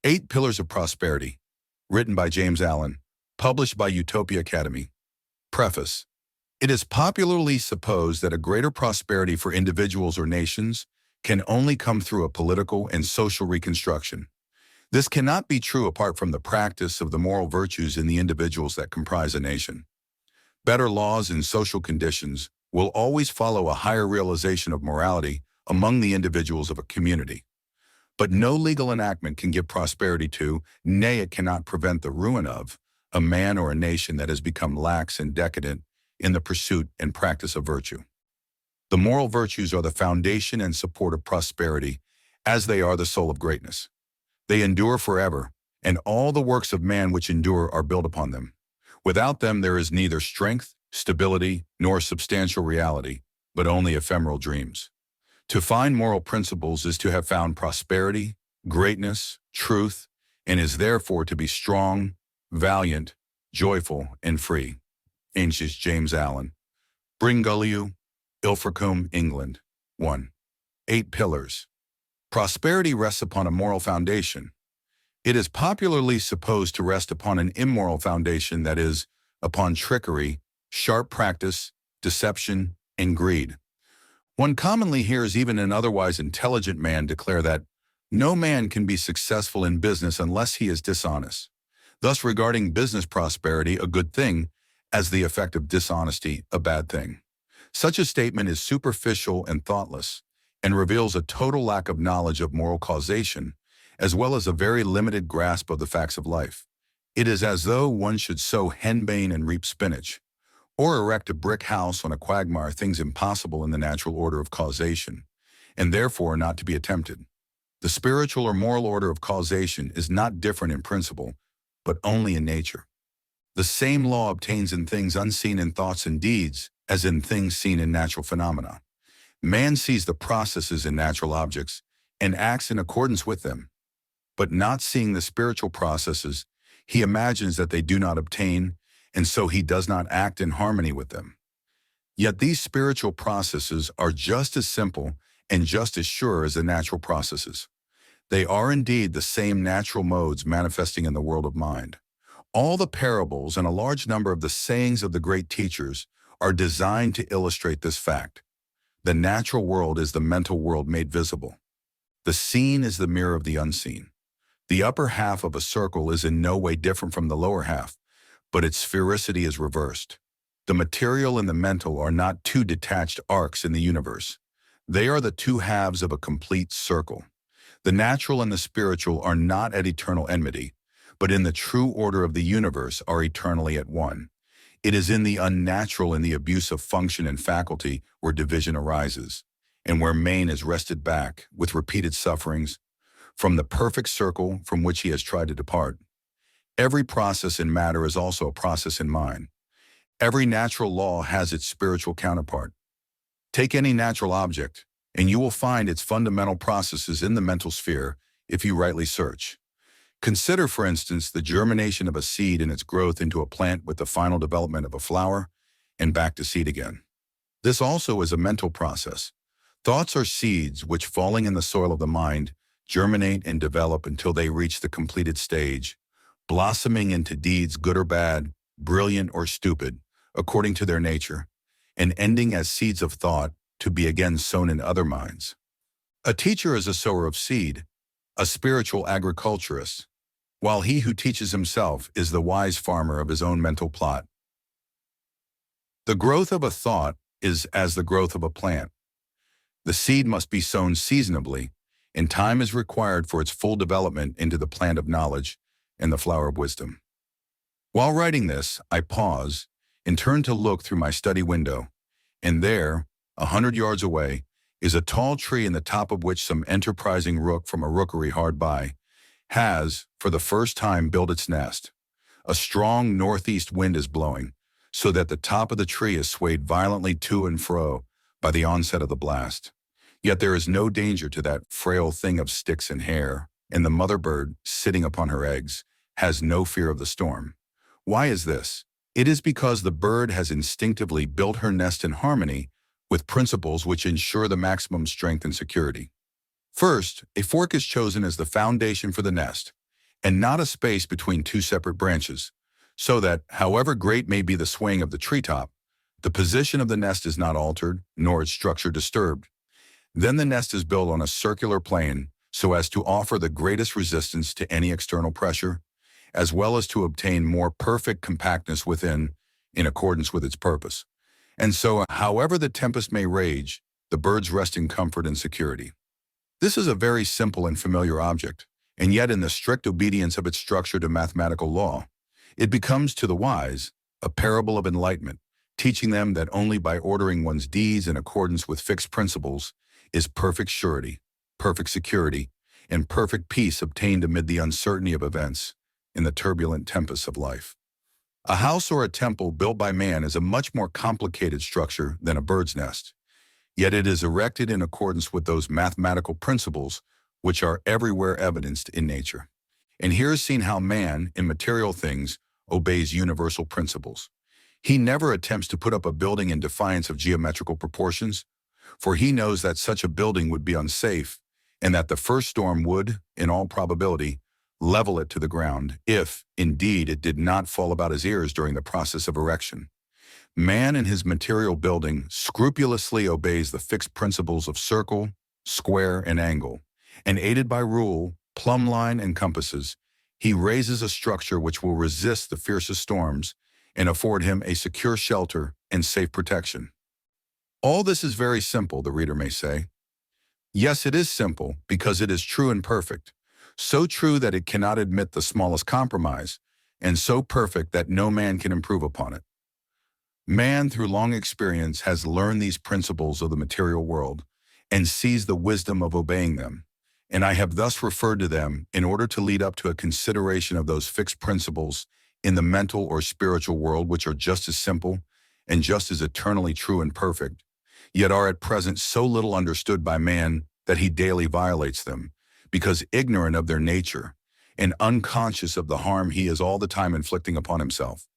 8 Pillars of Prosperity, written by James Allen, published by Utopia Academy. Preface. It is popularly supposed that a greater prosperity for individuals or nations can only come through a political and social reconstruction. This cannot be true apart from the practice of the moral virtues in the individuals that comprise a nation. Better laws and social conditions will always follow a higher realization of morality among the individuals of a community. But no legal enactment can give prosperity to, nay, it cannot prevent the ruin of, a man or a nation that has become lax and decadent in the pursuit and practice of virtue. The moral virtues are the foundation and support of prosperity, as they are the soul of greatness. They endure forever, and all the works of man which endure are built upon them. Without them there is neither strength, stability, nor substantial reality, but only ephemeral dreams. To find moral principles is to have found prosperity, greatness, truth, and is therefore to be strong, valiant, joyful, and free. Ancient James Allen. Bringulliu, Ilfracombe, England. 1. 8 Pillars. Prosperity rests upon a moral foundation. It is popularly supposed to rest upon an immoral foundation, that is, upon trickery, sharp practice, deception, and greed. One commonly hears even an otherwise intelligent man declare that no man can be successful in business unless he is dishonest, thus regarding business prosperity a good thing, as the effect of dishonesty a bad thing. Such a statement is superficial and thoughtless, and reveals a total lack of knowledge of moral causation, as well as a very limited grasp of the facts of life. It is as though one should sow henbane and reap spinach, or erect a brick house on a quagmire, things impossible in the natural order of causation, and therefore not to be attempted. The spiritual or moral order of causation is not different in principle, but only in nature. The same law obtains in things unseen in thoughts and deeds as in things seen in natural phenomena. Man sees the processes in natural objects and acts in accordance with them, but not seeing the spiritual processes, he imagines that they do not obtain, and so he does not act in harmony with them. Yet these spiritual processes are just as simple and just as sure as the natural processes. They are indeed the same natural modes manifesting in the world of mind. All the parables and a large number of the sayings of the great teachers are designed to illustrate this fact. The natural world is the mental world made visible. The seen is the mirror of the unseen. The upper half of a circle is in no way different from the lower half, but its sphericity is reversed. The material and the mental are not two detached arcs in the universe. They are the two halves of a complete circle. The natural and the spiritual are not at eternal enmity, but in the true order of the universe are eternally at one. It is in the unnatural and the abuse of function and faculty where division arises, and where man is wrested back, with repeated sufferings, from the perfect circle from which he has tried to depart. Every process in matter is also a process in mind. Every natural law has its spiritual counterpart. Take any natural object, and you will find its fundamental processes in the mental sphere if you rightly search. Consider, for instance, the germination of a seed and its growth into a plant with the final development of a flower and back to seed again. This also is a mental process. Thoughts are seeds which, falling in the soil of the mind, germinate and develop until they reach the completed stage, blossoming into deeds good or bad, brilliant or stupid, according to their nature, and ending as seeds of thought to be again sown in other minds. A teacher is a sower of seed, a spiritual agriculturist, while he who teaches himself is the wise farmer of his own mental plot. The growth of a thought is as the growth of a plant. The seed must be sown seasonably, and time is required for its full development into the plant of knowledge and the flower of wisdom. While writing this, I pause and turn to look through my study window, and there, 100 yards away, is a tall tree in the top of which some enterprising rook from a rookery hard by has, for the first time, built its nest. A strong northeast wind is blowing, so that the top of the tree is swayed violently to and fro by the onset of the blast. Yet there is no danger to that frail thing of sticks and hair, and the mother bird, sitting upon her eggs, has no fear of the storm. Why is this? It is because the bird has instinctively built her nest in harmony with principles which ensure the maximum strength and security. First, a fork is chosen as the foundation for the nest, and not a space between two separate branches, so that, however great may be the swaying of the treetop, the position of the nest is not altered, nor its structure disturbed. Then the nest is built on a circular plane so as to offer the greatest resistance to any external pressure, as well as to obtain more perfect compactness within, in accordance with its purpose. And so, however the tempest may rage, the birds rest in comfort and security. This is a very simple and familiar object, and yet in the strict obedience of its structure to mathematical law, it becomes to the wise a parable of enlightenment, teaching them that only by ordering one's deeds in accordance with fixed principles is perfect surety, perfect security, and perfect peace obtained amid the uncertainty of events in the turbulent tempests of life. A house or a temple built by man is a much more complicated structure than a bird's nest, yet it is erected in accordance with those mathematical principles which are everywhere evidenced in nature. And here is seen how man, in material things, obeys universal principles. He never attempts to put up a building in defiance of geometrical proportions, for he knows that such a building would be unsafe and that the first storm would, in all probability, level it to the ground, if, indeed, it did not fall about his ears during the process of erection. Man in his material building scrupulously obeys the fixed principles of circle, square, and angle, and aided by rule, plumb line, and compasses, he raises a structure which will resist the fiercest storms and afford him a secure shelter and safe protection. All this is very simple, the reader may say. Yes, it is simple because it is true and perfect, so true that it cannot admit the smallest compromise, and so perfect that no man can improve upon it. Man, through long experience, has learned these principles of the material world and sees the wisdom of obeying them, and I have thus referred to them in order to lead up to a consideration of those fixed principles in the mental or spiritual world which are just as simple and just as eternally true and perfect, yet are at present so little understood by man that he daily violates them, because ignorant of their nature and unconscious of the harm he is all the time inflicting upon himself.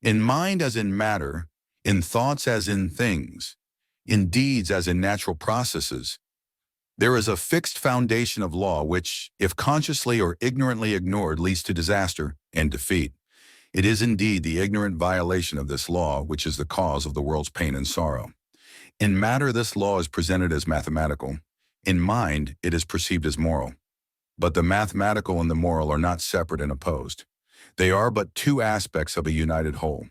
In mind as in matter, in thoughts as in things, in deeds as in natural processes, there is a fixed foundation of law which, if consciously or ignorantly ignored, leads to disaster and defeat. It is indeed the ignorant violation of this law which is the cause of the world's pain and sorrow. In matter, this law is presented as mathematical. In mind, it is perceived as moral. But the mathematical and the moral are not separate and opposed. They are but two aspects of a united whole.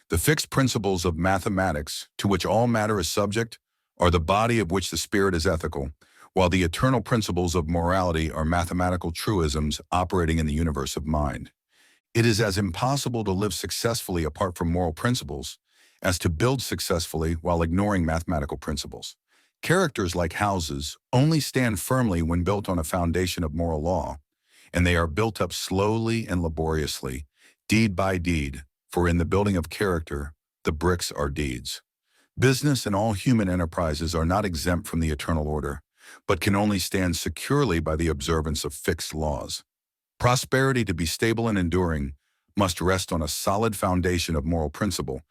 The fixed principles of mathematics, to which all matter is subject, are the body of which the spirit is ethical, while the eternal principles of morality are mathematical truisms operating in the universe of mind. It is as impossible to live successfully apart from moral principles as to build successfully while ignoring mathematical principles. Characters, like houses, only stand firmly when built on a foundation of moral law, and they are built up slowly and laboriously, deed by deed, for in the building of character, the bricks are deeds. Business and all human enterprises are not exempt from the eternal order, but can only stand securely by the observance of fixed laws. Prosperity, to be stable and enduring, must rest on a solid foundation of moral principle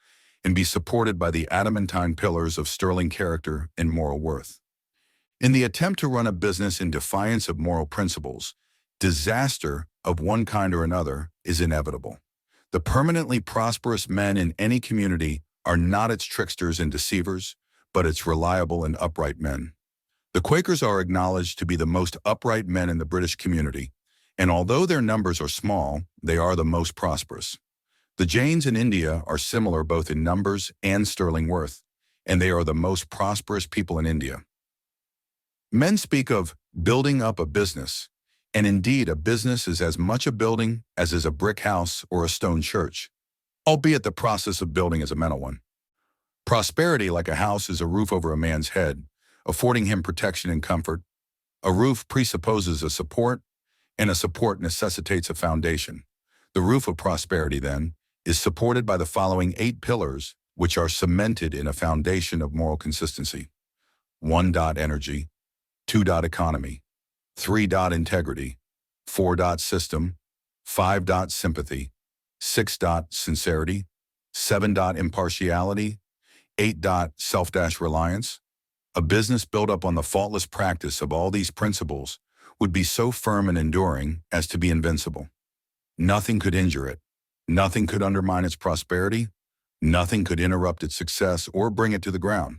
and be supported by the adamantine pillars of sterling character and moral worth. In the attempt to run a business in defiance of moral principles, disaster of one kind or another is inevitable. The permanently prosperous men in any community are not its tricksters and deceivers, but its reliable and upright men. The Quakers are acknowledged to be the most upright men in the British community, and although their numbers are small, they are the most prosperous. The Jains in India are similar both in numbers and sterling worth, and they are the most prosperous people in India. Men speak of building up a business, and indeed a business is as much a building as is a brick house or a stone church, albeit the process of building is a mental one. Prosperity, like a house, is a roof over a man's head, affording him protection and comfort. A roof presupposes a support, and a support necessitates a foundation. The roof of prosperity, then, is supported by the following 8 pillars, which are cemented in a foundation of moral consistency. 1. Energy, 2. Economy, 3. Integrity, 4. System, 5. Sympathy, 6. Sincerity, 7. Impartiality, 8. Self-Reliance. A business built up on the faultless practice of all these principles would be so firm and enduring as to be invincible. Nothing could injure it. Nothing could undermine its prosperity. Nothing could interrupt its success or bring it to the ground.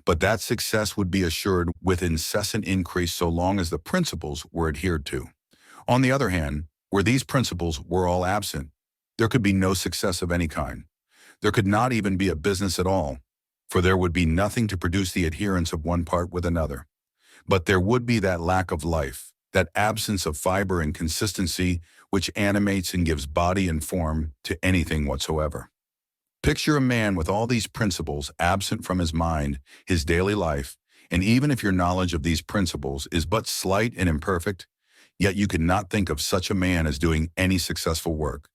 But that success would be assured with incessant increase so long as the principles were adhered to. On the other hand, where these principles were all absent, there could be no success of any kind. There could not even be a business at all, for there would be nothing to produce the adherence of one part with another. But there would be that lack of life, that absence of fiber and consistency which animates and gives body and form to anything whatsoever. Picture a man with all these principles absent from his mind, his daily life, and even if your knowledge of these principles is but slight and imperfect, yet you could not think of such a man as doing any successful work.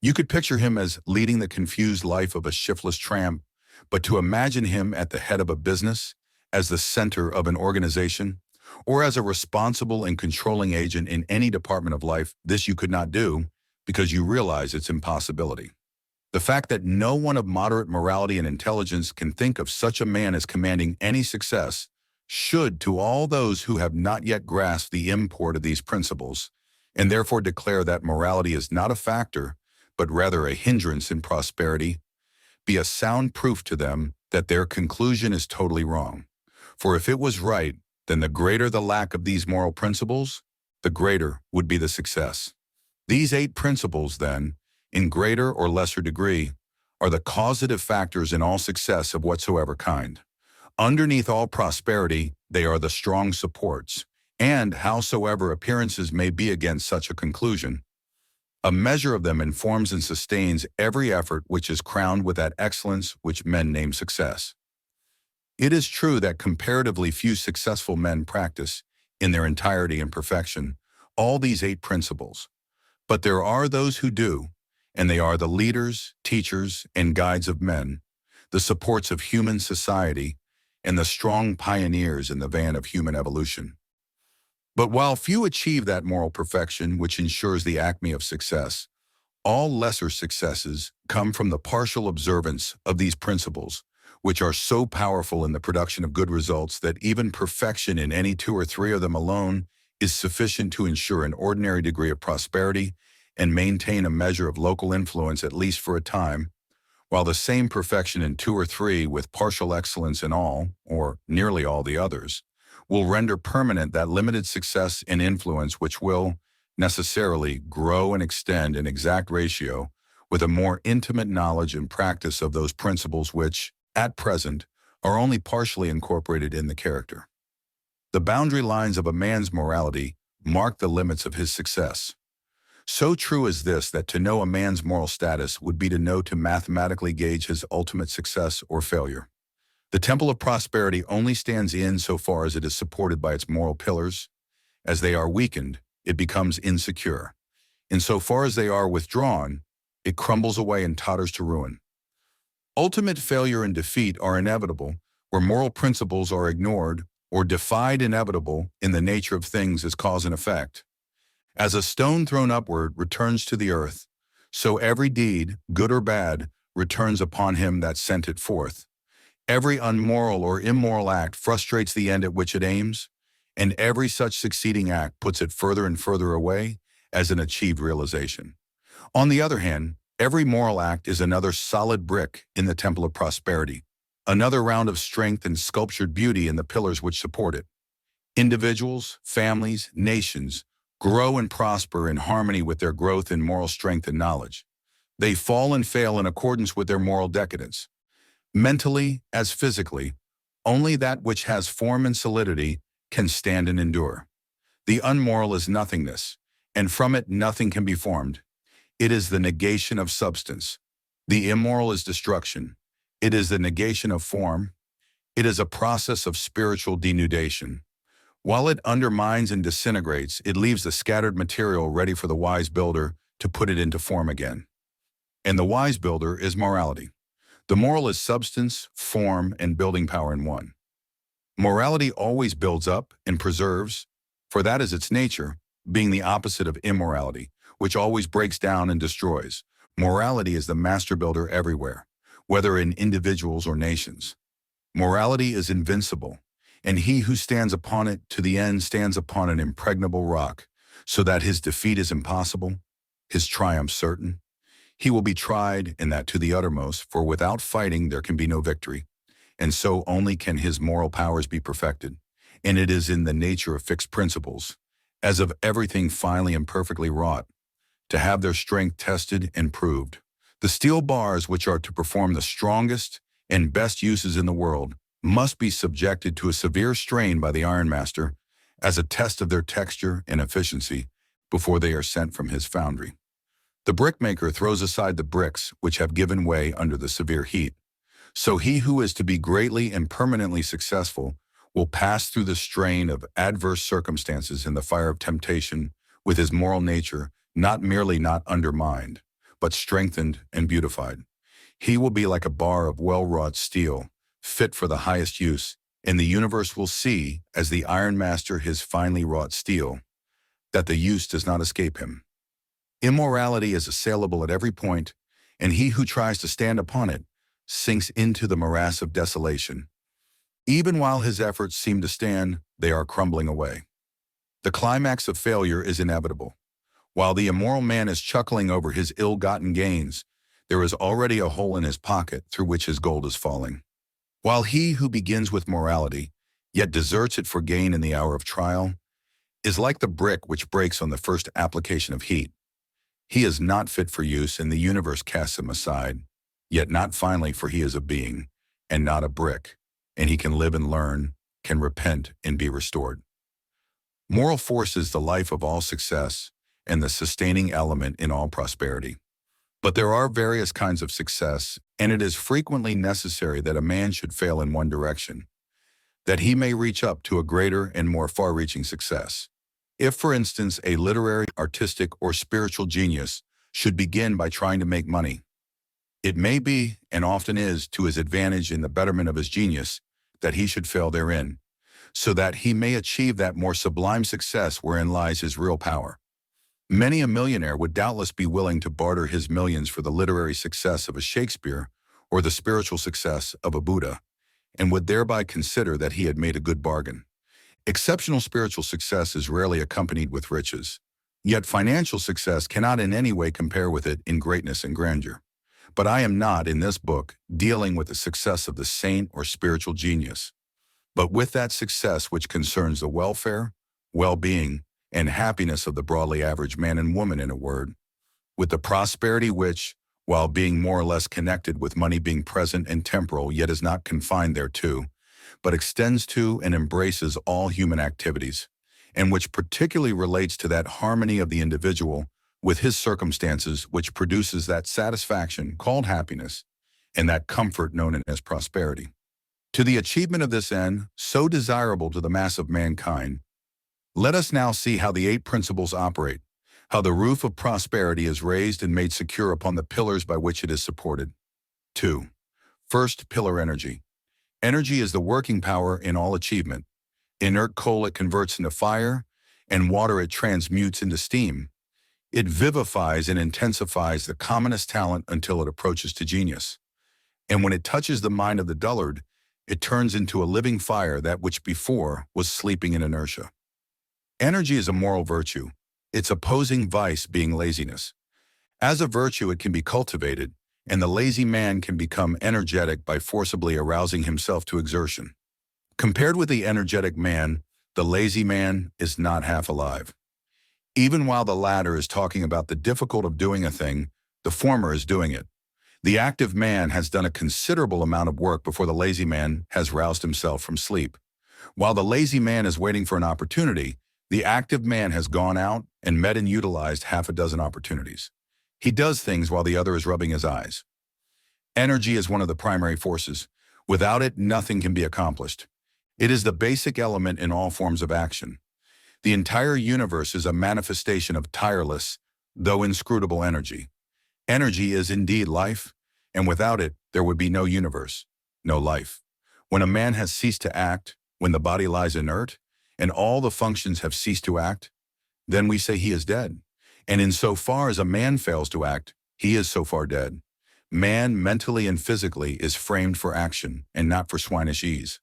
You could picture him as leading the confused life of a shiftless tramp, but to imagine him at the head of a business, as the center of an organization, or as a responsible and controlling agent in any department of life, this you could not do because you realize its impossibility. The fact that no one of moderate morality and intelligence can think of such a man as commanding any success should, to all those who have not yet grasped the import of these principles, and therefore declare that morality is not a factor, but rather a hindrance in prosperity, be a sound proof to them that their conclusion is totally wrong. For if it was right, then the greater the lack of these moral principles, the greater would be the success. These 8 principles, then, in greater or lesser degree, are the causative factors in all success of whatsoever kind. Underneath all prosperity, they are the strong supports, and howsoever appearances may be against such a conclusion, a measure of them informs and sustains every effort which is crowned with that excellence which men name success. It is true that comparatively few successful men practice, in their entirety and perfection, all these 8 principles, but there are those who do, and they are the leaders, teachers, and guides of men, the supports of human society, and the strong pioneers in the van of human evolution. But while few achieve that moral perfection which ensures the acme of success, all lesser successes come from the partial observance of these principles, which are so powerful in the production of good results that even perfection in any 2 or 3 of them alone is sufficient to ensure an ordinary degree of prosperity and maintain a measure of local influence at least for a time, while the same perfection in 2 or 3 with partial excellence in all, or nearly all the others, will render permanent that limited success and influence which will, necessarily, grow and extend in exact ratio with a more intimate knowledge and practice of those principles which, at present, are only partially incorporated in the character. The boundary lines of a man's morality mark the limits of his success. So true is this that to know a man's moral status would be to know to mathematically gauge his ultimate success or failure. The temple of prosperity only stands in so far as it is supported by its moral pillars. As they are weakened, it becomes insecure. In so far as they are withdrawn, it crumbles away and totters to ruin. Ultimate failure and defeat are inevitable where moral principles are ignored or defied. Inevitable in the nature of things as cause and effect. As a stone thrown upward returns to the earth, so every deed, good or bad, returns upon him that sent it forth. Every unmoral or immoral act frustrates the end at which it aims, and every such succeeding act puts it further and further away as an achieved realization. On the other hand, every moral act is another solid brick in the temple of prosperity, another round of strength and sculptured beauty in the pillars which support it. Individuals, families, nations grow and prosper in harmony with their growth in moral strength and knowledge. They fall and fail in accordance with their moral decadence. Mentally, as physically, only that which has form and solidity can stand and endure. The unmoral is nothingness, and from it nothing can be formed. It is the negation of substance. The immoral is destruction. It is the negation of form. It is a process of spiritual denudation. While it undermines and disintegrates, it leaves the scattered material ready for the wise builder to put it into form again. And the wise builder is morality. The moral is substance, form, and building power in one. Morality always builds up and preserves, for that is its nature, being the opposite of immorality, which always breaks down and destroys. Morality is the master builder everywhere, whether in individuals or nations. Morality is invincible. and he who stands upon it to the end stands upon an impregnable rock, so that his defeat is impossible, his triumph certain. He will be tried in that to the uttermost, for without fighting there can be no victory, and so only can his moral powers be perfected. And it is in the nature of fixed principles, as of everything finely and perfectly wrought, to have their strength tested and proved. The steel bars which are to perform the strongest and best uses in the world must be subjected to a severe strain by the ironmaster as a test of their texture and efficiency before they are sent from his foundry. The brickmaker throws aside the bricks which have given way under the severe heat. So he who is to be greatly and permanently successful will pass through the strain of adverse circumstances in the fire of temptation with his moral nature not merely not undermined, but strengthened and beautified. He will be like a bar of well-wrought steel, fit for the highest use, and the universe will see, as the ironmaster his finely wrought steel, that the use does not escape him. Immorality is assailable at every point, and he who tries to stand upon it sinks into the morass of desolation. Even while his efforts seem to stand, they are crumbling away. The climax of failure is inevitable. While the immoral man is chuckling over his ill-gotten gains, there is already a hole in his pocket through which his gold is falling. While he who begins with morality, yet deserts it for gain in the hour of trial, is like the brick which breaks on the first application of heat. He is not fit for use, and the universe casts him aside, yet not finally, for he is a being, and not a brick, and he can live and learn, can repent and be restored. Moral force is the life of all success and the sustaining element in all prosperity. But there are various kinds of success, and it is frequently necessary that a man should fail in one direction, that he may reach up to a greater and more far-reaching success. If, for instance, a literary, artistic, or spiritual genius should begin by trying to make money, it may be, and often is, to his advantage in the betterment of his genius that he should fail therein, so that he may achieve that more sublime success wherein lies his real power. Many a millionaire would doubtless be willing to barter his millions for the literary success of a Shakespeare or the spiritual success of a Buddha, and would thereby consider that he had made a good bargain. Exceptional spiritual success is rarely accompanied with riches, yet financial success cannot in any way compare with it in greatness and grandeur. But I am not, in this book, dealing with the success of the saint or spiritual genius, but with that success which concerns the welfare, well-being, and happiness of the broadly average man and woman, in a word, with the prosperity which, while being more or less connected with money being present and temporal, yet is not confined thereto, but extends to and embraces all human activities, and which particularly relates to that harmony of the individual with his circumstances which produces that satisfaction called happiness and that comfort known as prosperity. To the achievement of this end, so desirable to the mass of mankind, let us now see how the 8 principles operate, how the roof of prosperity is raised and made secure upon the pillars by which it is supported. 2. First pillar, energy. Energy is the working power in all achievement. Inert coal it converts into fire, and water it transmutes into steam. It vivifies and intensifies the commonest talent until it approaches to genius. And when it touches the mind of the dullard, it turns into a living fire that which before was sleeping in inertia. Energy is a moral virtue, its opposing vice being laziness. As a virtue, it can be cultivated, and the lazy man can become energetic by forcibly arousing himself to exertion. Compared with the energetic man, the lazy man is not half alive. Even while the latter is talking about the difficult of doing a thing, the former is doing it. The active man has done a considerable amount of work before the lazy man has roused himself from sleep. While the lazy man is waiting for an opportunity, the active man has gone out and met and utilized half a dozen opportunities. He does things while the other is rubbing his eyes. Energy is one of the primary forces. Without it, nothing can be accomplished. It is the basic element in all forms of action. The entire universe is a manifestation of tireless, though inscrutable energy. Energy is indeed life, and without it, there would be no universe, no life. When a man has ceased to act, when the body lies inert, and all the functions have ceased to act, then we say he is dead. And insofar as a man fails to act, he is so far dead. Man, mentally and physically, is framed for action and not for swinish ease.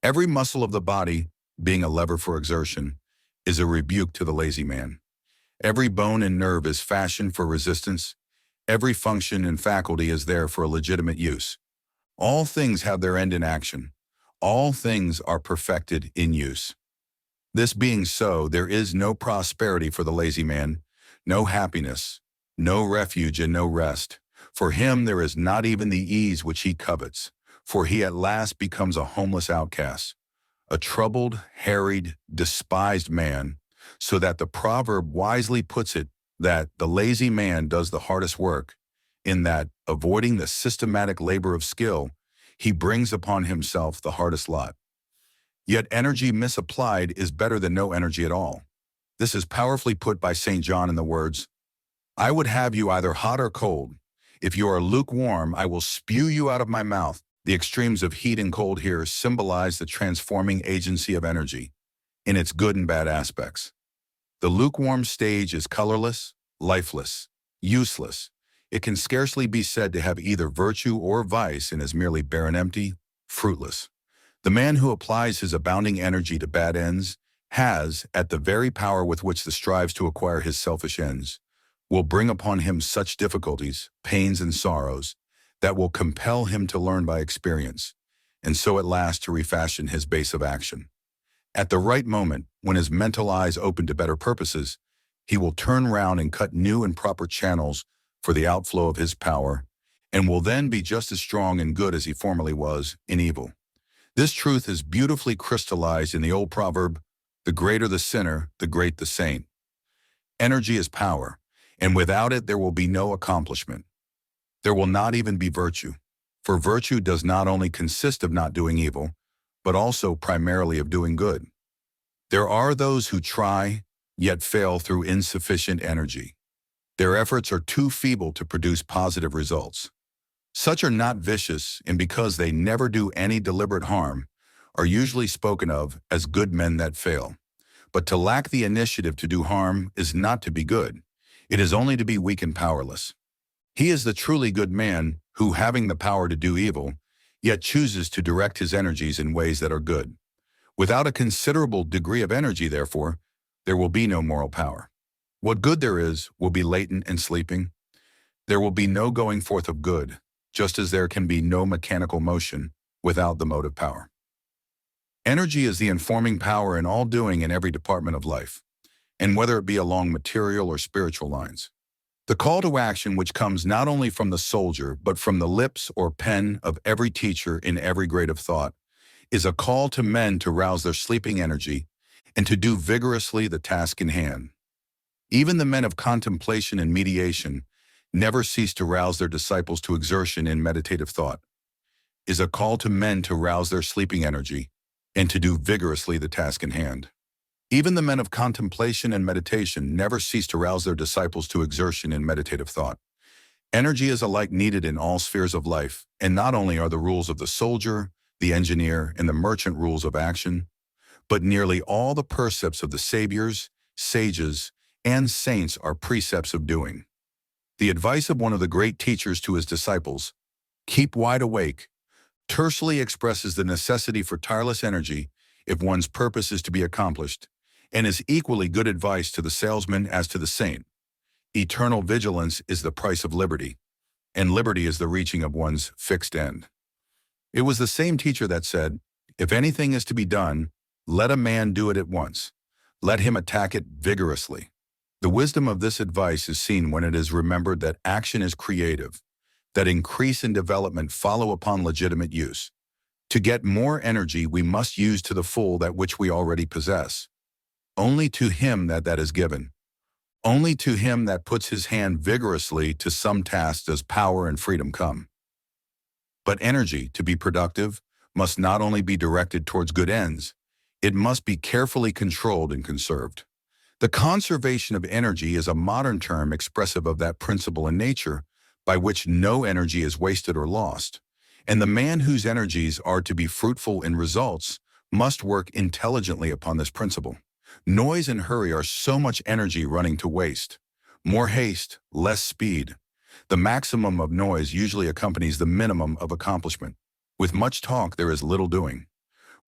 Every muscle of the body, being a lever for exertion, is a rebuke to the lazy man. Every bone and nerve is fashioned for resistance. Every function and faculty is there for a legitimate use. All things have their end in action. All things are perfected in use. This being so, there is no prosperity for the lazy man, no happiness, no refuge and no rest. For him there is not even the ease which he covets, for he at last becomes a homeless outcast, a troubled, harried, despised man, so that the proverb wisely puts it that the lazy man does the hardest work, in that, avoiding the systematic labor of skill, he brings upon himself the hardest lot. Yet energy misapplied is better than no energy at all. This is powerfully put by St. John in the words, "I would have you either hot or cold. If you are lukewarm, I will spew you out of my mouth." The extremes of heat and cold here symbolize the transforming agency of energy, in its good and bad aspects. The lukewarm stage is colorless, lifeless, useless. It can scarcely be said to have either virtue or vice and is merely barren, empty, fruitless. The man who applies his abounding energy to bad ends has, at the very power with which the strives to acquire his selfish ends, will bring upon him such difficulties, pains, and sorrows that will compel him to learn by experience, and so at last to refashion his base of action. At the right moment, when his mental eyes open to better purposes, he will turn round and cut new and proper channels for the outflow of his power, and will then be just as strong and good as he formerly was in evil. This truth is beautifully crystallized in the old proverb, "The greater the sinner, the great the saint." Energy is power, and without it there will be no accomplishment. There will not even be virtue, for virtue does not only consist of not doing evil, but also primarily of doing good. There are those who try, yet fail through insufficient energy. Their efforts are too feeble to produce positive results. Such are not vicious, and because they never do any deliberate harm, are usually spoken of as good men that fail. But to lack the initiative to do harm is not to be good. It is only to be weak and powerless. He is the truly good man who, having the power to do evil, yet chooses to direct his energies in ways that are good. Without a considerable degree of energy, therefore, there will be no moral power. What good there is will be latent and sleeping. There will be no going forth of good, just as there can be no mechanical motion without the motive power. Energy is the informing power in all doing in every department of life, and whether it be along material or spiritual lines. The call to action, which comes not only from the soldier, but from the lips or pen of every teacher in every grade of thought, is a call to men to rouse their sleeping energy and to do vigorously the task in hand. Even the men of contemplation and mediation never cease to rouse their disciples to exertion in meditative thought, is a call to men to rouse their sleeping energy and to do vigorously the task in hand. Even the men of contemplation and meditation never cease to rouse their disciples to exertion in meditative thought. Energy is alike needed in all spheres of life, and not only are the rules of the soldier, the engineer, and the merchant rules of action, but nearly all the precepts of the saviors, sages, and saints are precepts of doing. The advice of one of the great teachers to his disciples, "Keep wide awake," tersely expresses the necessity for tireless energy if one's purpose is to be accomplished, and is equally good advice to the salesman as to the saint. Eternal vigilance is the price of liberty, and liberty is the reaching of one's fixed end. It was the same teacher that said, "If anything is to be done, let a man do it at once. Let him attack it vigorously." The wisdom of this advice is seen when it is remembered that action is creative, that increase and development follow upon legitimate use. To get more energy, we must use to the full that which we already possess. Only to him that is given. Only to him that puts his hand vigorously to some task does power and freedom come. But energy, to be productive, must not only be directed towards good ends, it must be carefully controlled and conserved. The conservation of energy is a modern term expressive of that principle in nature by which no energy is wasted or lost, and the man whose energies are to be fruitful in results must work intelligently upon this principle. Noise and hurry are so much energy running to waste. More haste, less speed. The maximum of noise usually accompanies the minimum of accomplishment. With much talk, there is little doing.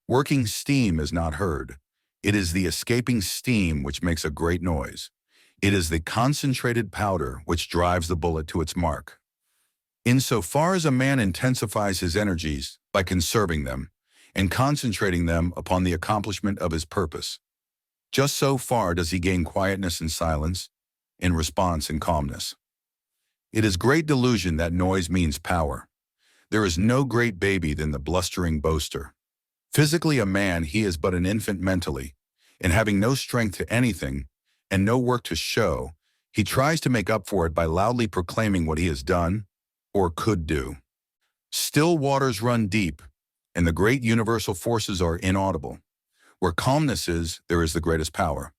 Working steam is not heard. It is the escaping steam which makes a great noise. It is the concentrated powder which drives the bullet to its mark. Insofar as a man intensifies his energies by conserving them and concentrating them upon the accomplishment of his purpose, just so far does he gain quietness and silence, in response and calmness. It is great delusion that noise means power. There is no great baby than the blustering boaster. Physically a man, he is but an infant mentally, and having no strength to anything, and no work to show, he tries to make up for it by loudly proclaiming what he has done, or could do. Still waters run deep, and the great universal forces are inaudible. Where calmness is, there is the greatest power.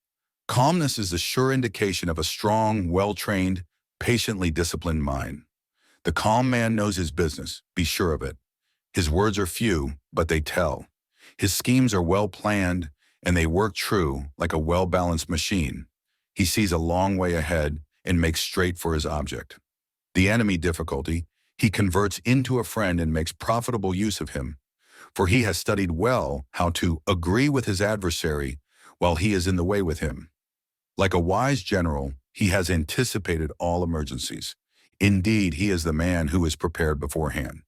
Calmness is the sure indication of a strong, well-trained, patiently disciplined mind. The calm man knows his business, be sure of it. His words are few, but they tell. His schemes are well planned, and they work true like a well-balanced machine. He sees a long way ahead and makes straight for his object. The enemy difficulty, he converts into a friend and makes profitable use of him, for he has studied well how to agree with his adversary while he is in the way with him. Like a wise general, he has anticipated all emergencies. Indeed, he is the man who is prepared beforehand.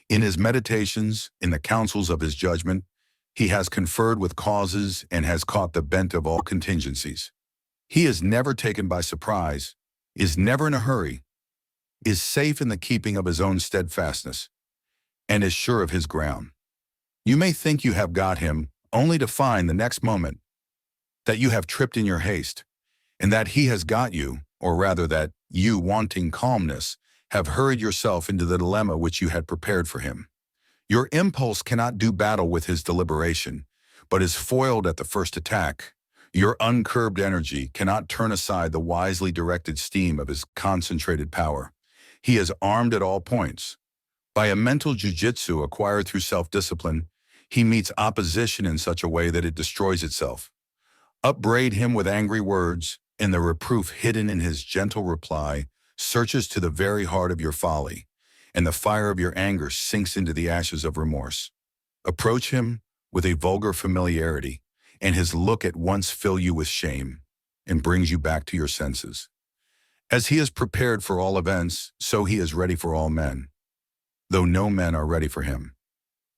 In his meditations, in the counsels of his judgment, he has conferred with causes and has caught the bent of all contingencies. He is never taken by surprise, is never in a hurry, is safe in the keeping of his own steadfastness, and is sure of his ground. You may think you have got him, only to find the next moment that you have tripped in your haste, and that he has got you, or rather that you, wanting calmness, have hurried yourself into the dilemma which you had prepared for him. Your impulse cannot do battle with his deliberation, but is foiled at the first attack. Your uncurbed energy cannot turn aside the wisely directed steam of his concentrated power. He is armed at all points. By a mental jujitsu acquired through self-discipline, he meets opposition in such a way that it destroys itself. Upbraid him with angry words, and the reproof hidden in his gentle reply searches to the very heart of your folly, and the fire of your anger sinks into the ashes of remorse. Approach him with a vulgar familiarity, and his look at once fills you with shame and brings you back to your senses. As he is prepared for all events, so he is ready for all men, though no men are ready for him.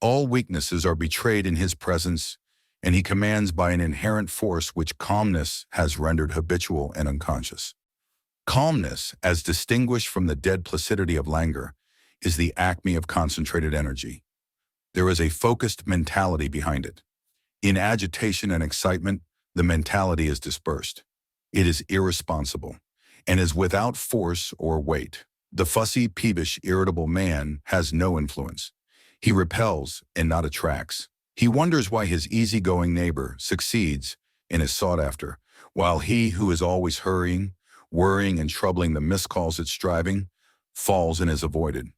All weaknesses are betrayed in his presence, and he commands by an inherent force which calmness has rendered habitual and unconscious. Calmness, as distinguished from the dead placidity of languor, is the acme of concentrated energy. There is a focused mentality behind it. In agitation and excitement, the mentality is dispersed. It is irresponsible, and is without force or weight. The fussy, peevish, irritable man has no influence. He repels and not attracts. He wonders why his easygoing neighbor succeeds and is sought after, while he who is always hurrying, worrying and troubling the miscalls at striving, falls and is avoided.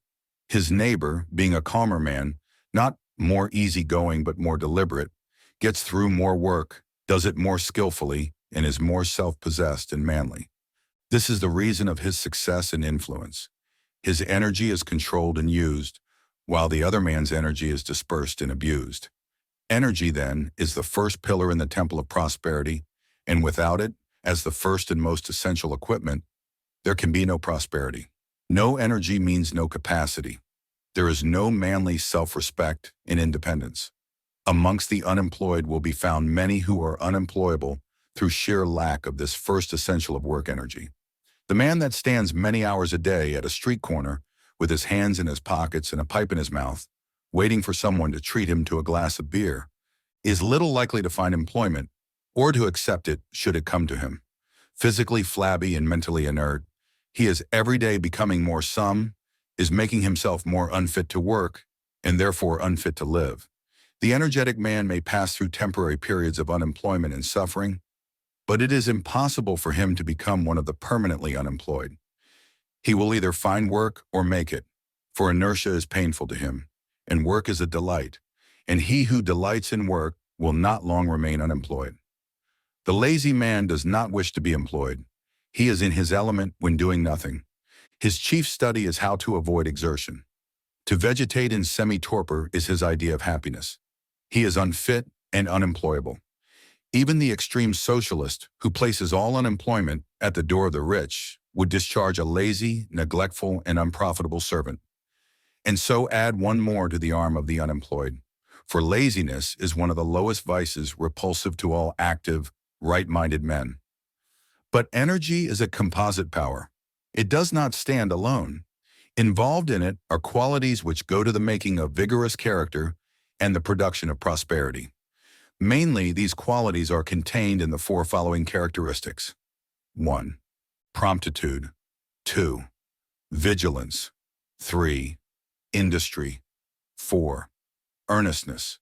His neighbor, being a calmer man, not more easygoing but more deliberate, gets through more work, does it more skillfully, and is more self-possessed and manly. This is the reason of his success and influence. His energy is controlled and used, while the other man's energy is dispersed and abused. Energy, then, is the first pillar in the temple of prosperity, and without it, as the first and most essential equipment, there can be no prosperity. No energy means no capacity. There is no manly self-respect and independence. Amongst the unemployed will be found many who are unemployable through sheer lack of this first essential of work energy. The man that stands many hours a day at a street corner with his hands in his pockets and a pipe in his mouth, waiting for someone to treat him to a glass of beer, is little likely to find employment or to accept it should it come to him. Physically flabby and mentally inert, he is every day becoming more is making himself more unfit to work and therefore unfit to live. The energetic man may pass through temporary periods of unemployment and suffering, but it is impossible for him to become one of the permanently unemployed. He will either find work or make it, for inertia is painful to him, and work is a delight, and he who delights in work will not long remain unemployed. The lazy man does not wish to be employed. He is in his element when doing nothing. His chief study is how to avoid exertion. To vegetate in semi-torpor is his idea of happiness. He is unfit and unemployable. Even the extreme socialist who places all unemployment at the door of the rich would discharge a lazy, neglectful, and unprofitable servant. And so add one more to the arm of the unemployed. For laziness is one of the lowest vices repulsive to all active, right-minded men. But energy is a composite power. It does not stand alone. Involved in it are qualities which go to the making of vigorous character and the production of prosperity. Mainly, these qualities are contained in the four following characteristics. 1. Promptitude. 2. Vigilance. 3. Industry. 4. Earnestness.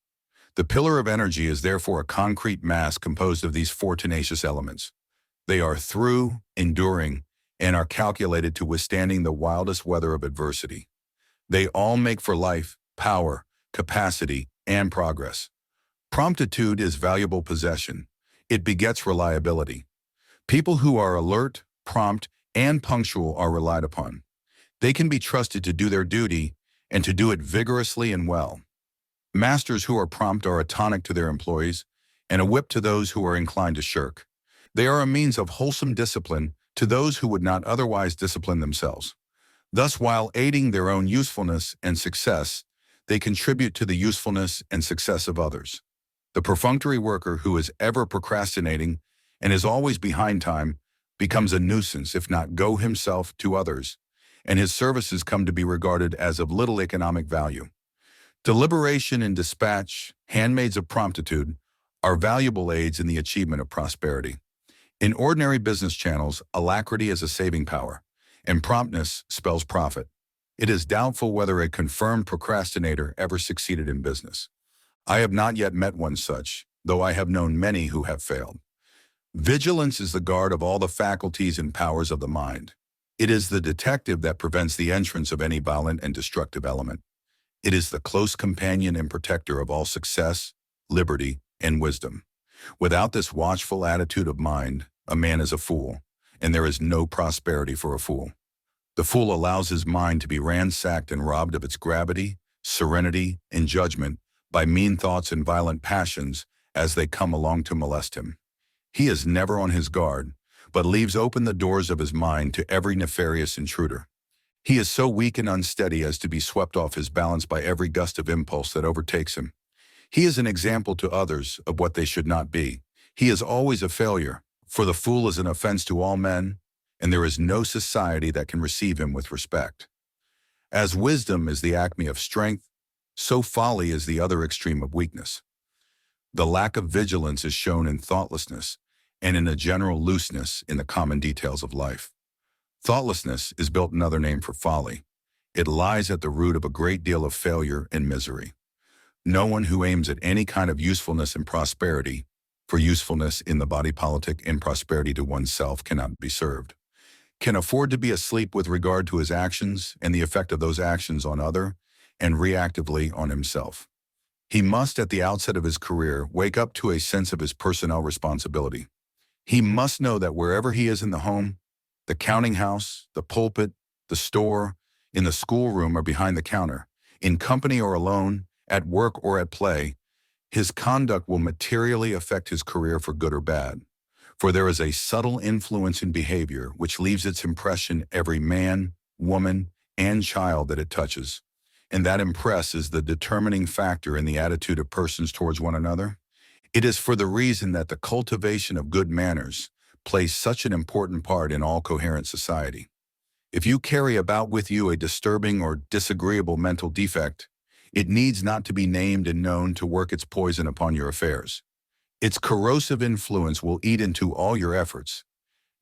The pillar of energy is therefore a concrete mass composed of these four tenacious elements. They are through, enduring, and are calculated to withstanding the wildest weather of adversity. They all make for life, power, capacity, and progress. Promptitude is valuable possession. It begets reliability. People who are alert, prompt, and punctual are relied upon. They can be trusted to do their duty and to do it vigorously and well. Masters who are prompt are a tonic to their employees and a whip to those who are inclined to shirk. They are a means of wholesome discipline to those who would not otherwise discipline themselves. Thus, while aiding their own usefulness and success, they contribute to the usefulness and success of others. The perfunctory worker who is ever procrastinating and is always behind time becomes a nuisance, if not go himself, to others, and his services come to be regarded as of little economic value. Deliberation and dispatch, handmaids of promptitude, are valuable aids in the achievement of prosperity. In ordinary business channels, alacrity is a saving power, and promptness spells profit. It is doubtful whether a confirmed procrastinator ever succeeded in business. I have not yet met one such, though I have known many who have failed. Vigilance is the guard of all the faculties and powers of the mind. It is the detective that prevents the entrance of any violent and destructive element. It is the close companion and protector of all success, liberty, and wisdom. Without this watchful attitude of mind, a man is a fool, and there is no prosperity for a fool. The fool allows his mind to be ransacked and robbed of its gravity, serenity, and judgment by mean thoughts and violent passions as they come along to molest him. He is never on his guard, but leaves open the doors of his mind to every nefarious intruder. He is so weak and unsteady as to be swept off his balance by every gust of impulse that overtakes him. He is an example to others of what they should not be. He is always a failure, for the fool is an offense to all men, and there is no society that can receive him with respect. As wisdom is the acme of strength, so folly is the other extreme of weakness. The lack of vigilance is shown in thoughtlessness and in a general looseness in the common details of life. Thoughtlessness is built another name for folly. It lies at the root of a great deal of failure and misery. No one who aims at any kind of usefulness and prosperity, for usefulness in the body politic and prosperity to oneself cannot be served, can afford to be asleep with regard to his actions and the effect of those actions on other and reactively on himself. He must, at the outset of his career, wake up to a sense of his personnel responsibility. He must know that wherever he is in the home, the counting house, the pulpit, the store, in the schoolroom or behind the counter, in company or alone, at work or at play, his conduct will materially affect his career for good or bad. For there is a subtle influence in behavior which leaves its impression every man, woman, and child that it touches. And that impress is the determining factor in the attitude of persons towards one another. It is for the reason that the cultivation of good manners plays such an important part in all coherent society. If you carry about with you a disturbing or disagreeable mental defect, it needs not to be named and known to work its poison upon your affairs. Its corrosive influence will eat into all your efforts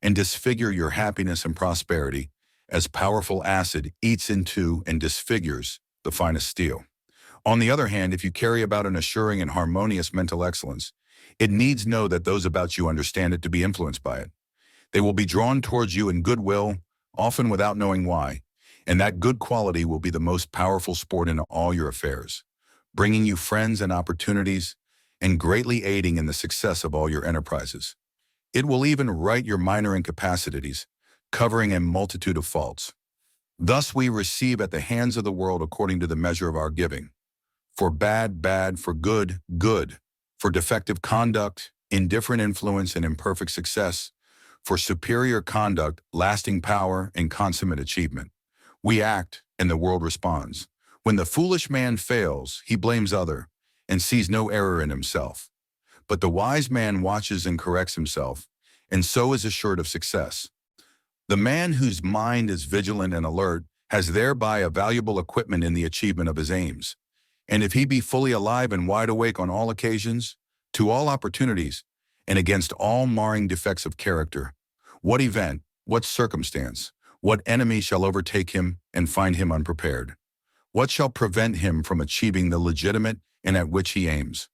and disfigure your happiness and prosperity as powerful acid eats into and disfigures the finest steel. On the other hand, if you carry about an assuring and harmonious mental excellence, it needs know that those about you understand it to be influenced by it. They will be drawn towards you in goodwill, often without knowing why, and that good quality will be the most powerful sport in all your affairs, bringing you friends and opportunities, and greatly aiding in the success of all your enterprises. It will even right your minor incapacities, covering a multitude of faults. Thus we receive at the hands of the world according to the measure of our giving. For bad, bad. For good, good. For defective conduct, indifferent influence, and imperfect success. For superior conduct, lasting power, and consummate achievement. We act, and the world responds. When the foolish man fails, he blames other, and sees no error in himself. But the wise man watches and corrects himself, and so is assured of success. The man whose mind is vigilant and alert has thereby a valuable equipment in the achievement of his aims. And if he be fully alive and wide awake on all occasions, to all opportunities, and against all marring defects of character, what event, what circumstance, what enemy shall overtake him and find him unprepared? What shall prevent him from achieving the legitimate and at which he aims?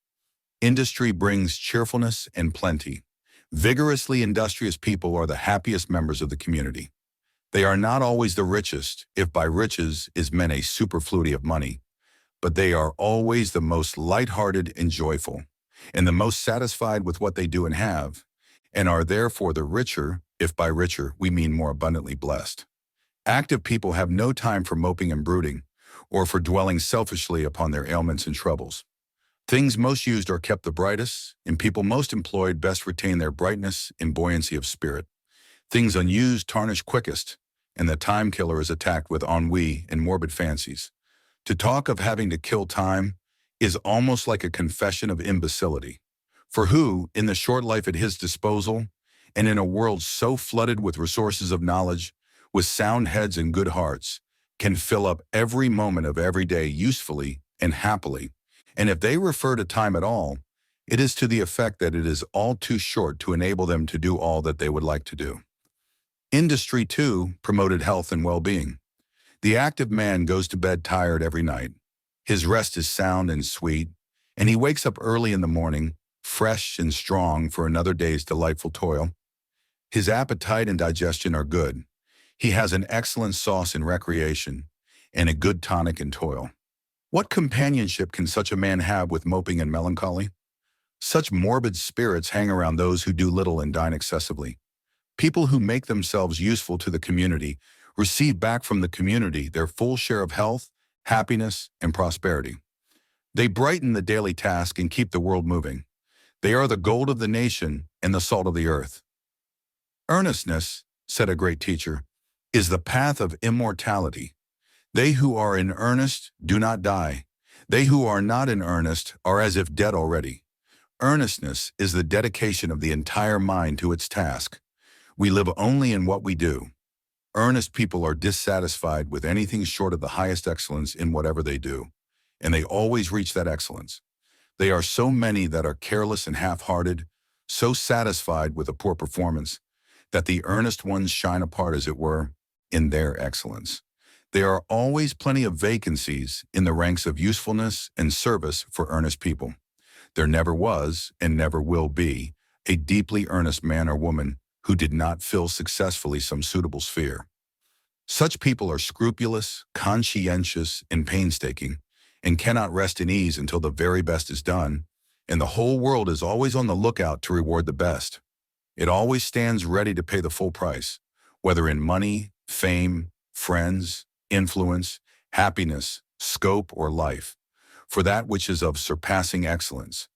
Industry brings cheerfulness and plenty. Vigorously industrious people are the happiest members of the community. They are not always the richest, if by riches is meant a superfluity of money, but they are always the most light-hearted and joyful, and the most satisfied with what they do and have, and are therefore the richer, if by richer we mean more abundantly blessed. Active people have no time for moping and brooding, or for dwelling selfishly upon their ailments and troubles. Things most used are kept the brightest, and people most employed best retain their brightness and buoyancy of spirit. Things unused tarnish quickest, and the time killer is attacked with ennui and morbid fancies. To talk of having to kill time is almost like a confession of imbecility. For who, in the short life at his disposal, and in a world so flooded with resources of knowledge, with sound heads and good hearts, can fill up every moment of every day usefully and happily? And if they refer to time at all, it is to the effect that it is all too short to enable them to do all that they would like to do. Industry, too, promoted health and well-being. The active man goes to bed tired every night. His rest is sound and sweet, and he wakes up early in the morning, fresh and strong for another day's delightful toil. His appetite and digestion are good. He has an excellent sauce in recreation, and a good tonic in toil. What companionship can such a man have with moping and melancholy? Such morbid spirits hang around those who do little and dine excessively. People who make themselves useful to the community receive back from the community their full share of health, happiness, and prosperity. They brighten the daily task and keep the world moving. They are the gold of the nation and the salt of the earth. Earnestness, said a great teacher, is the path of immortality. They who are in earnest do not die. They who are not in earnest are as if dead already. Earnestness is the dedication of the entire mind to its task. We live only in what we do. Earnest people are dissatisfied with anything short of the highest excellence in whatever they do, and they always reach that excellence. They are so many that are careless and half-hearted, so satisfied with a poor performance, that the earnest ones shine apart, as it were, in their excellence. There are always plenty of vacancies in the ranks of usefulness and service for earnest people. There never was, and never will be, a deeply earnest man or woman who did not fill successfully some suitable sphere. Such people are scrupulous, conscientious, and painstaking, and cannot rest in ease until the very best is done, and the whole world is always on the lookout to reward the best. It always stands ready to pay the full price, whether in money, fame, friends, influence, happiness, scope, or life, for that which is of surpassing excellence,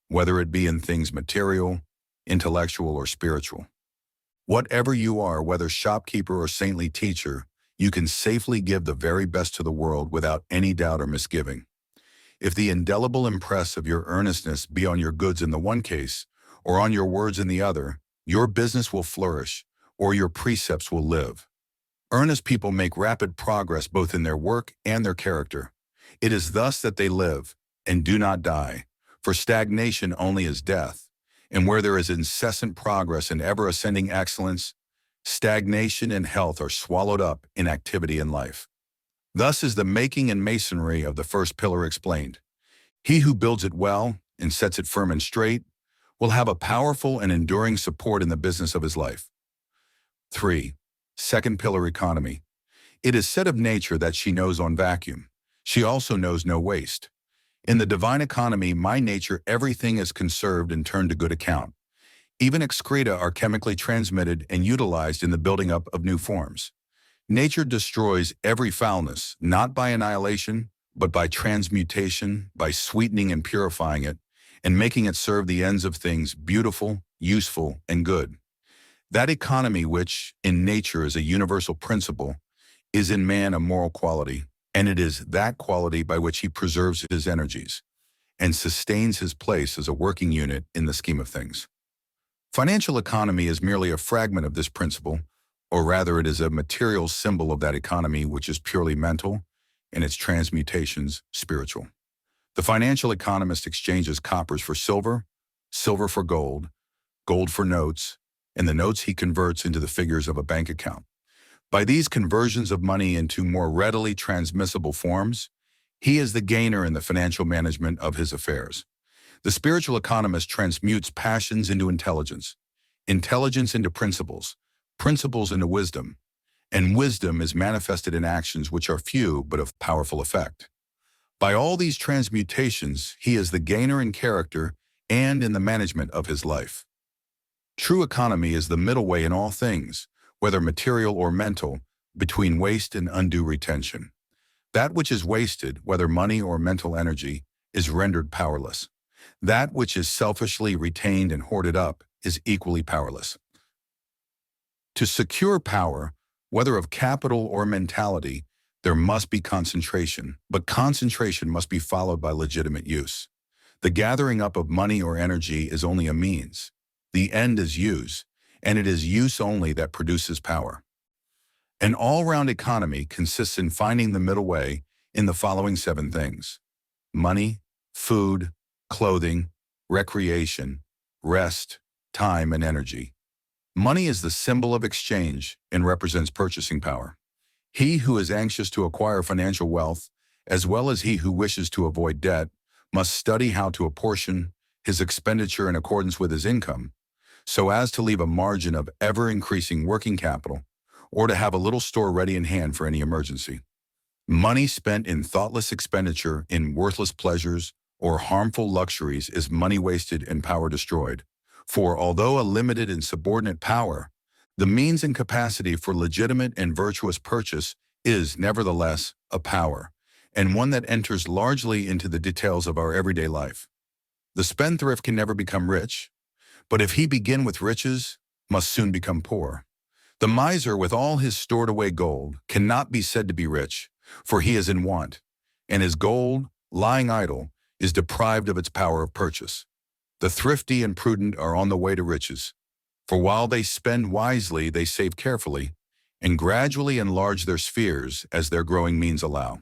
whether it be in things material, intellectual, or spiritual. Whatever you are, whether shopkeeper or saintly teacher, you can safely give the very best to the world without any doubt or misgiving. If the indelible impress of your earnestness be on your goods in the one case, or on your words in the other, your business will flourish, or your precepts will live. Earnest people make rapid progress both in their work and their character. It is thus that they live, and do not die, for stagnation only is death, and where there is incessant progress and ever-ascending excellence, stagnation and health are swallowed up in activity and life. Thus is the making and masonry of the first pillar explained. He who builds it well and sets it firm and straight will have a powerful and enduring support in the business of his life. 3. Second pillar, economy. It is said of nature that she knows on vacuum. She also knows no waste. In the divine economy, my nature, everything is conserved and turned to good account. Even excreta are chemically transmitted and utilized in the building up of new forms. Nature destroys every foulness, not by annihilation, but by transmutation, by sweetening and purifying it, and making it serve the ends of things beautiful, useful, and good. That economy which, in nature is a universal principle, is in man a moral quality, and it is that quality by which he preserves his energies and sustains his place as a working unit in the scheme of things. Financial economy is merely a fragment of this principle, or rather it is a material symbol of that economy which is purely mental and its transmutations spiritual. The financial economist exchanges coppers for silver, silver for gold, gold for notes, and the notes he converts into the figures of a bank account. By these conversions of money into more readily transmissible forms, he is the gainer in the financial management of his affairs. The spiritual economist transmutes passions into intelligence, intelligence into principles, principles into wisdom, and wisdom is manifested in actions which are few but of powerful effect. By all these transmutations, he is the gainer in character and in the management of his life. True economy is the middle way in all things, whether material or mental, between waste and undue retention. That which is wasted, whether money or mental energy, is rendered powerless. That which is selfishly retained and hoarded up is equally powerless. To secure power, whether of capital or mentality, there must be concentration, but concentration must be followed by legitimate use. The gathering up of money or energy is only a means. The end is use, and it is use only that produces power. An all-round economy consists in finding the middle way in the following 7 things: money, food, clothing, recreation, rest, time, and energy. Money is the symbol of exchange and represents purchasing power. He who is anxious to acquire financial wealth, as well as he who wishes to avoid debt, must study how to apportion his expenditure in accordance with his income, so as to leave a margin of ever-increasing working capital, or to have a little store ready in hand for any emergency. Money spent in thoughtless expenditure, in worthless pleasures, or harmful luxuries is money wasted and power destroyed. For although a limited and subordinate power, the means and capacity for legitimate and virtuous purchase is, nevertheless, a power, and one that enters largely into the details of our everyday life. The spendthrift can never become rich, but if he begin with riches, must soon become poor. The miser with all his stored away gold cannot be said to be rich, for he is in want, and his gold, lying idle, is deprived of its power of purchase. The thrifty and prudent are on the way to riches, for while they spend wisely, they save carefully, and gradually enlarge their spheres as their growing means allow.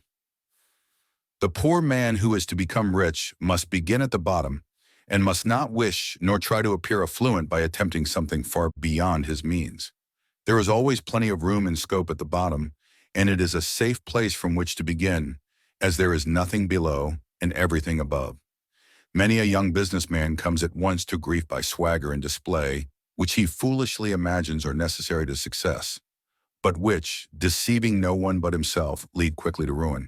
The poor man who is to become rich must begin at the bottom, and must not wish nor try to appear affluent by attempting something far beyond his means. There is always plenty of room and scope at the bottom, and it is a safe place from which to begin, as there is nothing below and everything above. Many a young businessman comes at once to grief by swagger and display, which he foolishly imagines are necessary to success, but which, deceiving no one but himself, lead quickly to ruin.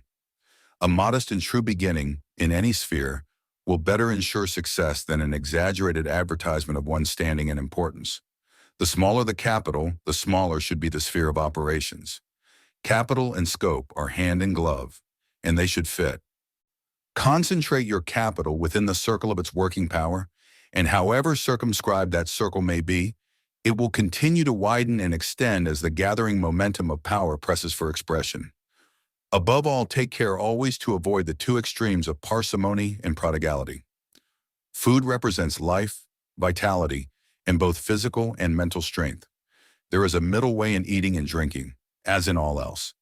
A modest and true beginning, in any sphere, will better ensure success than an exaggerated advertisement of one's standing and importance. The smaller the capital, the smaller should be the sphere of operations. Capital and scope are hand in glove, and they should fit. Concentrate your capital within the circle of its working power, and however circumscribed that circle may be, it will continue to widen and extend as the gathering momentum of power presses for expression. Above all, take care always to avoid the 2 extremes of parsimony and prodigality. Food represents life, vitality, and both physical and mental strength. There is a middle way in eating and drinking, as in all else.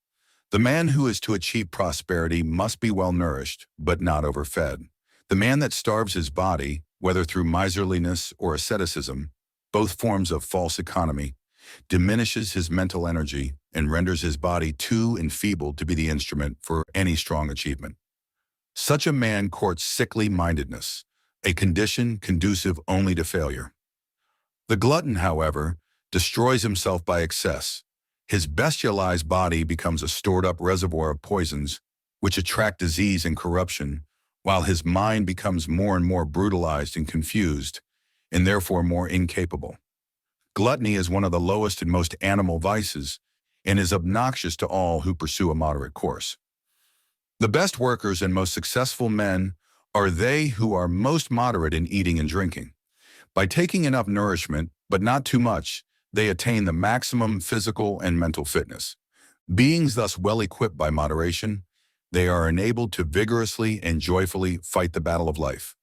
The man who is to achieve prosperity must be well nourished, but not overfed. The man that starves his body, whether through miserliness or asceticism, both forms of false economy, diminishes his mental energy and renders his body too enfeebled to be the instrument for any strong achievement. Such a man courts sickly-mindedness, a condition conducive only to failure. The glutton, however, destroys himself by excess. His bestialized body becomes a stored-up reservoir of poisons, which attract disease and corruption, while his mind becomes more and more brutalized and confused, and therefore more incapable. Gluttony is one of the lowest and most animal vices, and is obnoxious to all who pursue a moderate course. The best workers and most successful men are they who are most moderate in eating and drinking. By taking enough nourishment, but not too much, they attain the maximum physical and mental fitness. Beings thus well equipped by moderation, they are enabled to vigorously and joyfully fight the battle of life.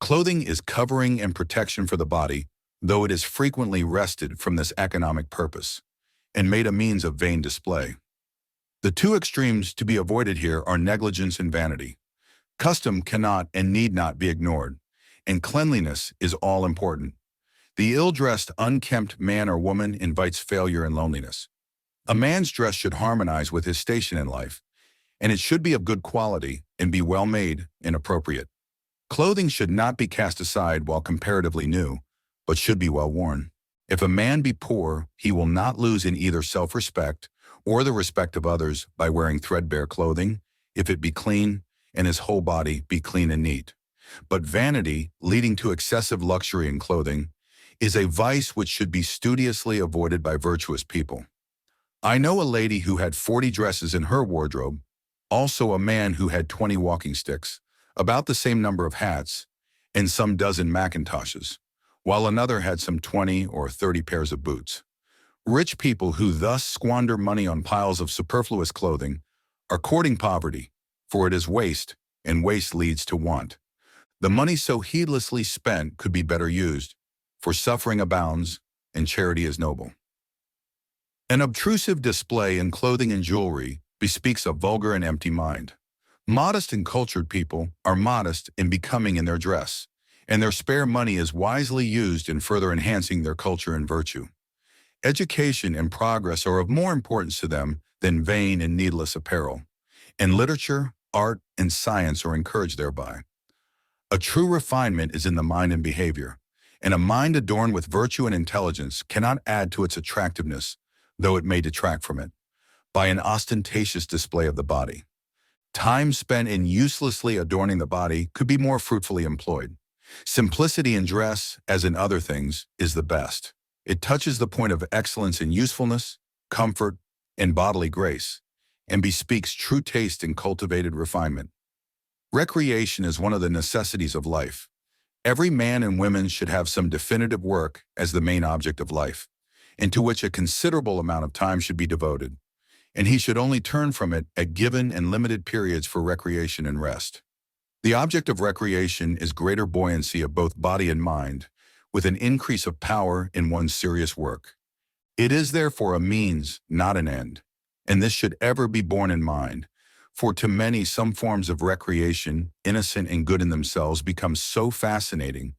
Clothing is covering and protection for the body, though it is frequently wrested from this economic purpose and made a means of vain display. The two extremes to be avoided here are negligence and vanity. Custom cannot and need not be ignored, and cleanliness is all important. The ill-dressed, unkempt man or woman invites failure and loneliness. A man's dress should harmonize with his station in life, and it should be of good quality and be well made and appropriate. Clothing should not be cast aside while comparatively new, but should be well worn. If a man be poor, he will not lose in either self-respect or the respect of others by wearing threadbare clothing, if it be clean and his whole body be clean and neat. But vanity, leading to excessive luxury in clothing, is a vice which should be studiously avoided by virtuous people. I know a lady who had 40 dresses in her wardrobe, also a man who had 20 walking sticks, about the same number of hats, and some dozen Macintoshes, while another had some 20 or 30 pairs of boots. Rich people who thus squander money on piles of superfluous clothing are courting poverty, for it is waste, and waste leads to want. The money so heedlessly spent could be better used, for suffering abounds, and charity is noble. An obtrusive display in clothing and jewelry bespeaks a vulgar and empty mind. Modest and cultured people are modest and becoming in their dress, and their spare money is wisely used in further enhancing their culture and virtue. Education and progress are of more importance to them than vain and needless apparel, and literature, art, and science are encouraged thereby. A true refinement is in the mind and behavior, and a mind adorned with virtue and intelligence cannot add to its attractiveness, though it may detract from it, by an ostentatious display of the body. Time spent in uselessly adorning the body could be more fruitfully employed. Simplicity in dress, as in other things, is the best. It touches the point of excellence in usefulness, comfort, and bodily grace, and bespeaks true taste and cultivated refinement. Recreation is one of the necessities of life. Every man and woman should have some definitive work as the main object of life, and to which a considerable amount of time should be devoted, and he should only turn from it at given and limited periods for recreation and rest. The object of recreation is greater buoyancy of both body and mind, with an increase of power in one's serious work. It is therefore a means, not an end, and this should ever be borne in mind, for to many some forms of recreation, innocent and good in themselves, become so fascinating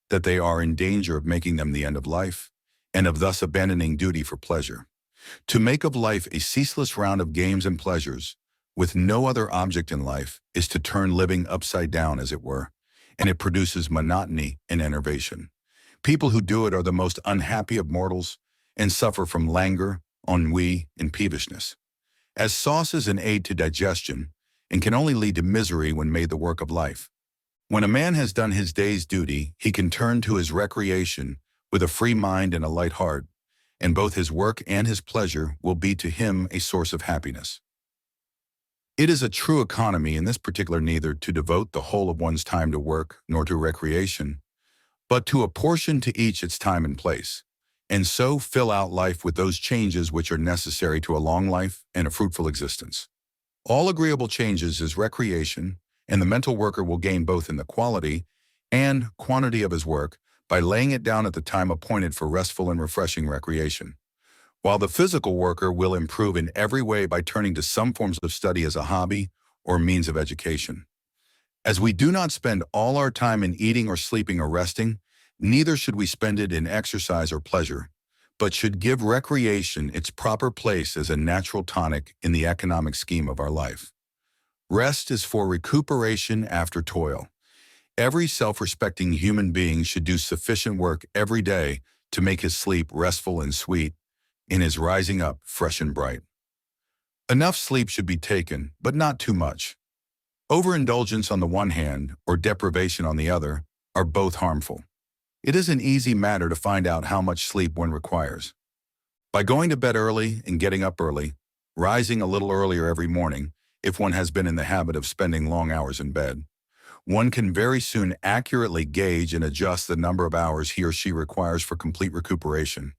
that they are in danger of making them the end of life, and of thus abandoning duty for pleasure. To make of life a ceaseless round of games and pleasures, with no other object in life, is to turn living upside down, as it were, and it produces monotony and enervation. People who do it are the most unhappy of mortals and suffer from languor, ennui, and peevishness. As sauce is an aid to digestion and can only lead to misery when made the work of life. When a man has done his day's duty, he can turn to his recreation with a free mind and a light heart, and both his work and his pleasure will be to him a source of happiness. It is a true economy in this particular neither to devote the whole of one's time to work nor to recreation, but to apportion to each its time and place, and so fill out life with those changes which are necessary to a long life and a fruitful existence. All agreeable changes is recreation, and the mental worker will gain both in the quality and quantity of his work by laying it down at the time appointed for restful and refreshing recreation, while the physical worker will improve in every way by turning to some forms of study as a hobby or means of education. As we do not spend all our time in eating or sleeping or resting, neither should we spend it in exercise or pleasure, but should give recreation its proper place as a natural tonic in the economic scheme of our life. Rest is for recuperation after toil. Every self-respecting human being should do sufficient work every day to make his sleep restful and sweet, and his rising up fresh and bright. Enough sleep should be taken, but not too much. Overindulgence on the one hand, or deprivation on the other, are both harmful. It is an easy matter to find out how much sleep one requires. By going to bed early and getting up early, rising a little earlier every morning, if one has been in the habit of spending long hours in bed. One can very soon accurately gauge and adjust the number of hours he or she requires for complete recuperation.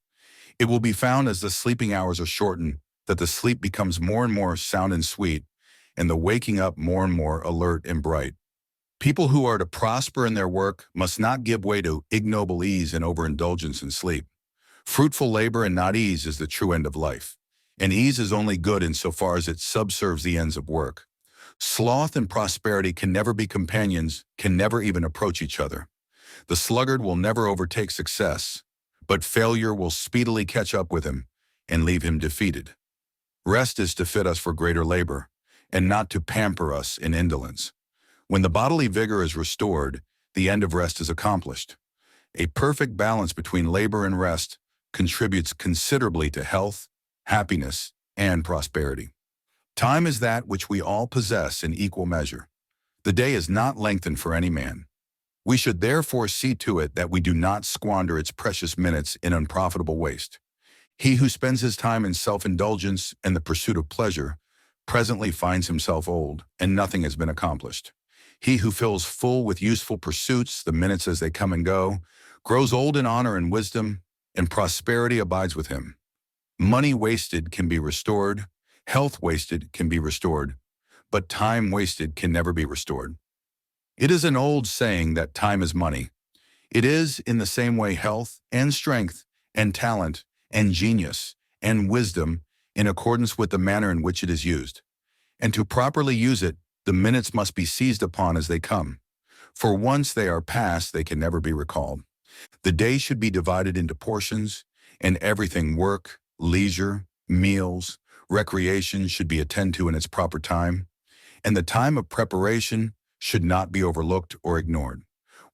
It will be found as the sleeping hours are shortened that the sleep becomes more and more sound and sweet, and the waking up more and more alert and bright. People who are to prosper in their work must not give way to ignoble ease and overindulgence in sleep. Fruitful labor and not ease is the true end of life, and ease is only good insofar as it subserves the ends of work. Sloth and prosperity can never be companions, can never even approach each other. The sluggard will never overtake success, but failure will speedily catch up with him and leave him defeated. Rest is to fit us for greater labor, and not to pamper us in indolence. When the bodily vigor is restored, the end of rest is accomplished. A perfect balance between labor and rest contributes considerably to health, happiness, and prosperity. Time is that which we all possess in equal measure. The day is not lengthened for any man. We should therefore see to it that we do not squander its precious minutes in unprofitable waste. He who spends his time in self-indulgence and the pursuit of pleasure presently finds himself old, and nothing has been accomplished. He who fills full with useful pursuits the minutes as they come and go, grows old in honor and wisdom, and prosperity abides with him. Money wasted can be restored, health wasted can be restored, but time wasted can never be restored. It is an old saying that time is money. It is, in the same way, health and strength and talent and genius and wisdom in accordance with the manner in which it is used. And to properly use it, the minutes must be seized upon as they come. For once they are past, they can never be recalled. The day should be divided into portions, and everything work, leisure, meals, recreation should be attended to in its proper time, and the time of preparation should not be overlooked or ignored.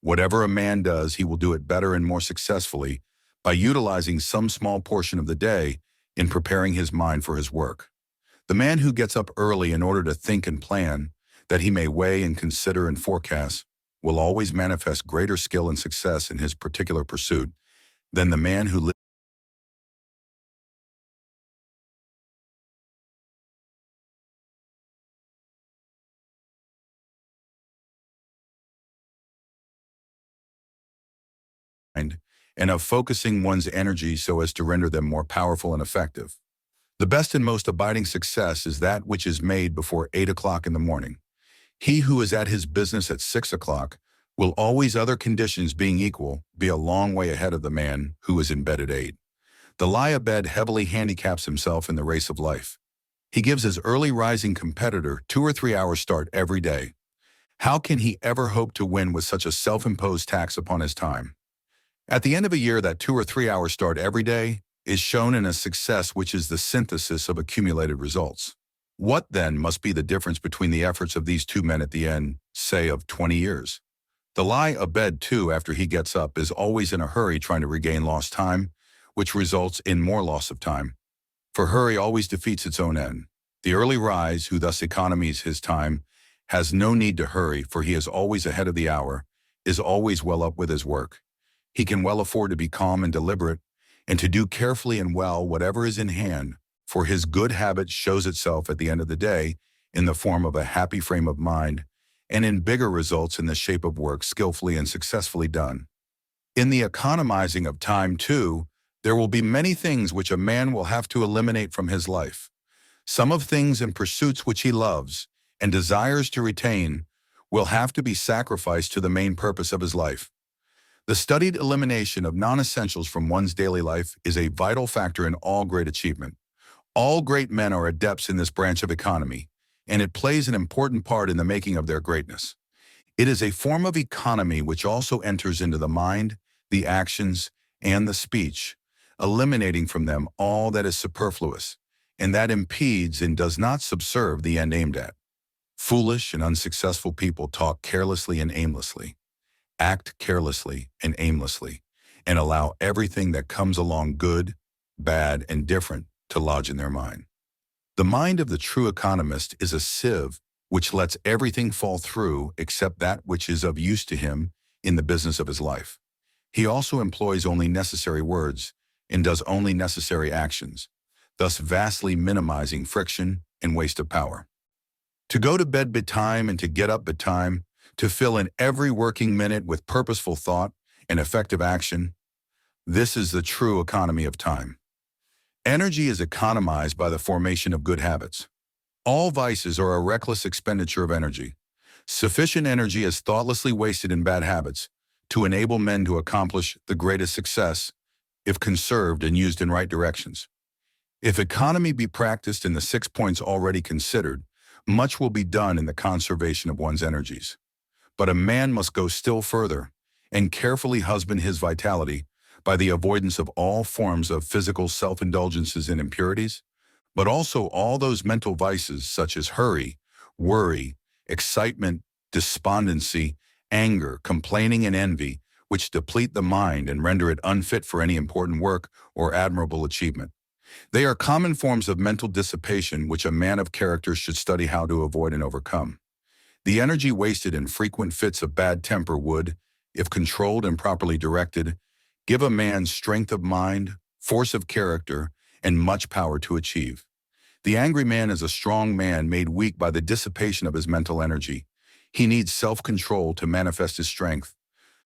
Whatever a man does, he will do it better and more successfully by utilizing some small portion of the day in preparing his mind for his work. The man who gets up early in order to think and plan, that he may weigh and consider and forecast, will always manifest greater skill and success in his particular pursuit than the man who lives and of focusing one's energy so as to render them more powerful and effective. The best and most abiding success is that which is made before 8 o'clock in the morning. He who is at his business at 6 o'clock will always, other conditions being equal, be a long way ahead of the man who is in bed at 8. The lie abed heavily handicaps himself in the race of life. He gives his early rising competitor 2 or 3 hours start every day. How can he ever hope to win with such a self-imposed tax upon his time? At the end of a year, that 2 or 3 hour start every day is shown in a success which is the synthesis of accumulated results. What then must be the difference between the efforts of these two men at the end, say, of 20 years? The lie abed too, after he gets up, is always in a hurry trying to regain lost time, which results in more loss of time. For hurry always defeats its own end. The early rise, who thus economies his time, has no need to hurry, for he is always ahead of the hour, is always well up with his work. He can well afford to be calm and deliberate, and to do carefully and well whatever is in hand, for his good habit shows itself at the end of the day in the form of a happy frame of mind, and in bigger results in the shape of work skillfully and successfully done. In the economizing of time, too, there will be many things which a man will have to eliminate from his life. Some of things and pursuits which he loves and desires to retain will have to be sacrificed to the main purpose of his life. The studied elimination of non-essentials from one's daily life is a vital factor in all great achievement. All great men are adepts in this branch of economy, and it plays an important part in the making of their greatness. It is a form of economy which also enters into the mind, the actions, and the speech, eliminating from them all that is superfluous, and that impedes and does not subserve the end aimed at. Foolish and unsuccessful people talk carelessly and aimlessly, act carelessly and aimlessly, and allow everything that comes along, good, bad, and different, to lodge in their mind. The mind of the true economist is a sieve which lets everything fall through except that which is of use to him in the business of his life. He also employs only necessary words and does only necessary actions, thus vastly minimizing friction and waste of power. To go to bed betime and to get up betime, to fill in every working minute with purposeful thought and effective action, this is the true economy of time. Energy is economized by the formation of good habits. All vices are a reckless expenditure of energy. Sufficient energy is thoughtlessly wasted in bad habits to enable men to accomplish the greatest success if conserved and used in right directions. If economy be practiced in the 6 points already considered, much will be done in the conservation of one's energies. But a man must go still further and carefully husband his vitality by the avoidance of all forms of physical self-indulgences and impurities, but also all those mental vices such as hurry, worry, excitement, despondency, anger, complaining, and envy, which deplete the mind and render it unfit for any important work or admirable achievement. They are common forms of mental dissipation which a man of character should study how to avoid and overcome. The energy wasted in frequent fits of bad temper would, if controlled and properly directed, give a man strength of mind, force of character, and much power to achieve. The angry man is a strong man made weak by the dissipation of his mental energy. He needs self-control to manifest his strength.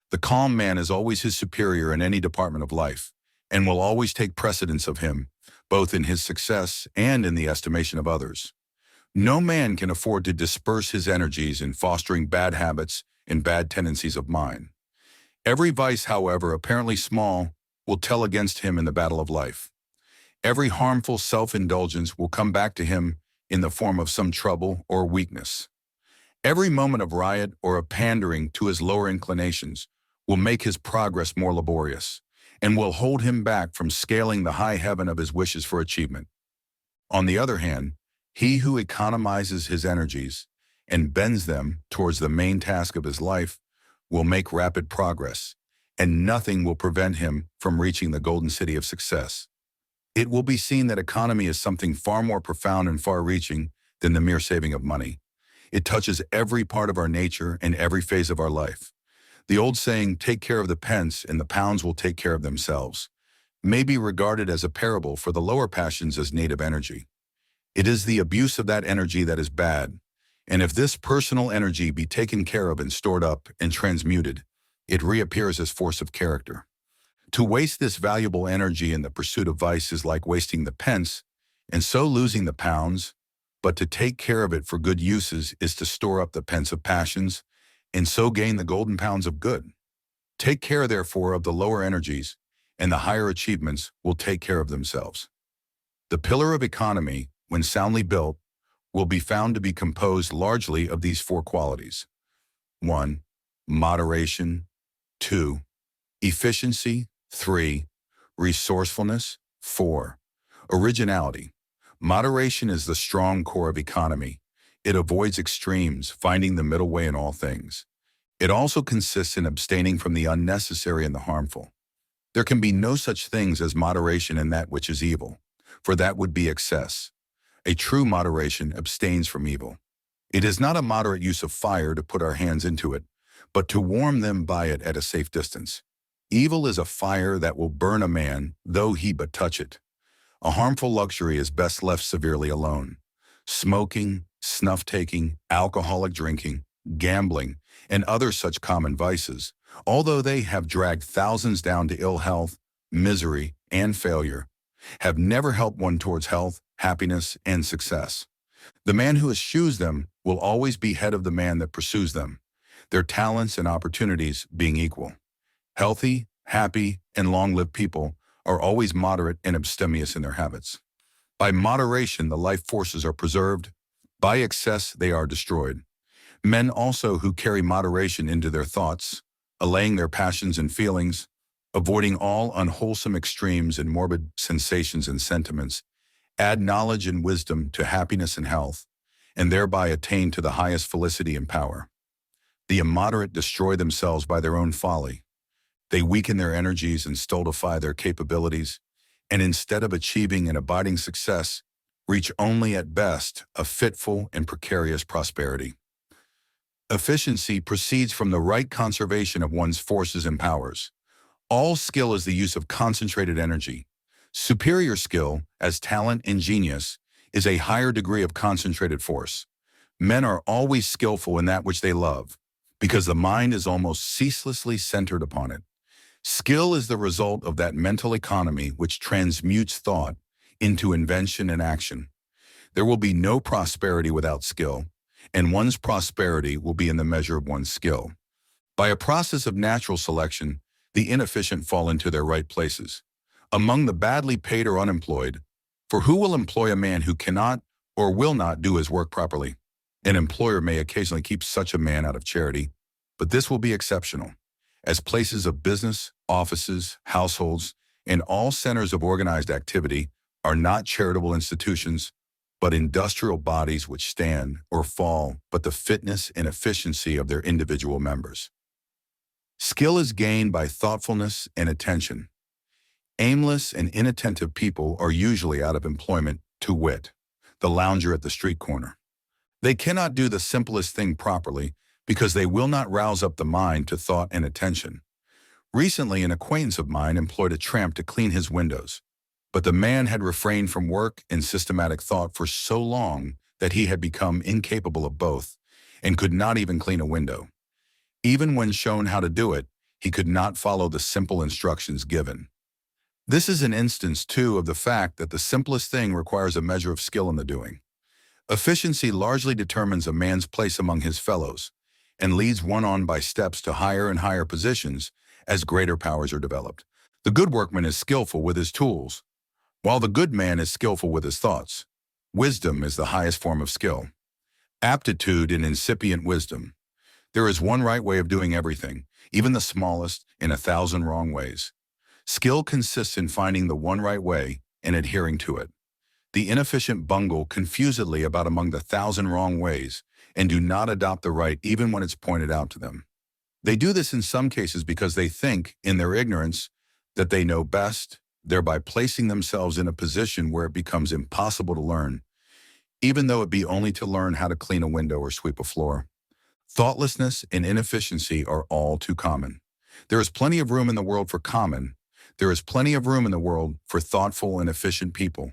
The calm man is always his superior in any department of life, and will always take precedence of him, both in his success and in the estimation of others. No man can afford to disperse his energies in fostering bad habits and bad tendencies of mind. Every vice, however apparently small, will tell against him in the battle of life. Every harmful self-indulgence will come back to him in the form of some trouble or weakness. Every moment of riot or of pandering to his lower inclinations will make his progress more laborious, and will hold him back from scaling the high heaven of his wishes for achievement. On the other hand, he who economizes his energies and bends them towards the main task of his life will make rapid progress, and nothing will prevent him from reaching the golden city of success. It will be seen that economy is something far more profound and far-reaching than the mere saving of money. It touches every part of our nature and every phase of our life. The old saying, "Take care of the pence and the pounds will take care of themselves," may be regarded as a parable for the lower passions as native energy. It is the abuse of that energy that is bad, and if this personal energy be taken care of and stored up and transmuted, it reappears as force of character. To waste this valuable energy in the pursuit of vice is like wasting the pence and so losing the pounds, but to take care of it for good uses is to store up the pence of passions and so gain the golden pounds of good. Take care, therefore, of the lower energies, and the higher achievements will take care of themselves. The pillar of economy, when soundly built, will be found to be composed largely of these 4 qualities. 1. Moderation. 2. Efficiency. 3. Resourcefulness. 4. Originality. Moderation is the strong core of economy. It avoids extremes, finding the middle way in all things. It also consists in abstaining from the unnecessary and the harmful. There can be no such things as moderation in that which is evil, for that would be excess. A true moderation abstains from evil. It is not a moderate use of fire to put our hands into it, but to warm them by it at a safe distance. Evil is a fire that will burn a man, though he but touch it. A harmful luxury is best left severely alone. Smoking, snuff-taking, alcoholic drinking, gambling, and other such common vices, although they have dragged thousands down to ill health, misery, and failure, have never helped one towards health, happiness, and success. The man who eschews them will always be head of the man that pursues them, their talents and opportunities being equal. Healthy, happy, and long-lived people are always moderate and abstemious in their habits. By moderation, the life forces are preserved. By excess, they are destroyed. Men also who carry moderation into their thoughts, allaying their passions and feelings, avoiding all unwholesome extremes and morbid sensations and sentiments, add knowledge and wisdom to happiness and health, and thereby attain to the highest felicity and power. The immoderate destroy themselves by their own folly. They weaken their energies and stultify their capabilities, and instead of achieving an abiding success, reach only at best a fitful and precarious prosperity. Efficiency proceeds from the right conservation of one's forces and powers. All skill is the use of concentrated energy. Superior skill, as talent and genius, is a higher degree of concentrated force. Men are always skillful in that which they love, because the mind is almost ceaselessly centered upon it. Skill is the result of that mental economy which transmutes thought into invention and action. There will be no prosperity without skill, and one's prosperity will be in the measure of one's skill. By a process of natural selection, the inefficient fall into their right places. Among the badly paid or unemployed, for who will employ a man who cannot or will not do his work properly? An employer may occasionally keep such a man out of charity, but this will be exceptional, as places of business, offices, households, and all centers of organized activity are not charitable institutions, but industrial bodies which stand or fall but the fitness and efficiency of their individual members. Skill is gained by thoughtfulness and attention. Aimless and inattentive people are usually out of employment, to wit, the lounger at the street corner. They cannot do the simplest thing properly because they will not rouse up the mind to thought and attention. Recently, an acquaintance of mine employed a tramp to clean his windows, but the man had refrained from work and systematic thought for so long that he had become incapable of both and could not even clean a window. Even when shown how to do it, he could not follow the simple instructions given. This is an instance, too, of the fact that the simplest thing requires a measure of skill in the doing. Efficiency largely determines a man's place among his fellows and leads one on by steps to higher and higher positions as greater powers are developed. The good workman is skillful with his tools, while the good man is skillful with his thoughts. Wisdom is the highest form of skill. Aptitude in incipient wisdom. There is one right way of doing everything, even the smallest, in 1,000 wrong ways. Skill consists in finding the one right way and adhering to it. The inefficient bungle confusedly about among the 1,000 wrong ways and do not adopt the right even when it's pointed out to them. They do this in some cases because they think, in their ignorance, that they know best, thereby placing themselves in a position where it becomes impossible to learn, even though it be only to learn how to clean a window or sweep a floor. Thoughtlessness and inefficiency are all too common. There is plenty of room in the world for common. There is plenty of room in the world for thoughtful and efficient people.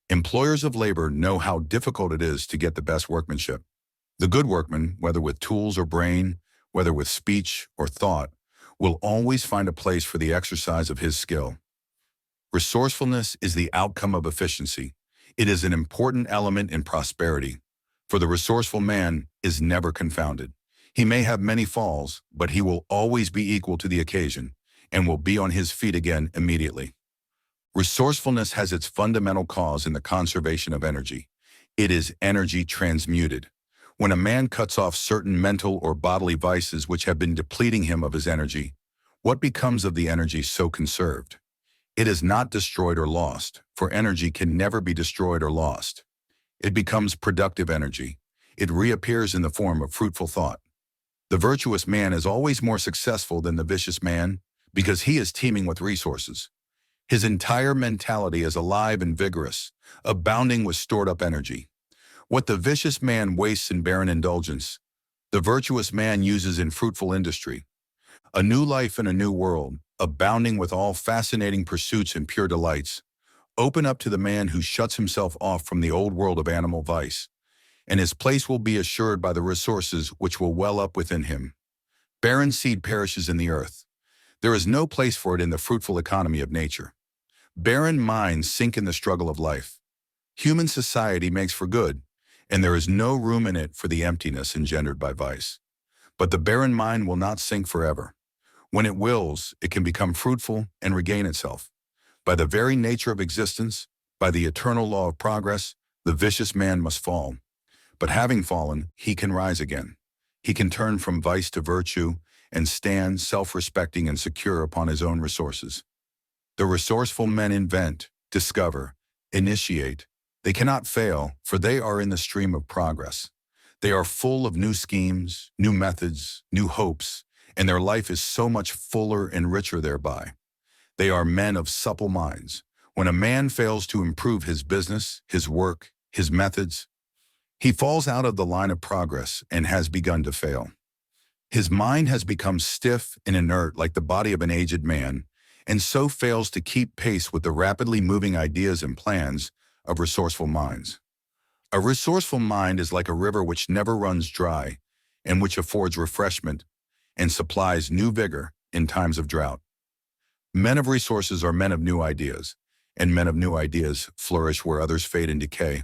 Employers of labor know how difficult it is to get the best workmanship. The good workman, whether with tools or brain, whether with speech or thought, will always find a place for the exercise of his skill. Resourcefulness is the outcome of efficiency. It is an important element in prosperity, for the resourceful man is never confounded. He may have many falls, but he will always be equal to the occasion and will be on his feet again immediately. Resourcefulness has its fundamental cause in the conservation of energy. It is energy transmuted. When a man cuts off certain mental or bodily vices which have been depleting him of his energy, what becomes of the energy so conserved? It is not destroyed or lost, for energy can never be destroyed or lost. It becomes productive energy. It reappears in the form of fruitful thought. The virtuous man is always more successful than the vicious man because he is teeming with resources. His entire mentality is alive and vigorous, abounding with stored-up energy. What the vicious man wastes in barren indulgence, the virtuous man uses in fruitful industry. A new life in a new world, abounding with all fascinating pursuits and pure delights, open up to the man who shuts himself off from the old world of animal vice, and his place will be assured by the resources which will well up within him. Barren seed perishes in the earth. There is no place for it in the fruitful economy of nature. Barren minds sink in the struggle of life. Human society makes for good, and there is no room in it for the emptiness engendered by vice. But the barren mind will not sink forever. When it wills, it can become fruitful and regain itself. By the very nature of existence, by the eternal law of progress, the vicious man must fall. But having fallen, he can rise again. He can turn from vice to virtue and stand self-respecting and secure upon his own resources. The resourceful men invent, discover, initiate. They cannot fail, for they are in the stream of progress. They are full of new schemes, new methods, new hopes, and their life is so much fuller and richer thereby. They are men of supple minds. When a man fails to improve his business, his work, his methods, he falls out of the line of progress and has begun to fail. His mind has become stiff and inert like the body of an aged man, and so fails to keep pace with the rapidly moving ideas and plans of resourceful minds. A resourceful mind is like a river which never runs dry and which affords refreshment and supplies new vigor in times of drought. Men of resources are men of new ideas, and men of new ideas flourish where others fade and decay.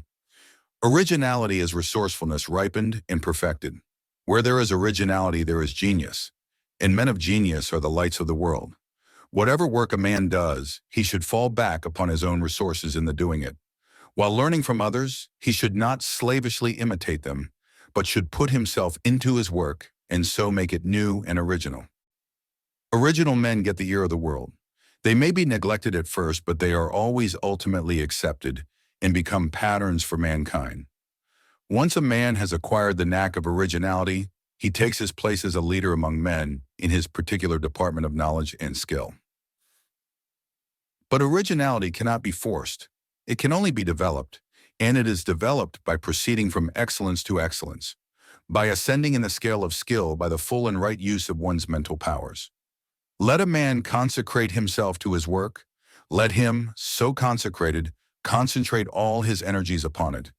Originality is resourcefulness ripened and perfected. Where there is originality, there is genius, and men of genius are the lights of the world. Whatever work a man does, he should fall back upon his own resources in the doing it. While learning from others, he should not slavishly imitate them, but should put himself into his work and so make it new and original. Original men get the ear of the world. They may be neglected at first, but they are always ultimately accepted and become patterns for mankind. Once a man has acquired the knack of originality, he takes his place as a leader among men in his particular department of knowledge and skill. But originality cannot be forced. It can only be developed, and it is developed by proceeding from excellence to excellence, by ascending in the scale of skill by the full and right use of one's mental powers. Let a man consecrate himself to his work. Let him, so consecrated, concentrate all his energies upon it.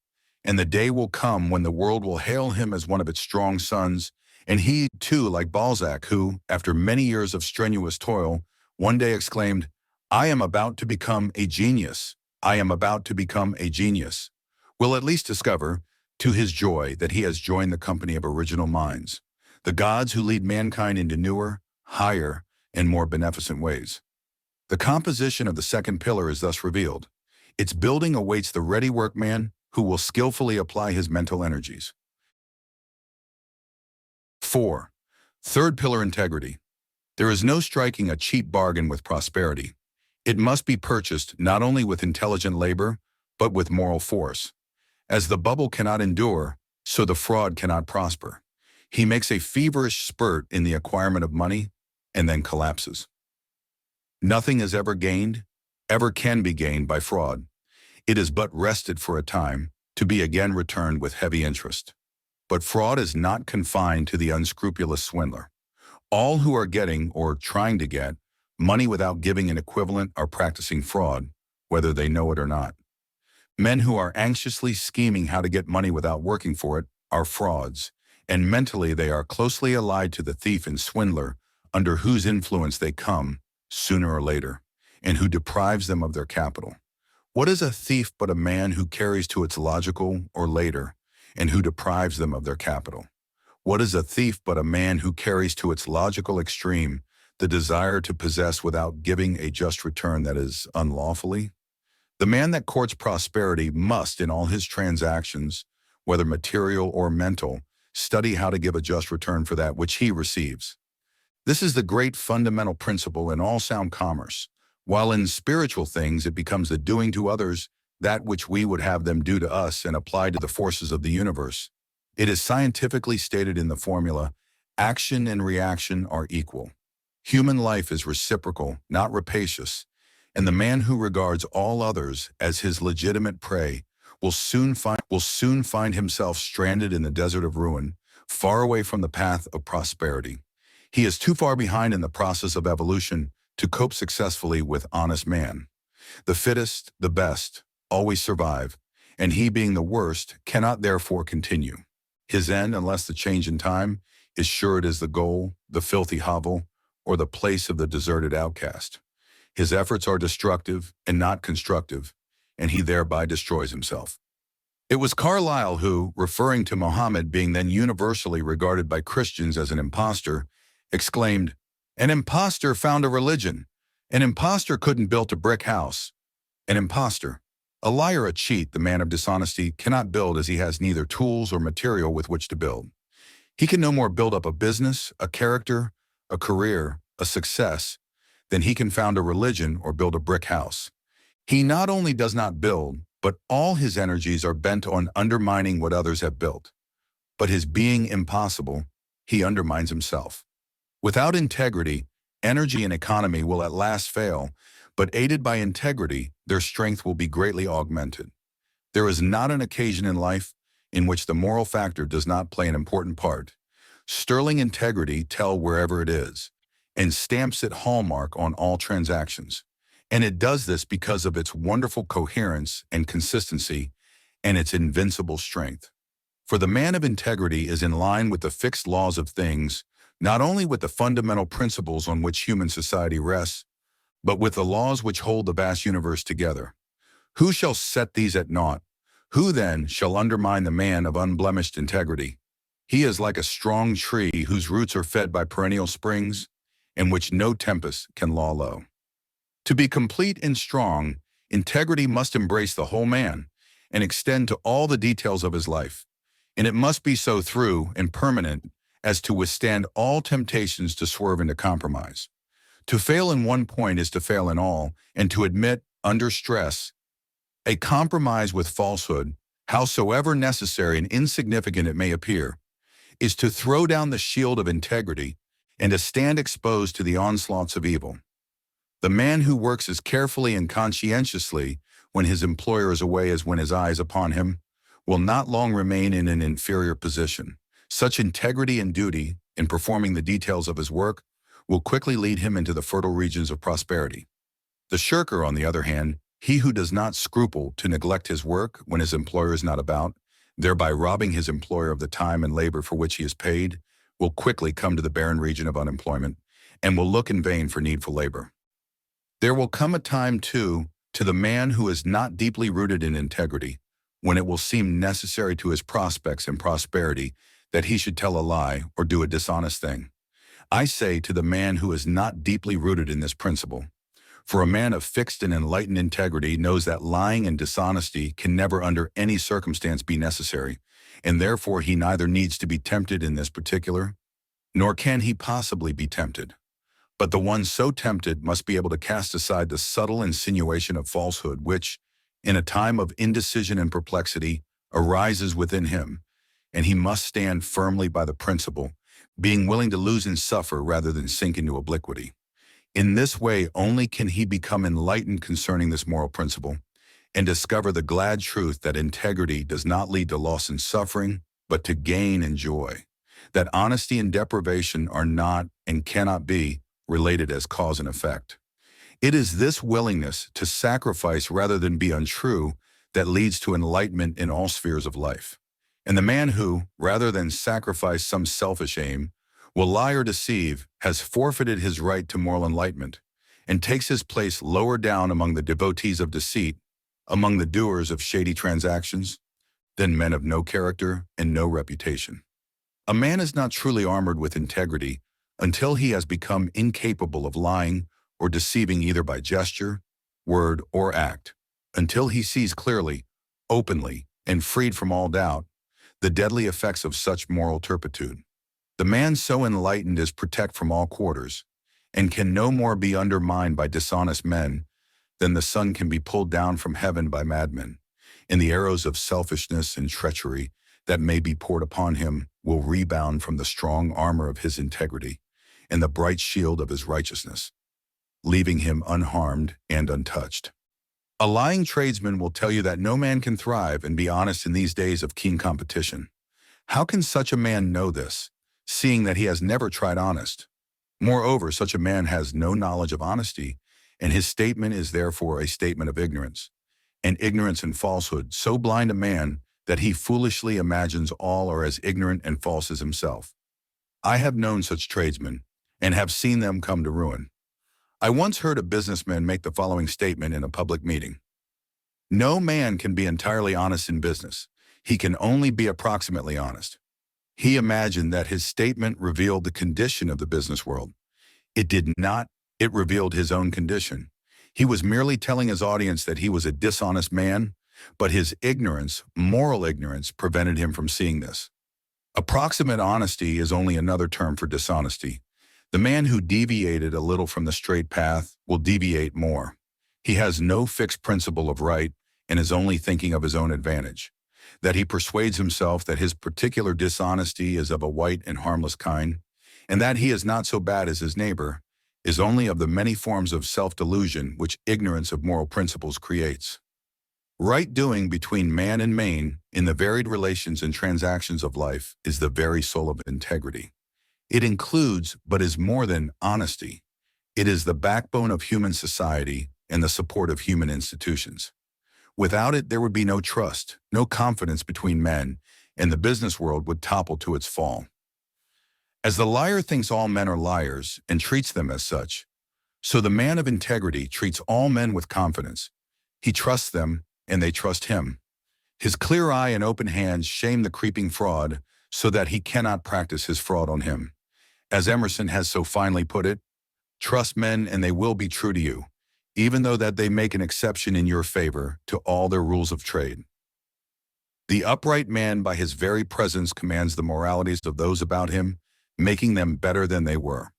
And the day will come when the world will hail him as one of its strong sons, and he, too, like Balzac, who, after many years of strenuous toil, one day exclaimed, "I am about to become a genius. I am about to become a genius," will at least discover, to his joy, that he has joined the company of original minds, the gods who lead mankind into newer, higher, and more beneficent ways. The composition of the second pillar is thus revealed. Its building awaits the ready workman who will skillfully apply his mental energies. 4. Third pillar, integrity. There is no striking a cheap bargain with prosperity. It must be purchased not only with intelligent labor, but with moral force. As the bubble cannot endure, so the fraud cannot prosper. He makes a feverish spurt in the acquirement of money and then collapses. Nothing is ever gained, ever can be gained by fraud. It is but rested for a time, to be again returned with heavy interest. But fraud is not confined to the unscrupulous swindler. All who are getting, or trying to get, money without giving an equivalent are practicing fraud, whether they know it or not. Men who are anxiously scheming how to get money without working for it are frauds, and mentally they are closely allied to the thief and swindler under whose influence they come, sooner or later, and who deprives them of their capital. What is a thief but a man who carries to its logical, or later, and who deprives them of their capital? What is a thief but a man who carries to its logical extreme the desire to possess without giving a just return, that is, unlawfully? The man that courts prosperity must, in all his transactions, whether material or mental, study how to give a just return for that which he receives. This is the great fundamental principle in all sound commerce, while in spiritual things it becomes the doing to others that which we would have them do to us and applied to the forces of the universe. It is scientifically stated in the formula, action and reaction are equal. Human life is reciprocal, not rapacious, and the man who regards all others as his legitimate prey will soon find himself stranded in the desert of ruin, far away from the path of prosperity. He is too far behind in the process of evolution to cope successfully with honest man. The fittest, the best, always survive, and he being the worst cannot therefore continue. His end, unless the change in time, is sure it is the goal, the filthy hovel, or the place of the deserted outcast. His efforts are destructive and not constructive, and he thereby destroys himself. It was Carlyle who, referring to Muhammad being then universally regarded by Christians as an impostor, exclaimed, "An impostor found a religion. An impostor couldn't build a brick house. An impostor, a liar, a cheat, the man of dishonesty, cannot build, as he has neither tools or material with which to build. He can no more build up a business, a character, a career, a success, than he can found a religion or build a brick house. He not only does not build, but all his energies are bent on undermining what others have built. But his being impossible, he undermines himself. Without integrity, energy and economy will at last fail, but aided by integrity, their strength will be greatly augmented. There is not an occasion in life in which the moral factor does not play an important part. Sterling integrity tells wherever it is, and stamps its hallmark on all transactions. And it does this because of its wonderful coherence and consistency, and its invincible strength. For the man of integrity is in line with the fixed laws of things, not only with the fundamental principles on which human society rests, but with the laws which hold the vast universe together. Who shall set these at naught? Who then shall undermine the man of unblemished integrity? He is like a strong tree whose roots are fed by perennial springs, and which no tempest can law low. To be complete and strong, integrity must embrace the whole man and extend to all the details of his life, and it must be so through and permanent as to withstand all temptations to swerve into compromise. To fail in one point is to fail in all, and to admit, under stress, a compromise with falsehood, howsoever necessary and insignificant it may appear, is to throw down the shield of integrity and to stand exposed to the onslaughts of evil. The man who works as carefully and conscientiously when his employer is away as when his eye is upon him will not long remain in an inferior position. Such integrity and duty in performing the details of his work will quickly lead him into the fertile regions of prosperity. The shirker, on the other hand, he who does not scruple to neglect his work when his employer is not about, thereby robbing his employer of the time and labor for which he is paid, will quickly come to the barren region of unemployment and will look in vain for needful labor. There will come a time, too, to the man who is not deeply rooted in integrity, when it will seem necessary to his prospects and prosperity that he should tell a lie or do a dishonest thing. I say to the man who is not deeply rooted in this principle, for a man of fixed and enlightened integrity knows that lying and dishonesty can never under any circumstance be necessary, and therefore he neither needs to be tempted in this particular, nor can he possibly be tempted. But the one so tempted must be able to cast aside the subtle insinuation of falsehood which, in a time of indecision and perplexity, arises within him, and he must stand firmly by the principle, being willing to lose and suffer rather than sink into obliquity. In this way only can he become enlightened concerning this moral principle, and discover the glad truth that integrity does not lead to loss and suffering, but to gain and joy, that honesty and deprivation are not and cannot be related as cause and effect. It is this willingness to sacrifice rather than be untrue that leads to enlightenment in all spheres of life. And the man who, rather than sacrifice some selfish aim, will lie or deceive, has forfeited his right to moral enlightenment, and takes his place lower down among the devotees of deceit, among the doers of shady transactions, than men of no character and no reputation. A man is not truly armored with integrity until he has become incapable of lying or deceiving either by gesture, word, or act, until he sees clearly, openly, and freed from all doubt, the deadly effects of such moral turpitude. The man so enlightened is protected from all quarters, and can no more be undermined by dishonest men than the sun can be pulled down from heaven by madmen, and the arrows of selfishness and treachery that may be poured upon him will rebound from the strong armor of his integrity and the bright shield of his righteousness, leaving him unharmed and untouched. A lying tradesman will tell you that no man can thrive and be honest in these days of keen competition. How can such a man know this, seeing that he has never tried honest? Moreover, such a man has no knowledge of honesty, and his statement is therefore a statement of ignorance. And ignorance and falsehood so blind a man that he foolishly imagines all are as ignorant and false as himself. I have known such tradesmen, and have seen them come to ruin. I once heard a businessman make the following statement in a public meeting. No man can be entirely honest in business. He can only be approximately honest. He imagined that his statement revealed the condition of the business world. It did not. It revealed his own condition. He was merely telling his audience that he was a dishonest man, but his ignorance, moral ignorance, prevented him from seeing this. Approximate honesty is only another term for dishonesty. The man who deviated a little from the straight path will deviate more. He has no fixed principle of right and is only thinking of his own advantage. That he persuades himself that his particular dishonesty is of a white and harmless kind, and that he is not so bad as his neighbor, is only of the many forms of self-delusion which ignorance of moral principles creates. Right doing between man and man in the varied relations and transactions of life is the very soul of integrity. It includes, but is more than, honesty. It is the backbone of human society and the support of human institutions. Without it, there would be no trust, no confidence between men, and the business world would topple to its fall. As the liar thinks all men are liars and treats them as such, so the man of integrity treats all men with confidence. He trusts them, and they trust him. His clear eye and open hands shame the creeping fraud so that he cannot practice his fraud on him. As Emerson has so finely put it, trust men and they will be true to you, even though that they make an exception in your favor to all their rules of trade. The upright man by his very presence commands the moralities of those about him, making them better than they were.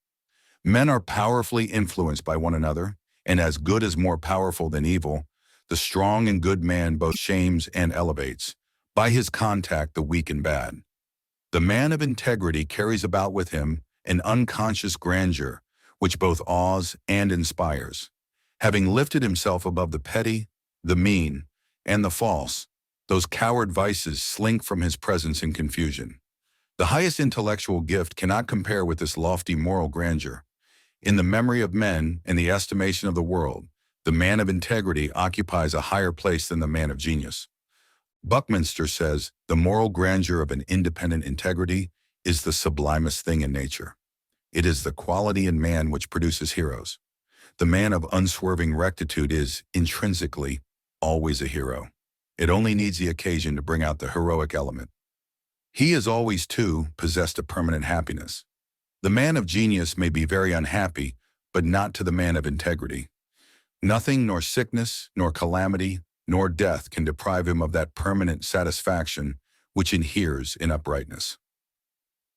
Men are powerfully influenced by one another, and as good is more powerful than evil, the strong and good man both shames and elevates, by his contact the weak and bad. The man of integrity carries about with him an unconscious grandeur, which both awes and inspires. Having lifted himself above the petty, the mean, and the false, those coward vices slink from his presence in confusion. The highest intellectual gift cannot compare with this lofty moral grandeur. In the memory of men and the estimation of the world, the man of integrity occupies a higher place than the man of genius. Buckminster says, the moral grandeur of an independent integrity is the sublimest thing in nature. It is the quality in man which produces heroes. The man of unswerving rectitude is, intrinsically, always a hero. It only needs the occasion to bring out the heroic element. He is always, too, possessed of permanent happiness. The man of genius may be very unhappy, but not to the man of integrity. Nothing, nor sickness, nor calamity, nor death can deprive him of that permanent satisfaction which inheres in uprightness.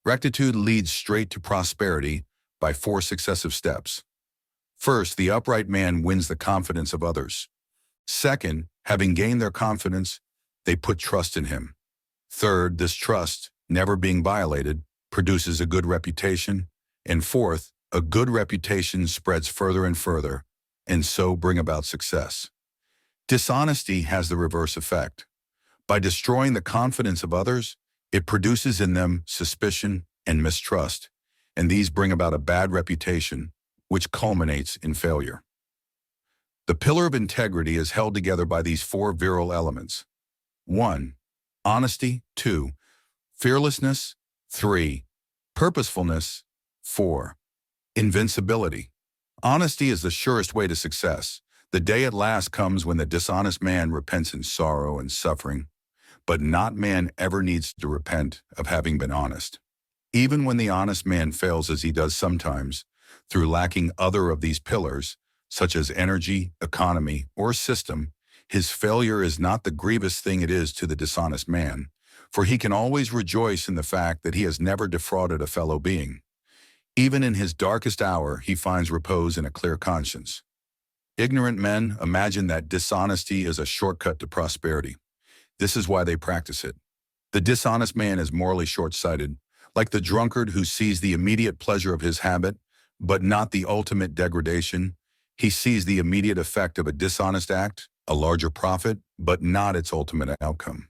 Rectitude leads straight to prosperity by 4 successive steps. First, the upright man wins the confidence of others. Second, having gained their confidence, they put trust in him. Third, this trust, never being violated, produces a good reputation. And fourth, a good reputation spreads further and further, and so bring about success. Dishonesty has the reverse effect. By destroying the confidence of others, it produces in them suspicion and mistrust, and these bring about a bad reputation, which culminates in failure. The pillar of integrity is held together by these 4 virile elements. 1. Honesty. 2. Fearlessness. 3. Purposefulness. 4. Invincibility. Honesty is the surest way to success. The day at last comes when the dishonest man repents in sorrow and suffering, but not man ever needs to repent of having been honest. Even when the honest man fails as he does sometimes, through lacking other of these pillars, such as energy, economy, or system, his failure is not the grievous thing it is to the dishonest man, for he can always rejoice in the fact that he has never defrauded a fellow being. Even in his darkest hour, he finds repose in a clear conscience. Ignorant men imagine that dishonesty is a shortcut to prosperity. This is why they practice it. The dishonest man is morally short-sighted, like the drunkard who sees the immediate pleasure of his habit, but not the ultimate degradation. He sees the immediate effect of a dishonest act, a larger profit, but not its ultimate outcome.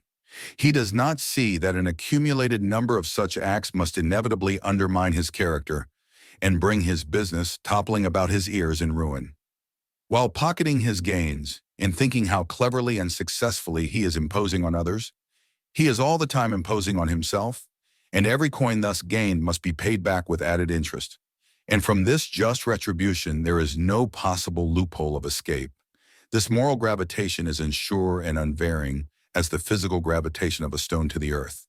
He does not see that an accumulated number of such acts must inevitably undermine his character and bring his business toppling about his ears in ruin. While pocketing his gains and thinking how cleverly and successfully he is imposing on others, he is all the time imposing on himself, and every coin thus gained must be paid back with added interest. And from this just retribution there is no possible loophole of escape. This moral gravitation is as sure and unvarying as the physical gravitation of a stone to the earth.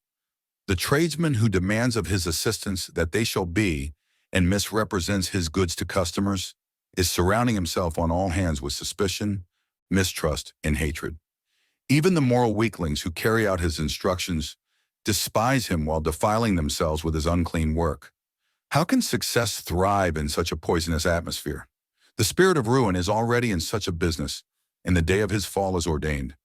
The tradesman who demands of his assistants that they shall be, and misrepresents his goods to customers, is surrounding himself on all hands with suspicion, mistrust, and hatred. Even the moral weaklings who carry out his instructions despise him while defiling themselves with his unclean work. How can success thrive in such a poisonous atmosphere? The spirit of ruin is already in such a business, and the day of his fall is ordained.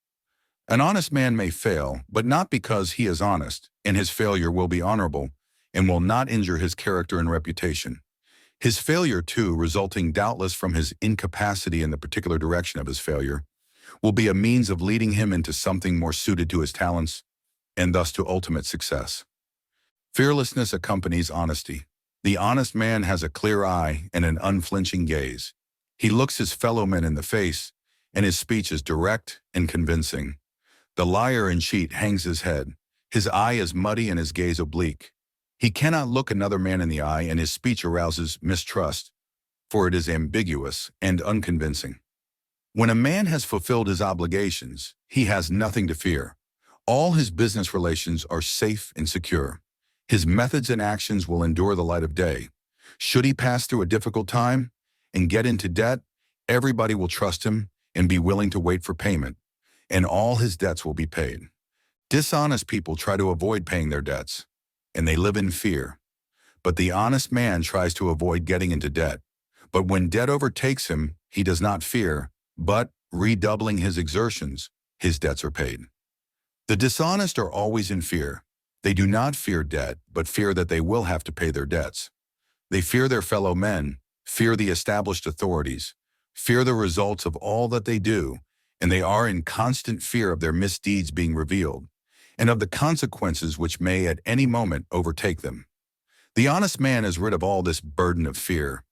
An honest man may fail, but not because he is honest, and his failure will be honorable and will not injure his character and reputation. His failure, too, resulting doubtless from his incapacity in the particular direction of his failure, will be a means of leading him into something more suited to his talents, and thus to ultimate success. Fearlessness accompanies honesty. The honest man has a clear eye and an unflinching gaze. He looks his fellow men in the face, and his speech is direct and convincing. The liar and cheat hangs his head. His eye is muddy and his gaze oblique. He cannot look another man in the eye, and his speech arouses mistrust, for it is ambiguous and unconvincing. When a man has fulfilled his obligations, he has nothing to fear. All his business relations are safe and secure. His methods and actions will endure the light of day. Should he pass through a difficult time and get into debt, everybody will trust him and be willing to wait for payment, and all his debts will be paid. Dishonest people try to avoid paying their debts, and they live in fear. But the honest man tries to avoid getting into debt. But when debt overtakes him, he does not fear, but, redoubling his exertions, his debts are paid. The dishonest are always in fear. They do not fear debt, but fear that they will have to pay their debts. They fear their fellow men, fear the established authorities, fear the results of all that they do, and they are in constant fear of their misdeeds being revealed, and of the consequences which may at any moment overtake them. The honest man is rid of all this burden of fear.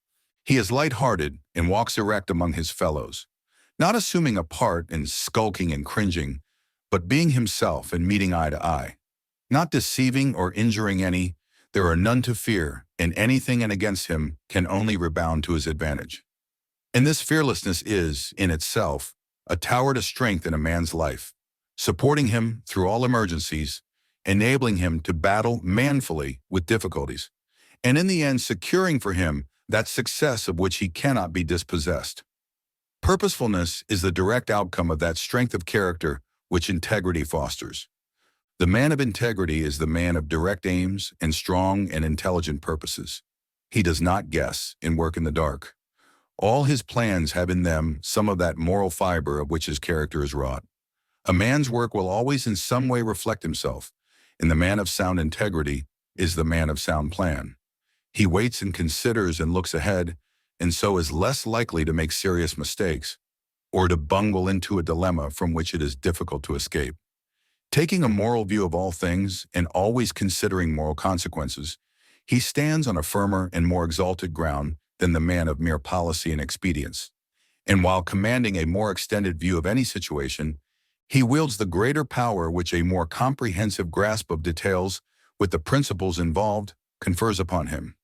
He is light-hearted and walks erect among his fellows, not assuming a part and skulking and cringing, but being himself and meeting eye to eye. Not deceiving or injuring any, there are none to fear, and anything and against him can only rebound to his advantage. And this fearlessness is, in itself, a tower to strength in a man's life, supporting him through all emergencies, enabling him to battle manfully with difficulties, and in the end securing for him that success of which he cannot be dispossessed. Purposefulness is the direct outcome of that strength of character which integrity fosters. The man of integrity is the man of direct aims and strong and intelligent purposes. He does not guess and work in the dark. All his plans have in them some of that moral fiber of which his character is wrought. A man's work will always in some way reflect himself, and the man of sound integrity is the man of sound plan. He waits and considers and looks ahead, and so is less likely to make serious mistakes, or to bungle into a dilemma from which it is difficult to escape. Taking a moral view of all things and always considering moral consequences, he stands on a firmer and more exalted ground than the man of mere policy and expedience. And while commanding a more extended view of any situation, he wields the greater power which a more comprehensive grasp of details with the principles involved confers upon him.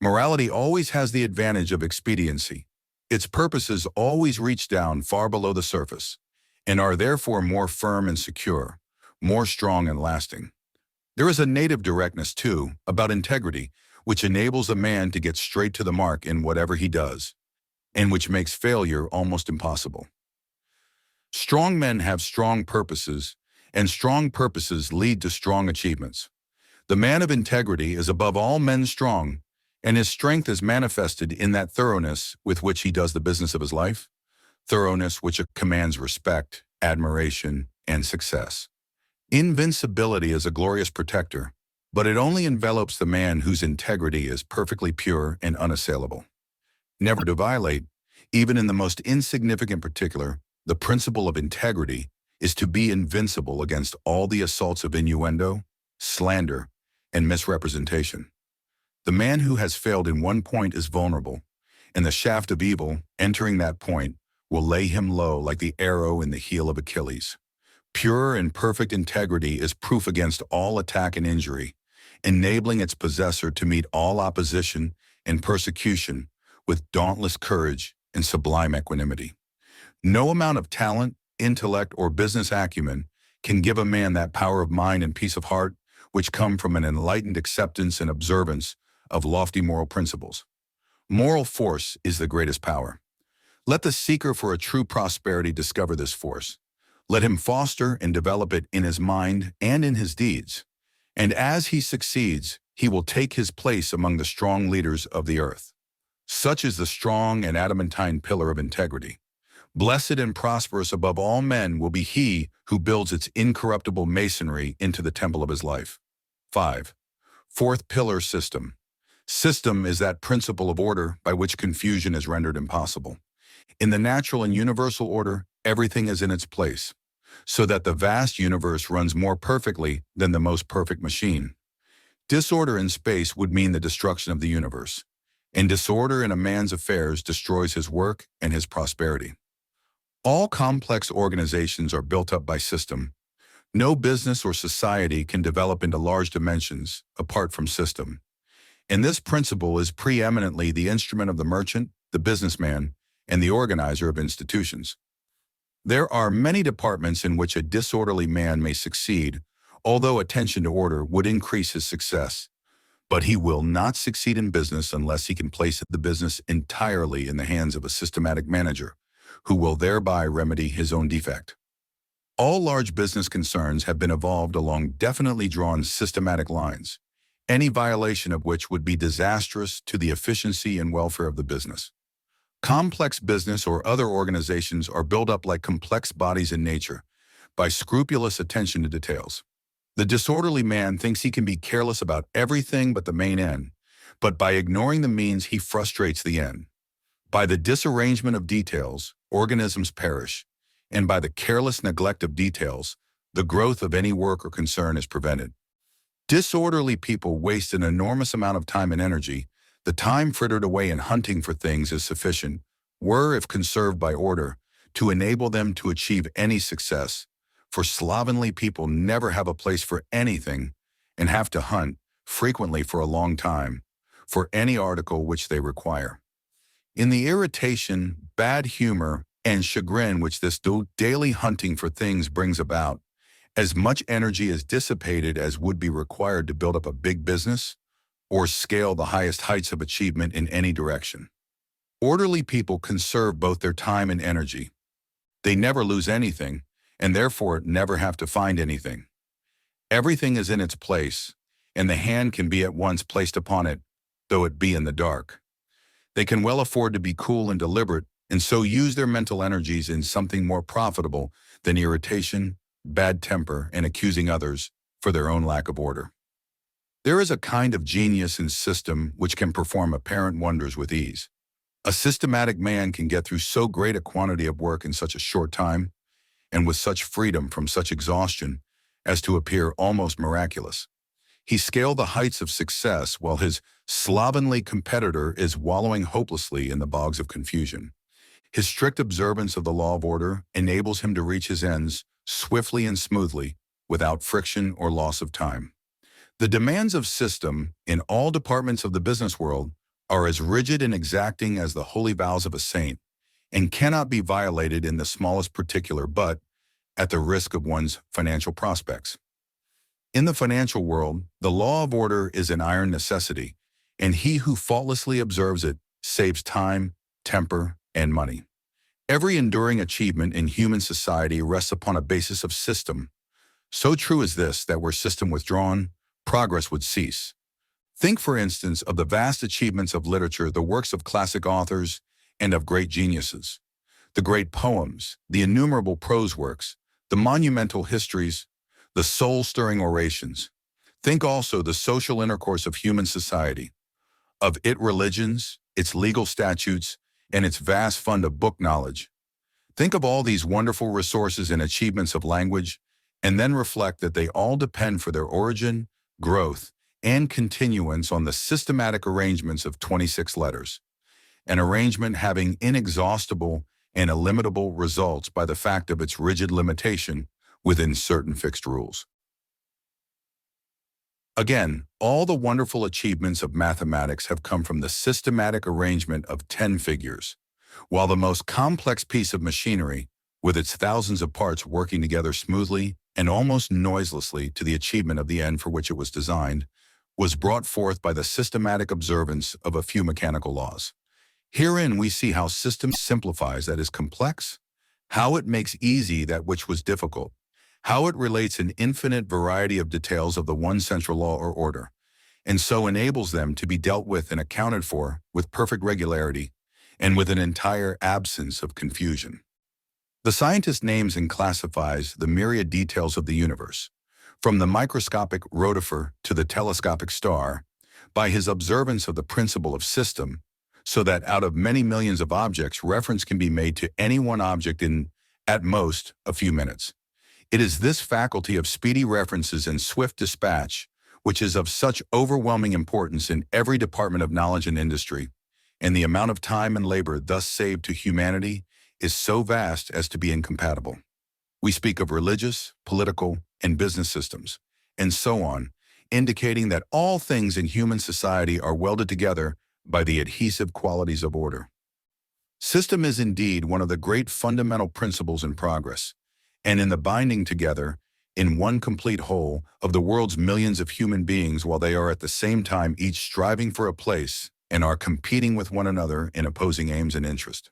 Morality always has the advantage of expediency. Its purposes always reach down far below the surface, and are therefore more firm and secure, more strong and lasting. There is a native directness, too, about integrity, which enables a man to get straight to the mark in whatever he does, and which makes failure almost impossible. Strong men have strong purposes, and strong purposes lead to strong achievements. The man of integrity is above all men strong, and his strength is manifested in that thoroughness with which he does the business of his life, thoroughness which commands respect, admiration, and success. Invincibility is a glorious protector, but it only envelops the man whose integrity is perfectly pure and unassailable. Never to violate, even in the most insignificant particular, the principle of integrity is to be invincible against all the assaults of innuendo, slander, and misrepresentation. The man who has failed in one point is vulnerable, and the shaft of evil, entering that point, will lay him low like the arrow in the heel of Achilles. Pure and perfect integrity is proof against all attack and injury, enabling its possessor to meet all opposition and persecution with dauntless courage and sublime equanimity. No amount of talent, intellect, or business acumen can give a man that power of mind and peace of heart which come from an enlightened acceptance and observance of lofty moral principles. Moral force is the greatest power. Let the seeker for a true prosperity discover this force. Let him foster and develop it in his mind and in his deeds. And as he succeeds, he will take his place among the strong leaders of the earth. Such is the strong and adamantine pillar of integrity. Blessed and prosperous above all men will be he who builds its incorruptible masonry into the temple of his life. 5. Fourth pillar, system. System is that principle of order by which confusion is rendered impossible. In the natural and universal order, everything is in its place, so that the vast universe runs more perfectly than the most perfect machine. Disorder in space would mean the destruction of the universe, and disorder in a man's affairs destroys his work and his prosperity. All complex organizations are built up by system. No business or society can develop into large dimensions apart from system. And this principle is preeminently the instrument of the merchant, the businessman, and the organizer of institutions. There are many departments in which a disorderly man may succeed, although attention to order would increase his success. But he will not succeed in business unless he can place the business entirely in the hands of a systematic manager, who will thereby remedy his own defect. All large business concerns have been evolved along definitely drawn systematic lines, any violation of which would be disastrous to the efficiency and welfare of the business. Complex business or other organizations are built up like complex bodies in nature, by scrupulous attention to details. The disorderly man thinks he can be careless about everything but the main end, but by ignoring the means he frustrates the end. By the disarrangement of details, organisms perish, and by the careless neglect of details, the growth of any work or concern is prevented. Disorderly people waste an enormous amount of time and energy. The time frittered away in hunting for things is sufficient, were, if conserved by order, to enable them to achieve any success, for slovenly people never have a place for anything and have to hunt, frequently for a long time, for any article which they require. In the irritation, bad humor, and chagrin which this daily hunting for things brings about, as much energy is dissipated as would be required to build up a big business or scale the highest heights of achievement in any direction. Orderly people conserve both their time and energy. They never lose anything, and therefore never have to find anything. Everything is in its place, and the hand can be at once placed upon it, though it be in the dark. They can well afford to be cool and deliberate, and so use their mental energies in something more profitable than irritation, bad temper, and accusing others for their own lack of order. There is a kind of genius in system which can perform apparent wonders with ease. A systematic man can get through so great a quantity of work in such a short time, and with such freedom from such exhaustion, as to appear almost miraculous. He scaled the heights of success while his slovenly competitor is wallowing hopelessly in the bogs of confusion. His strict observance of the law of order enables him to reach his ends swiftly and smoothly, without friction or loss of time. The demands of system in all departments of the business world are as rigid and exacting as the holy vows of a saint, and cannot be violated in the smallest particular but at the risk of one's financial prospects. In the financial world, the law of order is an iron necessity, and he who faultlessly observes it saves time, temper, and money. Every enduring achievement in human society rests upon a basis of system. So true is this that were system withdrawn, progress would cease. Think, for instance, of the vast achievements of literature, the works of classic authors and of great geniuses, the great poems, the innumerable prose works, the monumental histories, the soul-stirring orations. Think also the social intercourse of human society, of its religions, its legal statutes, and its vast fund of book knowledge. Think of all these wonderful resources and achievements of language, and then reflect that they all depend for their origin, growth, and continuance on the systematic arrangements of 26 letters, an arrangement having inexhaustible and illimitable results by the fact of its rigid limitation within certain fixed rules. Again, all the wonderful achievements of mathematics have come from the systematic arrangement of 10 figures, while the most complex piece of machinery, with its thousands of parts working together smoothly and almost noiselessly to the achievement of the end for which it was designed, was brought forth by the systematic observance of a few mechanical laws. Herein we see how system simplifies that is complex, how it makes easy that which was difficult, how it relates an infinite variety of details of the one central law or order, and so enables them to be dealt with and accounted for with perfect regularity and with an entire absence of confusion. The scientist names and classifies the myriad details of the universe, from the microscopic rotifer to the telescopic star, by his observance of the principle of system, so that out of many millions of objects, reference can be made to any one object in, at most, a few minutes. It is this faculty of speedy references and swift dispatch which is of such overwhelming importance in every department of knowledge and industry, and the amount of time and labor thus saved to humanity is so vast as to be incompatible. We speak of religious, political, and business systems, and so on, indicating that all things in human society are welded together by the adhesive qualities of order. System is indeed one of the great fundamental principles in progress, and in the binding together, in one complete whole, of the world's millions of human beings while they are at the same time each striving for a place and are competing with one another in opposing aims and interests.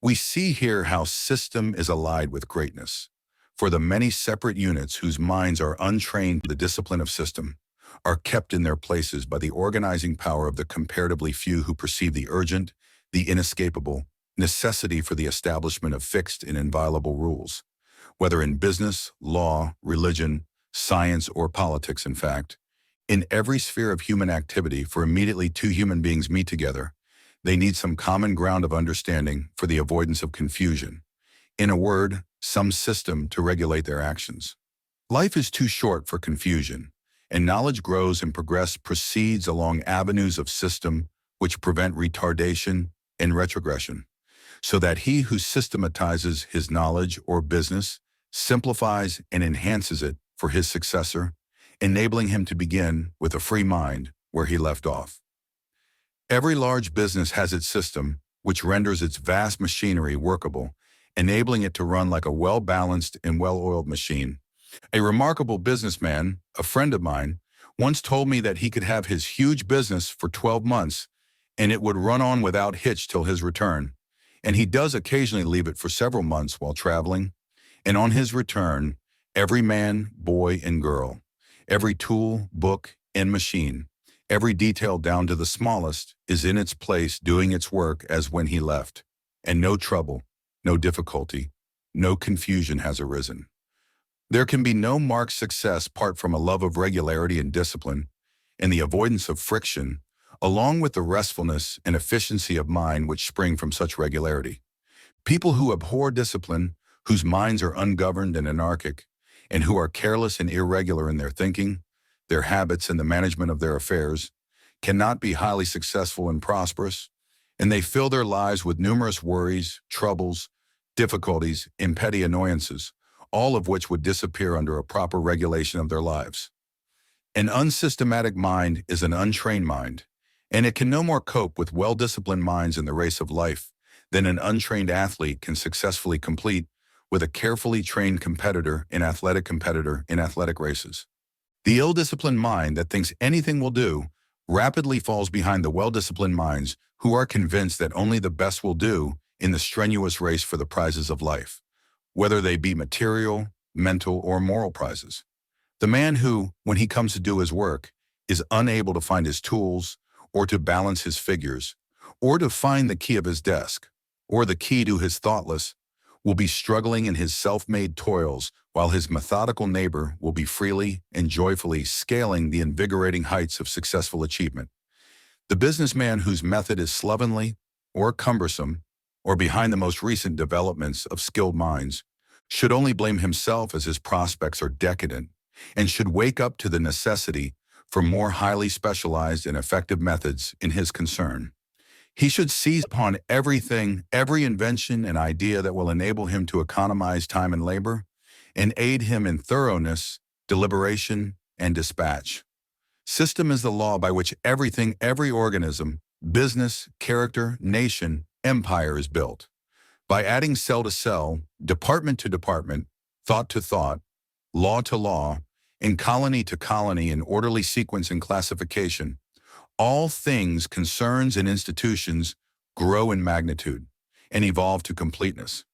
We see here how system is allied with greatness, for the many separate units whose minds are untrained to the discipline of system are kept in their places by the organizing power of the comparatively few who perceive the urgent, the inescapable, necessity for the establishment of fixed and inviolable rules. Whether in business, law, religion, science, or politics, in fact, in every sphere of human activity, for immediately two human beings meet together, they need some common ground of understanding for the avoidance of confusion. In a word, some system to regulate their actions. Life is too short for confusion, and knowledge grows and progress proceeds along avenues of system which prevent retardation and retrogression, so that he who systematizes his knowledge or business simplifies and enhances it for his successor, enabling him to begin with a free mind where he left off. Every large business has its system, which renders its vast machinery workable, enabling it to run like a well-balanced and well-oiled machine. A remarkable businessman, a friend of mine, once told me that he could have his huge business for 12 months and it would run on without hitch till his return. And he does occasionally leave it for several months while traveling. And on his return, every man, boy, and girl, every tool, book, and machine, every detail down to the smallest, is in its place doing its work as when he left. And no trouble, no difficulty, no confusion has arisen. There can be no marked success apart from a love of regularity and discipline, and the avoidance of friction, along with the restfulness and efficiency of mind which spring from such regularity. People who abhor discipline, whose minds are ungoverned and anarchic, and who are careless and irregular in their thinking, their habits, and the management of their affairs, cannot be highly successful and prosperous, and they fill their lives with numerous worries, troubles, difficulties, and petty annoyances, all of which would disappear under a proper regulation of their lives. An unsystematic mind is an untrained mind, and it can no more cope with well-disciplined minds in the race of life than an untrained athlete can successfully compete with a carefully trained competitor in athletic races. The ill-disciplined mind that thinks anything will do rapidly falls behind the well-disciplined minds who are convinced that only the best will do in the strenuous race for the prizes of life, whether they be material, mental, or moral prizes. The man who, when he comes to do his work, is unable to find his tools, or to balance his figures, or to find the key of his desk, or the key to his thoughtless, will be struggling in his self-made toils, while his methodical neighbor will be freely and joyfully scaling the invigorating heights of successful achievement. The businessman whose method is slovenly or cumbersome, or behind the most recent developments of skilled minds, should only blame himself as his prospects are decadent, and should wake up to the necessity for more highly specialized and effective methods in his concern. He should seize upon everything, every invention and idea that will enable him to economize time and labor, and aid him in thoroughness, deliberation, and dispatch. System is the law by which everything, every organism, business, character, nation, empire is built. By adding cell to cell, department to department, thought to thought, law to law, and colony to colony in orderly sequence and classification, all things, concerns, and institutions grow in magnitude and evolve to completeness.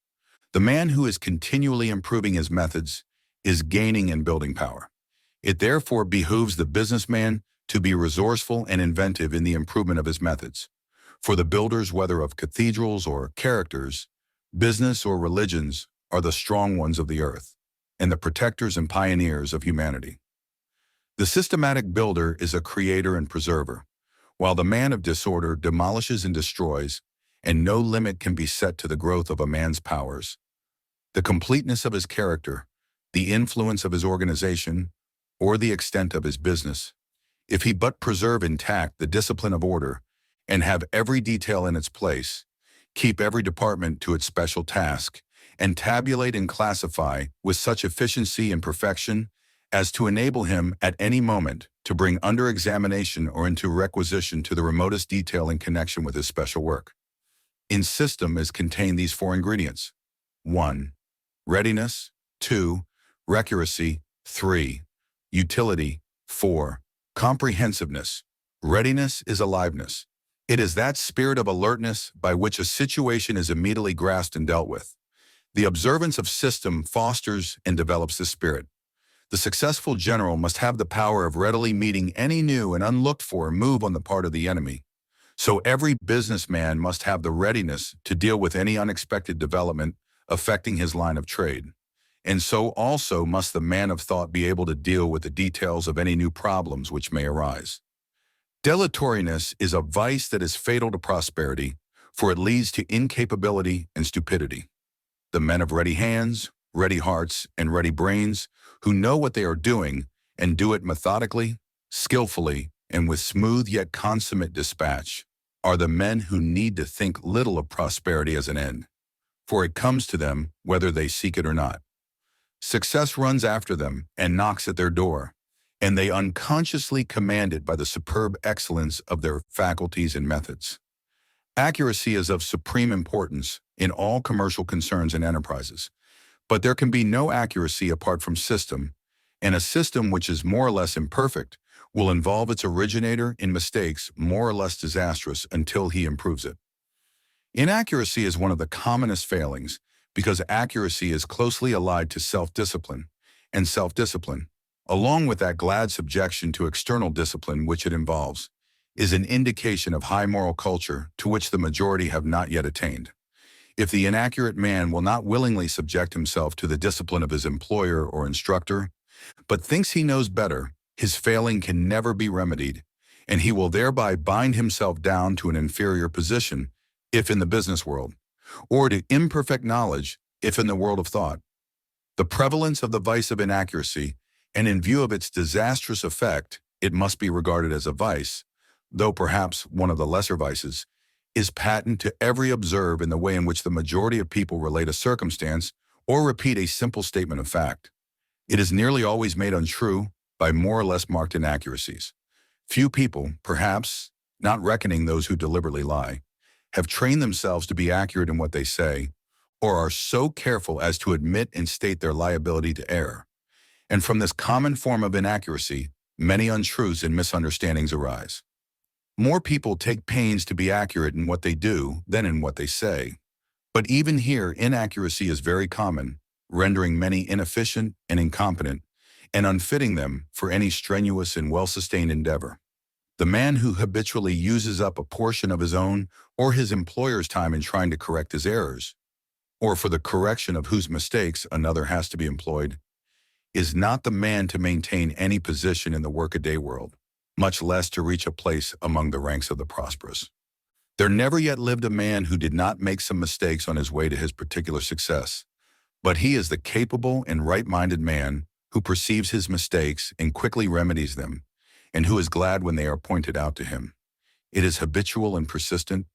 The man who is continually improving his methods is gaining in building power. It therefore behooves the businessman to be resourceful and inventive in the improvement of his methods. For the builders, whether of cathedrals or characters, business or religions, are the strong ones of the earth, and the protectors and pioneers of humanity. The systematic builder is a creator and preserver, while the man of disorder demolishes and destroys, and no limit can be set to the growth of a man's powers. The completeness of his character, the influence of his organization, or the extent of his business, if he but preserve intact the discipline of order and have every detail in its place, keep every department to its special task, and tabulate and classify with such efficiency and perfection as to enable him at any moment to bring under examination or into requisition to the remotest detail in connection with his special work. In system is contained these four ingredients. 1. Readiness. 2. Recuracy. 3. Utility. 4. Comprehensiveness. Readiness is aliveness. It is that spirit of alertness by which a situation is immediately grasped and dealt with. The observance of system fosters and develops this spirit. The successful general must have the power of readily meeting any new and unlooked-for move on the part of the enemy. So every businessman must have the readiness to deal with any unexpected development affecting his line of trade. And so also must the man of thought be able to deal with the details of any new problems which may arise. Dilatoriness is a vice that is fatal to prosperity, for it leads to incapability and stupidity. The men of ready hands, ready hearts, and ready brains, who know what they are doing and do it methodically, skillfully, and with smooth yet consummate dispatch, are the men who need to think little of prosperity as an end, for it comes to them whether they seek it or not. Success runs after them and knocks at their door, and they unconsciously command it by the superb excellence of their faculties and methods. Accuracy is of supreme importance in all commercial concerns and enterprises, but there can be no accuracy apart from system, and a system which is more or less imperfect will involve its originator in mistakes more or less disastrous until he improves it. Inaccuracy is one of the commonest failings because accuracy is closely allied to self-discipline, and self-discipline, along with that glad subjection to external discipline which it involves, is an indication of high moral culture to which the majority have not yet attained. If the inaccurate man will not willingly subject himself to the discipline of his employer or instructor, but thinks he knows better, his failing can never be remedied, and he will thereby bind himself down to an inferior position, if in the business world, or to imperfect knowledge, if in the world of thought. The prevalence of the vice of inaccuracy, and in view of its disastrous effect, it must be regarded as a vice, though perhaps one of the lesser vices, is patent to every observer in the way in which the majority of people relate a circumstance or repeat a simple statement of fact. It is nearly always made untrue by more or less marked inaccuracies. Few people, perhaps, not reckoning those who deliberately lie, have trained themselves to be accurate in what they say, or are so careful as to admit and state their liability to error. And from this common form of inaccuracy, many untruths and misunderstandings arise. More people take pains to be accurate in what they do than in what they say. But even here, inaccuracy is very common, rendering many inefficient and incompetent, and unfitting them for any strenuous and well-sustained endeavor. The man who habitually uses up a portion of his own or his employer's time in trying to correct his errors, or for the correction of whose mistakes another has to be employed, is not the man to maintain any position in the workaday world, much less to reach a place among the ranks of the prosperous. There never yet lived a man who did not make some mistakes on his way to his particular success, but he is the capable and right-minded man who perceives his mistakes and quickly remedies them, and who is glad when they are pointed out to him. It is habitual and persistent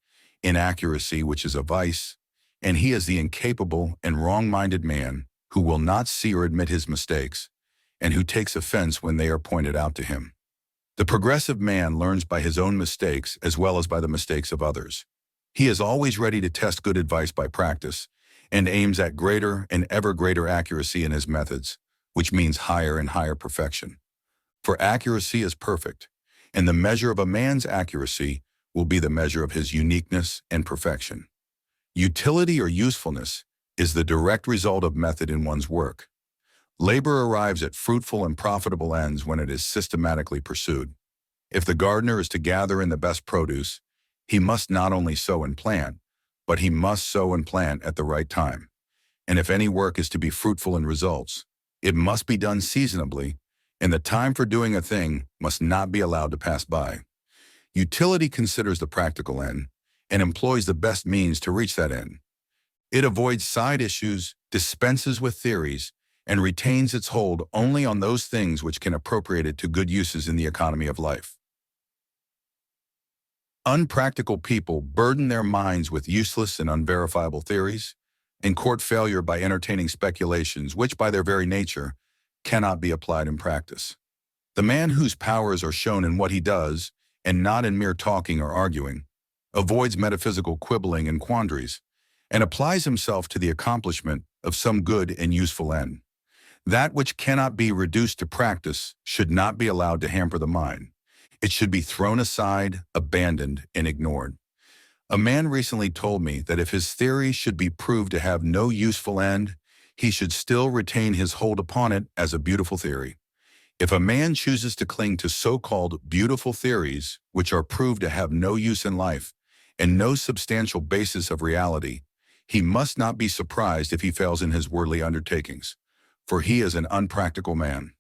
inaccuracy which is a vice, and he is the incapable and wrong-minded man who will not see or admit his mistakes, and who takes offense when they are pointed out to him. The progressive man learns by his own mistakes as well as by the mistakes of others. He is always ready to test good advice by practice, and aims at greater and ever greater accuracy in his methods, which means higher and higher perfection. For accuracy is perfect, and the measure of a man's accuracy will be the measure of his uniqueness and perfection. Utility or usefulness is the direct result of method in one's work. Labor arrives at fruitful and profitable ends when it is systematically pursued. If the gardener is to gather in the best produce, he must not only sow and plant, but he must sow and plant at the right time. And if any work is to be fruitful in results, it must be done seasonably, and the time for doing a thing must not be allowed to pass by. Utility considers the practical end and employs the best means to reach that end. It avoids side issues, dispenses with theories, and retains its hold only on those things which can appropriate it to good uses in the economy of life. Unpractical people burden their minds with useless and unverifiable theories and court failure by entertaining speculations which, by their very nature, cannot be applied in practice. The man whose powers are shown in what he does, and not in mere talking or arguing, avoids metaphysical quibbling and quandaries, and applies himself to the accomplishment of some good and useful end. That which cannot be reduced to practice should not be allowed to hamper the mind. It should be thrown aside, abandoned, and ignored. A man recently told me that if his theory should be proved to have no useful end, he should still retain his hold upon it as a beautiful theory. If a man chooses to cling to so-called beautiful theories, which are proved to have no use in life and no substantial basis of reality, he must not be surprised if he fails in his worldly undertakings, for he is an unpractical man.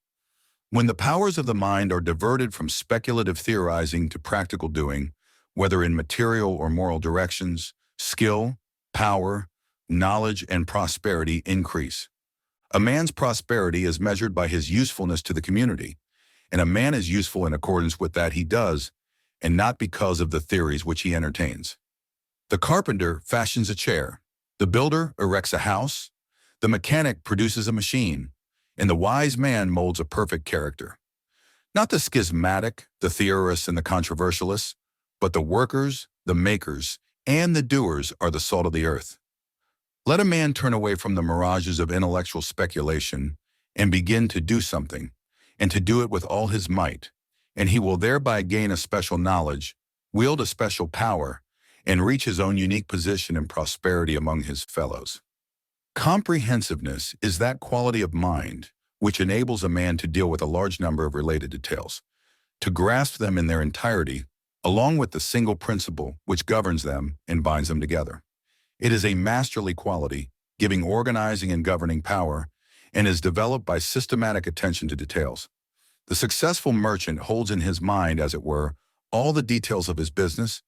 When the powers of the mind are diverted from speculative theorizing to practical doing, whether in material or moral directions, skill, power, knowledge, and prosperity increase. A man's prosperity is measured by his usefulness to the community, and a man is useful in accordance with that he does, and not because of the theories which he entertains. The carpenter fashions a chair, the builder erects a house, the mechanic produces a machine, and the wise man molds a perfect character. Not the schismatic, the theorists, and the controversialists, but the workers, the makers, and the doers are the salt of the earth. Let a man turn away from the mirages of intellectual speculation and begin to do something, and to do it with all his might, and he will thereby gain a special knowledge, wield a special power, and reach his own unique position in prosperity among his fellows. Comprehensiveness is that quality of mind which enables a man to deal with a large number of related details, to grasp them in their entirety, along with the single principle which governs them and binds them together. It is a masterly quality, giving organizing and governing power, and is developed by systematic attention to details. The successful merchant holds in his mind, as it were, all the details of his business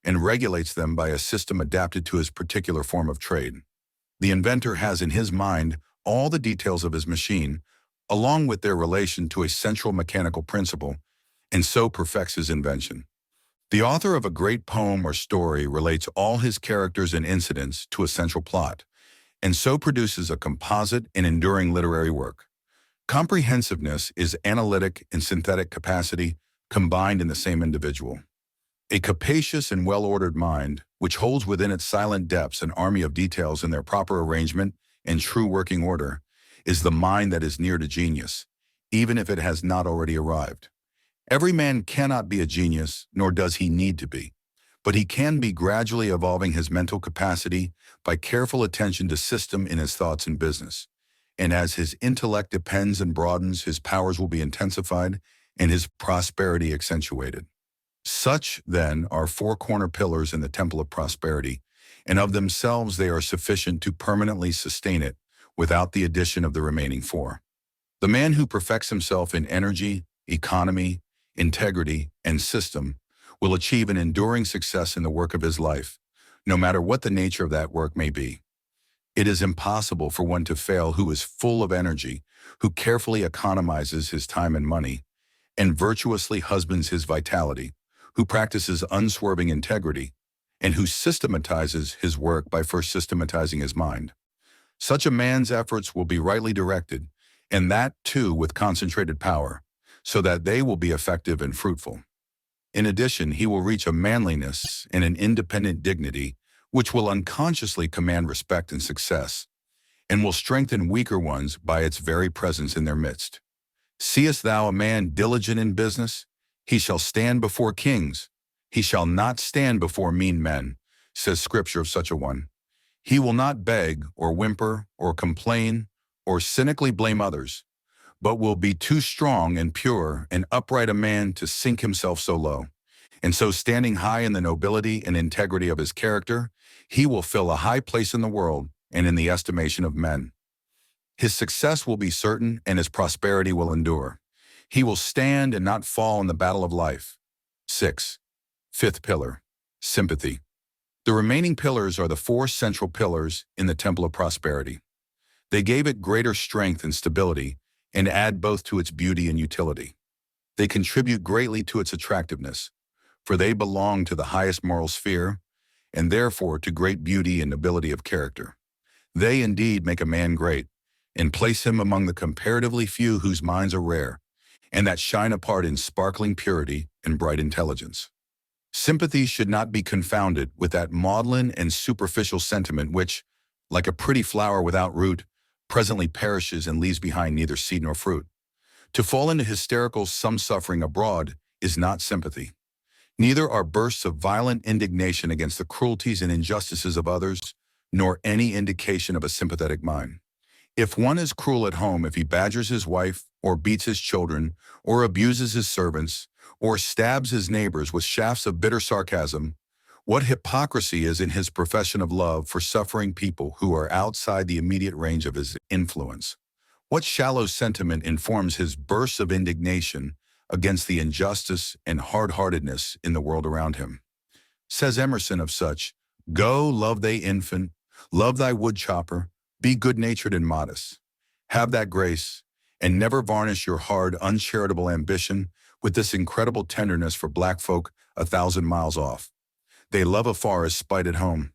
and regulates them by a system adapted to his particular form of trade. The inventor has in his mind all the details of his machine, along with their relation to a central mechanical principle, and so perfects his invention. The author of a great poem or story relates all his characters and incidents to a central plot, and so produces a composite and enduring literary work. Comprehensiveness is analytic and synthetic capacity combined in the same individual. A capacious and well-ordered mind, which holds within its silent depths an army of details in their proper arrangement and true working order, is the mind that is near to genius, even if it has not already arrived. Every man cannot be a genius, nor does he need to be, but he can be gradually evolving his mental capacity by careful attention to system in his thoughts and business. And as his intellect depends and broadens, his powers will be intensified and his prosperity accentuated. Such, then, are four corner pillars in the temple of prosperity, and of themselves they are sufficient to permanently sustain it without the addition of the remaining four. The man who perfects himself in energy, economy, integrity, and system will achieve an enduring success in the work of his life, no matter what the nature of that work may be. It is impossible for one to fail who is full of energy, who carefully economizes his time and money, and virtuously husbands his vitality, who practices unswerving integrity, and who systematizes his work by first systematizing his mind. Such a man's efforts will be rightly directed, and that, too, with concentrated power, so that they will be effective and fruitful. In addition, he will reach a manliness and an independent dignity which will unconsciously command respect and success, and will strengthen weaker ones by its very presence in their midst. Seest thou a man diligent in business? He shall stand before kings. He shall not stand before mean men, says Scripture of such a one. He will not beg or whimper or complain or cynically blame others, but will be too strong and pure and upright a man to sink himself so low. And so, standing high in the nobility and integrity of his character, he will fill a high place in the world and in the estimation of men. His success will be certain and his prosperity will endure. He will stand and not fall in the battle of life. 6. Fifth pillar, sympathy. The remaining pillars are the four central pillars in the temple of prosperity. They gave it greater strength and stability and add both to its beauty and utility. They contribute greatly to its attractiveness, for they belong to the highest moral sphere, and therefore to great beauty and nobility of character. They indeed make a man great, and place him among the comparatively few whose minds are rare, and that shine apart in sparkling purity and bright intelligence. Sympathy should not be confounded with that maudlin and superficial sentiment which, like a pretty flower without root, presently perishes and leaves behind neither seed nor fruit. To fall into hysterical some suffering abroad is not sympathy. Neither are bursts of violent indignation against the cruelties and injustices of others, nor any indication of a sympathetic mind. If one is cruel at home, if he badgers his wife, or beats his children, or abuses his servants, or stabs his neighbors with shafts of bitter sarcasm, what hypocrisy is in his profession of love for suffering people who are outside the immediate range of his influence? What shallow sentiment informs his bursts of indignation against the injustice and hard-heartedness in the world around him? Says Emerson of such, "Go, love thy infant, love thy woodchopper, be good-natured and modest. Have that grace, and never varnish your hard, uncharitable ambition with this incredible tenderness for black folk 1,000 miles off. They love afar as spite at home."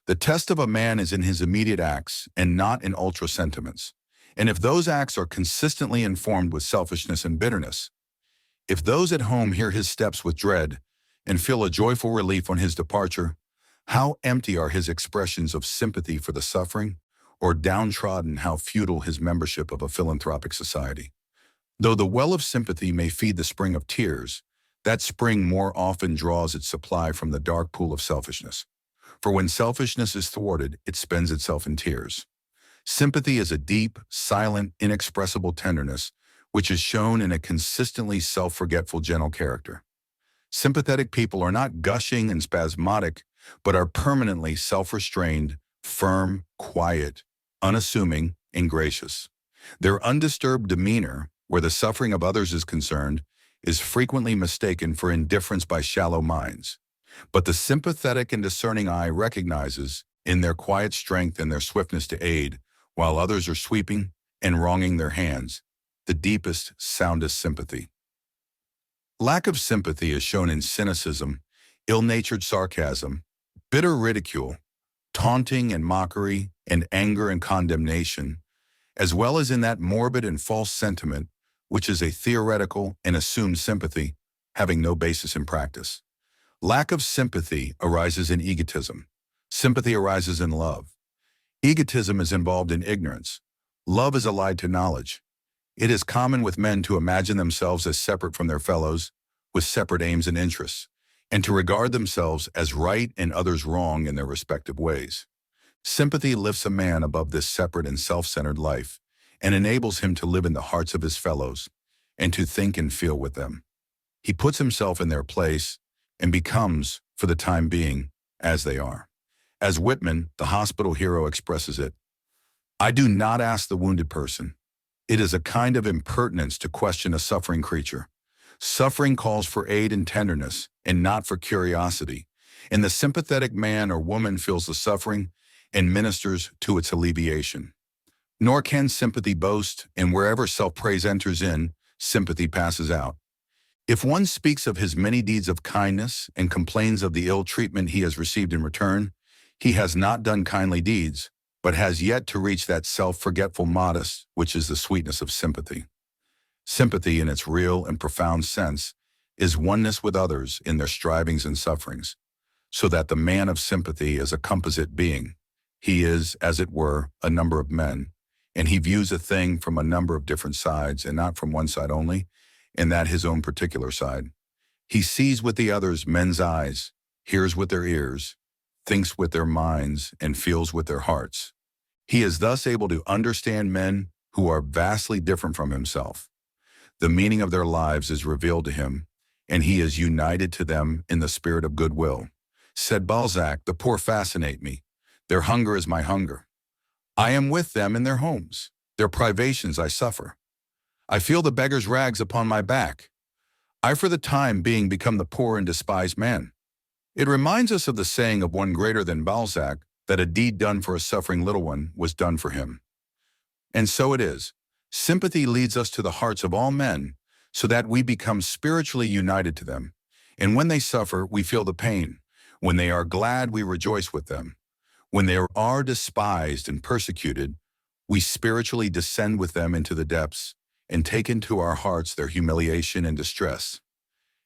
The test of a man is in his immediate acts and not in ultra sentiments. And if those acts are consistently informed with selfishness and bitterness, if those at home hear his steps with dread and feel a joyful relief on his departure, how empty are his expressions of sympathy for the suffering, or downtrodden, how futile his membership of a philanthropic society. Though the well of sympathy may feed the spring of tears, that spring more often draws its supply from the dark pool of selfishness. For when selfishness is thwarted, it spends itself in tears. Sympathy is a deep, silent, inexpressible tenderness which is shown in a consistently self-forgetful, gentle character. Sympathetic people are not gushing and spasmodic, but are permanently self-restrained, firm, quiet, unassuming, and gracious. Their undisturbed demeanor, where the suffering of others is concerned, is frequently mistaken for indifference by shallow minds. But the sympathetic and discerning eye recognizes, in their quiet strength and their swiftness to aid, while others are sweeping and wronging their hands, the deepest, soundest sympathy. Lack of sympathy is shown in cynicism, ill-natured sarcasm, bitter ridicule, taunting and mockery, and anger and condemnation, as well as in that morbid and false sentiment, which is a theoretical and assumed sympathy, having no basis in practice. Lack of sympathy arises in egotism. Sympathy arises in love. Egotism is involved in ignorance. Love is allied to knowledge. It is common with men to imagine themselves as separate from their fellows, with separate aims and interests, and to regard themselves as right and others wrong in their respective ways. Sympathy lifts a man above this separate and self-centered life, and enables him to live in the hearts of his fellows, and to think and feel with them. He puts himself in their place, and becomes, for the time being, as they are. As Whitman, the hospital hero, expresses it, "I do not ask the wounded person. It is a kind of impertinence to question a suffering creature. Suffering calls for aid and tenderness, and not for curiosity, and the sympathetic man or woman feels the suffering and ministers to its alleviation. Nor can sympathy boast, and wherever self-praise enters in, sympathy passes out. If one speaks of his many deeds of kindness and complains of the ill treatment he has received in return, he has not done kindly deeds, but has yet to reach that self-forgetful modest which is the sweetness of sympathy. Sympathy, in its real and profound sense, is oneness with others in their strivings and sufferings, so that the man of sympathy is a composite being. He is, as it were, a number of men, and he views a thing from a number of different sides, and not from one side only, and that his own particular side. He sees with the others men's eyes, hears with their ears, thinks with their minds, and feels with their hearts. He is thus able to understand men who are vastly different from himself. The meaning of their lives is revealed to him, and he is united to them in the spirit of goodwill. Said Balzac, "The poor fascinate me. Their hunger is my hunger. I am with them in their homes. Their privations I suffer. I feel the beggar's rags upon my back. I for the time being become the poor and despised man." It reminds us of the saying of one greater than Balzac, that a deed done for a suffering little one was done for him. And so it is. Sympathy leads us to the hearts of all men, so that we become spiritually united to them, And when they suffer, we feel the pain. When they are glad, we rejoice with them. When they are despised and persecuted, we spiritually descend with them into the depths and take into our hearts their humiliation and distress.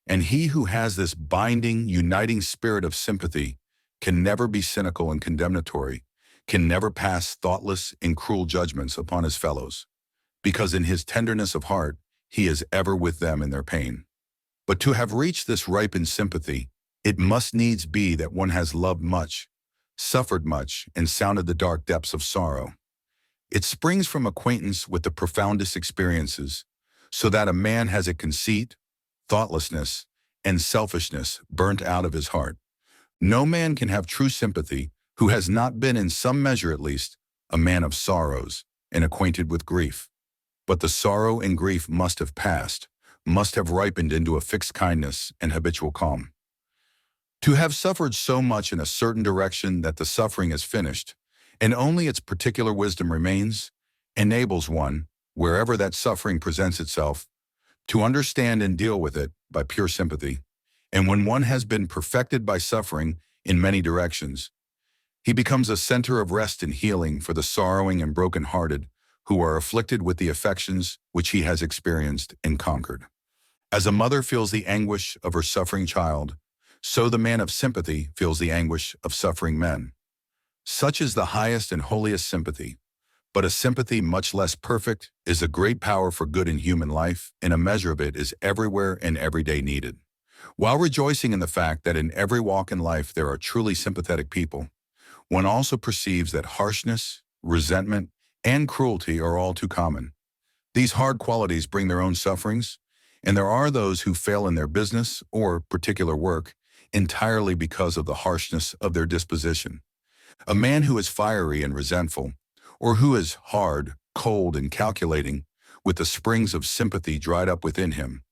And he who has this binding, uniting spirit of sympathy can never be cynical and condemnatory, can never pass thoughtless and cruel judgments upon his fellows, because in his tenderness of heart, he is ever with them in their pain. But to have reached this ripened sympathy, it must needs be that one has loved much, suffered much, and sounded the dark depths of sorrow. It springs from acquaintance with the profoundest experiences, so that a man has a conceit, thoughtlessness, and selfishness burnt out of his heart. No man can have true sympathy who has not been, in some measure at least, a man of sorrows and acquainted with grief. But the sorrow and grief must have passed, must have ripened into a fixed kindness and habitual calm. To have suffered so much in a certain direction that the suffering is finished, and only its particular wisdom remains, enables one, wherever that suffering presents itself, to understand and deal with it by pure sympathy. And when one has been perfected by suffering in many directions, he becomes a center of rest and healing for the sorrowing and broken-hearted who are afflicted with the affections which he has experienced and conquered. As a mother feels the anguish of her suffering child, so the man of sympathy feels the anguish of suffering men. Such is the highest and holiest sympathy. But a sympathy much less perfect is a great power for good in human life, and a measure of it is everywhere and every day needed. While rejoicing in the fact that in every walk in life there are truly sympathetic people, one also perceives that harshness, resentment, and cruelty are all too common. These hard qualities bring their own sufferings, and there are those who fail in their business or particular work entirely because of the harshness of their disposition. A man who is fiery and resentful, or who is hard, cold, and calculating, with the springs of sympathy dried up within him,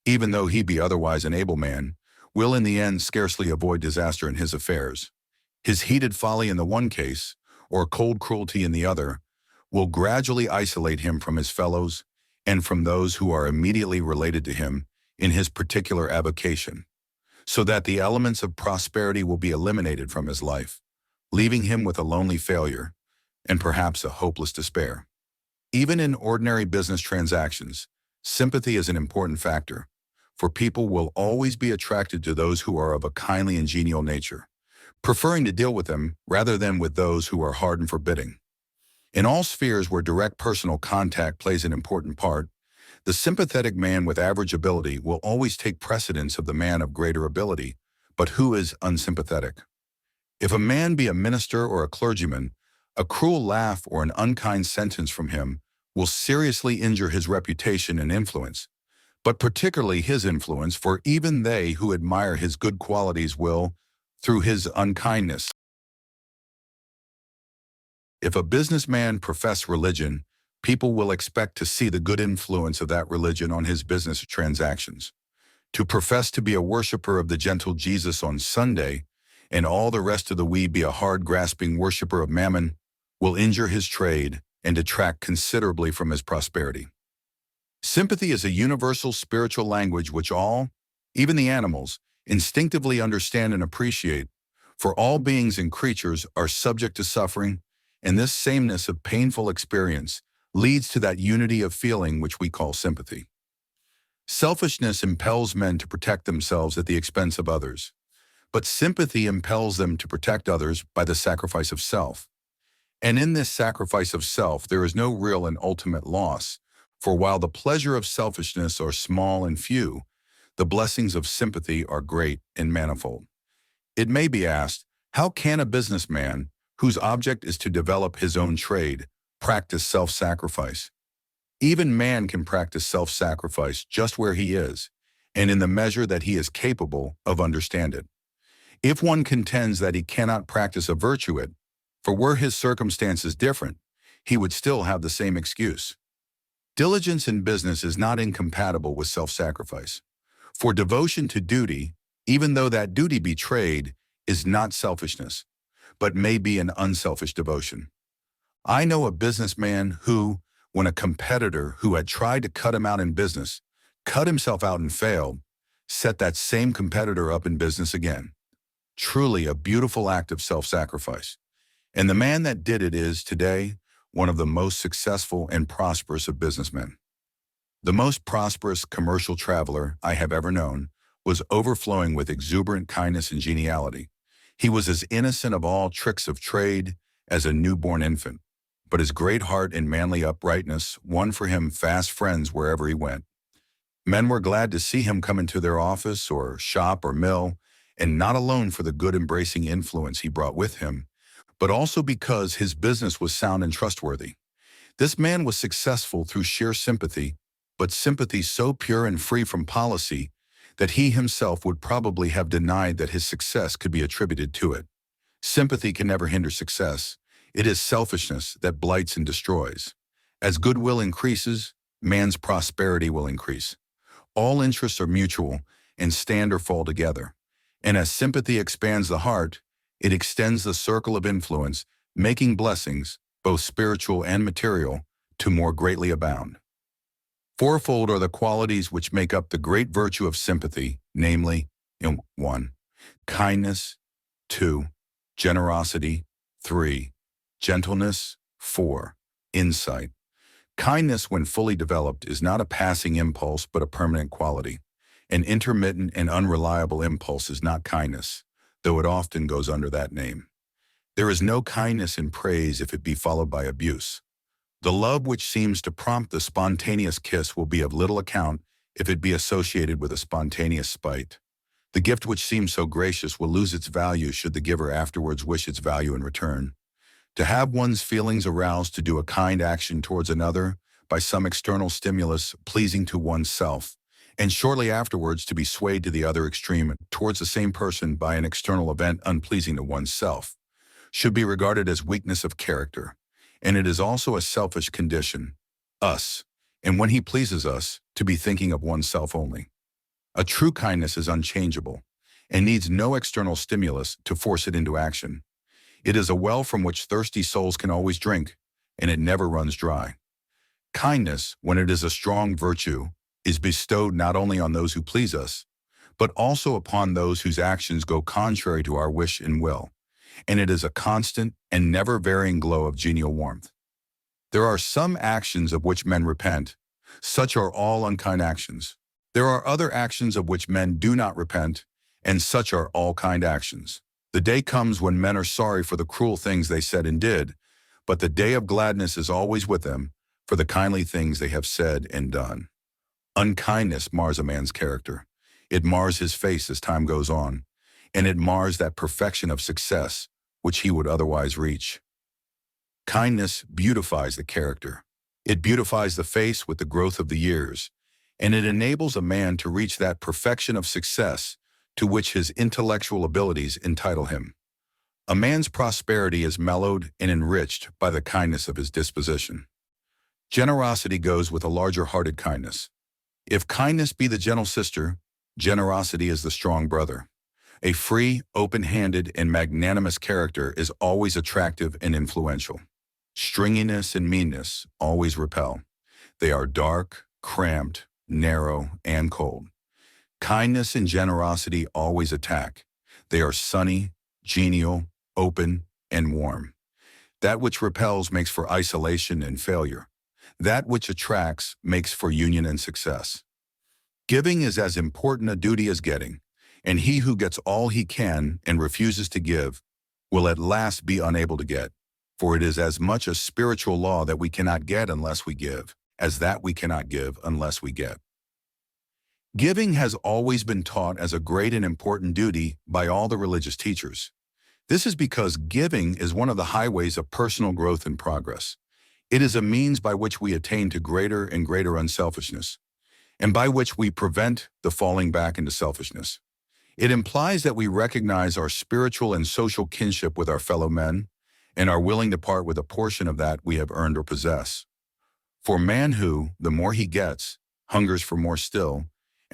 even though he be otherwise an able man, will in the end scarcely avoid disaster in his affairs. His heated folly in the one case, or cold cruelty in the other, will gradually isolate him from his fellows and from those who are immediately related to him in his particular avocation, so that the elements of prosperity will be eliminated from his life, leaving him with a lonely failure and perhaps a hopeless despair. Even in ordinary business transactions, sympathy is an important factor, for people will always be attracted to those who are of a kindly and genial nature, preferring to deal with them rather than with those who are hard and forbidding. In all spheres where direct personal contact plays an important part, the sympathetic man with average ability will always take precedence of the man of greater ability, but who is unsympathetic. If a man be a minister or a clergyman, a cruel laugh or an unkind sentence from him will seriously injure his reputation and influence, but particularly his influence, for even they who admire his good qualities will, through his unkindness. If a businessman profess religion, people will expect to see the good influence of that religion on his business transactions. To profess to be a worshiper of the gentle Jesus on Sunday, and all the rest of the week be a hard grasping worshiper of mammon, will injure his trade and detract considerably from his prosperity. Sympathy is a universal spiritual language which all, even the animals, instinctively understand and appreciate, for all beings and creatures are subject to suffering, and this sameness of painful experience leads to that unity of feeling which we call sympathy. Selfishness impels men to protect themselves at the expense of others, but sympathy impels them to protect others by the sacrifice of self. And in this sacrifice of self, there is no real and ultimate loss, for while the pleasure of selfishness are small and few, the blessings of sympathy are great and manifold. It may be asked, how can a businessman, whose object is to develop his own trade, practice self-sacrifice? Even man can practice self-sacrifice just where he is, and in the measure that he is capable of understand it. If one contends that he cannot practice a virtue it, for were his circumstances different, he would still have the same excuse. Diligence in business is not incompatible with self-sacrifice. For devotion to duty, even though that duty be trade, is not selfishness, but may be an unselfish devotion. I know a businessman who, when a competitor who had tried to cut him out in business, cut himself out and failed, set that same competitor up in business again. Truly a beautiful act of self-sacrifice. And the man that did it is, today, one of the most successful and prosperous of businessmen. The most prosperous commercial traveler I have ever known was overflowing with exuberant kindness and geniality. He was as innocent of all tricks of trade as a newborn infant, but his great heart and manly uprightness won for him fast friends wherever he went. Men were glad to see him come into their office or shop or mill, and not alone for the good embracing influence he brought with him, but also because his business was sound and trustworthy. This man was successful through sheer sympathy, but sympathy so pure and free from policy that he himself would probably have denied that his success could be attributed to it. Sympathy can never hinder success. It is selfishness that blights and destroys. As goodwill increases, man's prosperity will increase. All interests are mutual and stand or fall together. And as sympathy expands the heart, it extends the circle of influence, making blessings, both spiritual and material, to more greatly abound. Fourfold are the qualities which make up the great virtue of sympathy, namely, 1. Kindness, 2. Generosity, 3. Gentleness, 4. Insight. Kindness, when fully developed, is not a passing impulse but a permanent quality. An intermittent and unreliable impulse is not kindness, though it often goes under that name. There is no kindness in praise if it be followed by abuse. The love which seems to prompt the spontaneous kiss will be of little account if it be associated with a spontaneous spite. The gift which seems so gracious will lose its value should the giver afterwards wish its value in return. To have one's feelings aroused to do a kind action towards another by some external stimulus pleasing to oneself, and shortly afterwards to be swayed to the other extreme towards the same person by an external event unpleasing to oneself, should be regarded as weakness of character, and it is also a selfish condition, us, and when he pleases us, to be thinking of oneself only. A true kindness is unchangeable, and needs no external stimulus to force it into action. It is a well from which thirsty souls can always drink, and it never runs dry. Kindness, when it is a strong virtue, is bestowed not only on those who please us, but also upon those whose actions go contrary to our wish and will, and it is a constant and never-varying glow of genial warmth. There are some actions of which men repent. Such are all unkind actions. There are other actions of which men do not repent, and such are all kind actions. The day comes when men are sorry for the cruel things they said and did, but the day of gladness is always with them for the kindly things they have said and done. Unkindness mars a man's character. It mars his face as time goes on, and it mars that perfection of success which he would otherwise reach. Kindness beautifies the character. It beautifies the face with the growth of the years, and it enables a man to reach that perfection of success to which his intellectual abilities entitle him. A man's prosperity is mellowed and enriched by the kindness of his disposition. Generosity goes with a larger-hearted kindness. If kindness be the gentle sister, generosity is the strong brother. A free, open-handed, and magnanimous character is always attractive and influential. Stringiness and meanness always repel. They are dark, cramped, narrow, and cold. Kindness and generosity always attack. They are sunny, genial, open, and warm. That which repels makes for isolation and failure. That which attracts makes for union and success. Giving is as important a duty as getting, and he who gets all he can and refuses to give will at last be unable to get, for it is as much a spiritual law that we cannot get unless we give, as that we cannot give unless we get. Giving has always been taught as a great and important duty by all the religious teachers. This is because giving is one of the highways of personal growth and progress. It is a means by which we attain to greater and greater unselfishness, and by which we prevent the falling back into selfishness. It implies that we recognize our spiritual and social kinship with our fellow men, and are willing to part with a portion of that we have earned or possess. For man who, the more he gets, hungers for more still,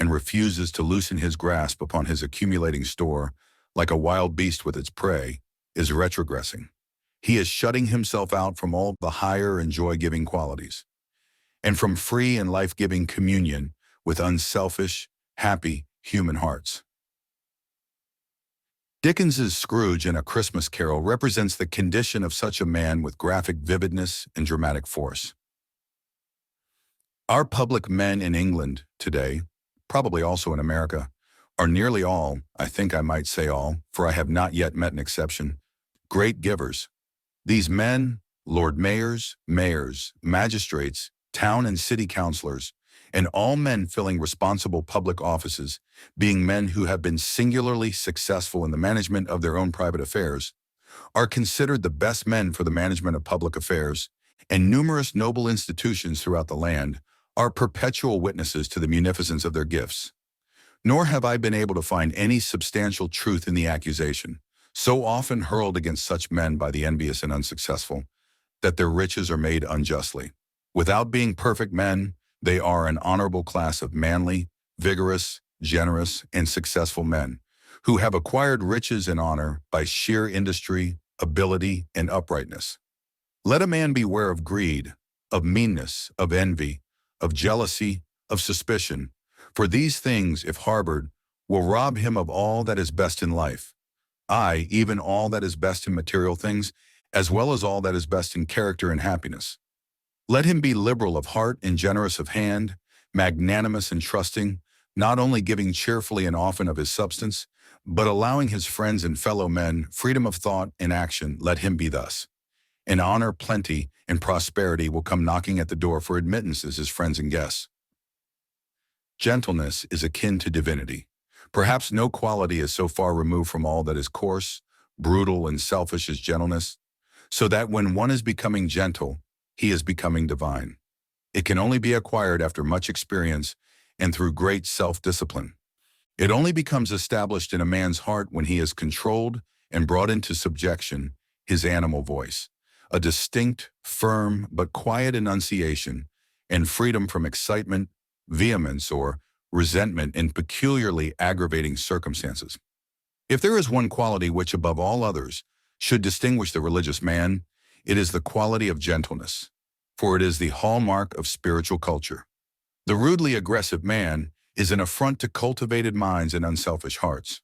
and refuses to loosen his grasp upon his accumulating store, like a wild beast with its prey, is retrogressing. He is shutting himself out from all the higher and joy-giving qualities, and from free and life-giving communion with unselfish, happy, human hearts. Dickens's Scrooge in A Christmas Carol represents the condition of such a man with graphic vividness and dramatic force. Our public men in England today, probably also in America, are nearly all, I think I might say all, for I have not yet met an exception, great givers. These men, Lord mayors, magistrates, town and city councillors, and all men filling responsible public offices, being men who have been singularly successful in the management of their own private affairs, are considered the best men for the management of public affairs, and numerous noble institutions throughout the land are perpetual witnesses to the munificence of their gifts. Nor have I been able to find any substantial truth in the accusation, so often hurled against such men by the envious and unsuccessful, that their riches are made unjustly. Without being perfect men, they are an honorable class of manly, vigorous, generous, and successful men, who have acquired riches and honor by sheer industry, ability, and uprightness. Let a man beware of greed, of meanness, of envy, of jealousy, of suspicion, for these things, if harbored, will rob him of all that is best in life, aye, even all that is best in material things, as well as all that is best in character and happiness. Let him be liberal of heart and generous of hand, magnanimous and trusting, not only giving cheerfully and often of his substance, but allowing his friends and fellow men freedom of thought and action. Let him be thus. And honor, plenty, and prosperity will come knocking at the door for admittance as his friends and guests. Gentleness is akin to divinity. Perhaps no quality is so far removed from all that is coarse, brutal, and selfish as gentleness, so that when one is becoming gentle, he is becoming divine. It can only be acquired after much experience and through great self-discipline. It only becomes established in a man's heart when he has controlled and brought into subjection his animal voice, a distinct, firm, but quiet enunciation, and freedom from excitement, vehemence, or resentment in peculiarly aggravating circumstances. If there is one quality which, above all others, should distinguish the religious man, it is the quality of gentleness, for it is the hallmark of spiritual culture. The rudely aggressive man is an affront to cultivated minds and unselfish hearts.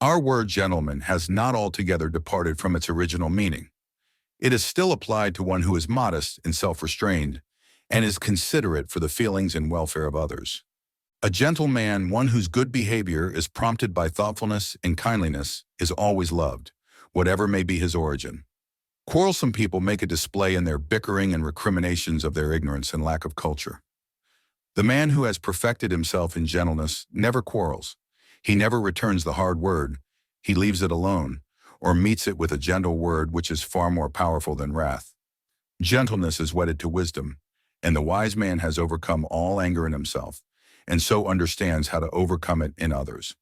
Our word gentleman has not altogether departed from its original meaning. It is still applied to one who is modest and self-restrained, and is considerate for the feelings and welfare of others. A gentle man, one whose good behavior is prompted by thoughtfulness and kindliness, is always loved, whatever may be his origin. Quarrelsome people make a display in their bickering and recriminations of their ignorance and lack of culture. The man who has perfected himself in gentleness never quarrels. He never returns the hard word. He leaves it alone, or meets it with a gentle word which is far more powerful than wrath. Gentleness is wedded to wisdom, and the wise man has overcome all anger in himself, and so understands how to overcome it in others.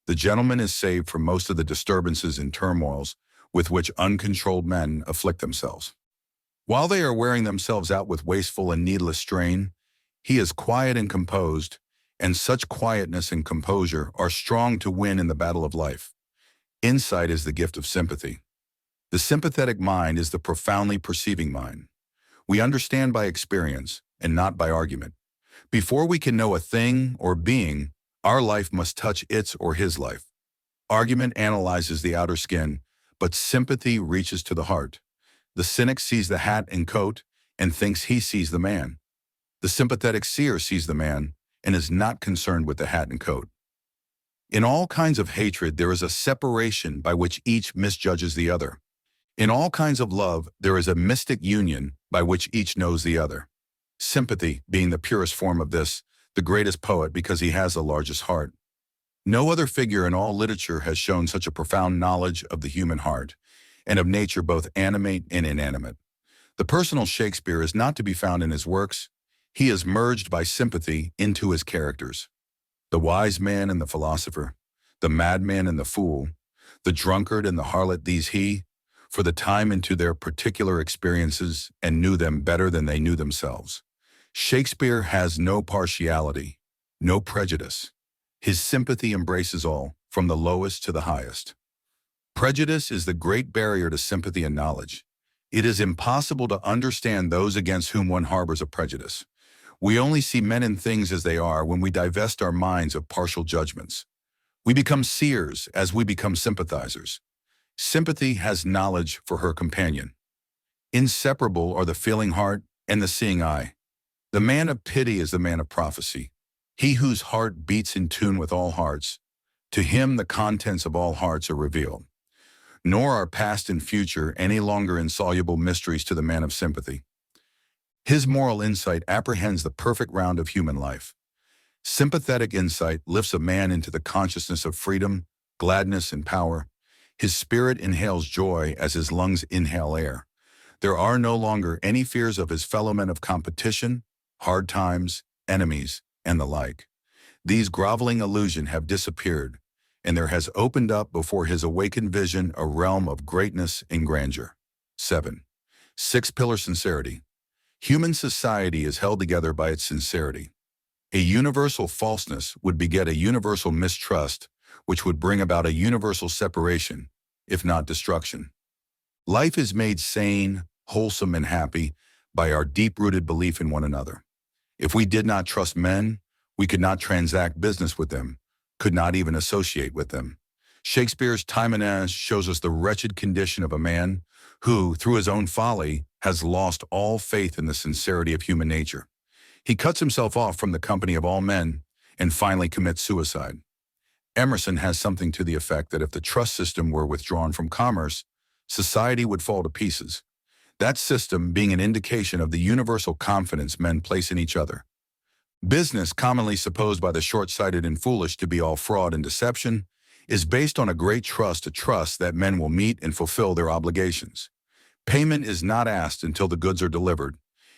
The gentleman is saved from most of the disturbances and turmoils with which uncontrolled men afflict themselves. While they are wearing themselves out with wasteful and needless strain, he is quiet and composed, and such quietness and composure are strong to win in the battle of life. Insight is the gift of sympathy. The sympathetic mind is the profoundly perceiving mind. We understand by experience and not by argument. Before we can know a thing or being, our life must touch its or his life. Argument analyzes the outer skin, but sympathy reaches to the heart. The cynic sees the hat and coat and thinks he sees the man. The sympathetic seer sees the man and is not concerned with the hat and coat. In all kinds of hatred, there is a separation by which each misjudges the other. In all kinds of love, there is a mystic union by which each knows the other. Sympathy being the purest form of this, the greatest poet because he has the largest heart. No other figure in all literature has shown such a profound knowledge of the human heart, and of nature both animate and inanimate. The personal Shakespeare is not to be found in his works. He is merged by sympathy into his characters. The wise man and the philosopher, the madman and the fool, the drunkard and the harlot, these he, for the time into their particular experiences and knew them better than they knew themselves. Shakespeare has no partiality, no prejudice. His sympathy embraces all, from the lowest to the highest. Prejudice is the great barrier to sympathy and knowledge. It is impossible to understand those against whom one harbors a prejudice. We only see men and things as they are when we divest our minds of partial judgments. We become seers as we become sympathizers. Sympathy has knowledge for her companion. Inseparable are the feeling heart and the seeing eye. The man of pity is the man of prophecy. He whose heart beats in tune with all hearts. To him the contents of all hearts are revealed. Nor are past and future any longer insoluble mysteries to the man of sympathy. His moral insight apprehends the perfect round of human life. Sympathetic insight lifts a man into the consciousness of freedom, gladness, and power. His spirit inhales joy as his lungs inhale air. There are no longer any fears of his fellow men of competition, hard times, enemies, and the like. These groveling illusions have disappeared, and there has opened up before his awakened vision a realm of greatness and grandeur. 7. Six-pillar sincerity. Human society is held together by its sincerity. A universal falseness would beget a universal mistrust, which would bring about a universal separation, if not destruction. Life is made sane, wholesome, and happy by our deep-rooted belief in one another. If we did not trust men, we could not transact business with them, could not even associate with them. Shakespeare's Timon shows us the wretched condition of a man who, through his own folly, has lost all faith in the sincerity of human nature. He cuts himself off from the company of all men and finally commits suicide. Emerson has something to the effect that if the trust system were withdrawn from commerce, society would fall to pieces. That system being an indication of the universal confidence men place in each other. Business, commonly supposed by the short-sighted and foolish to be all fraud and deception, is based on a great trust, a trust that men will meet and fulfill their obligations. Payment is not asked until the goods are delivered,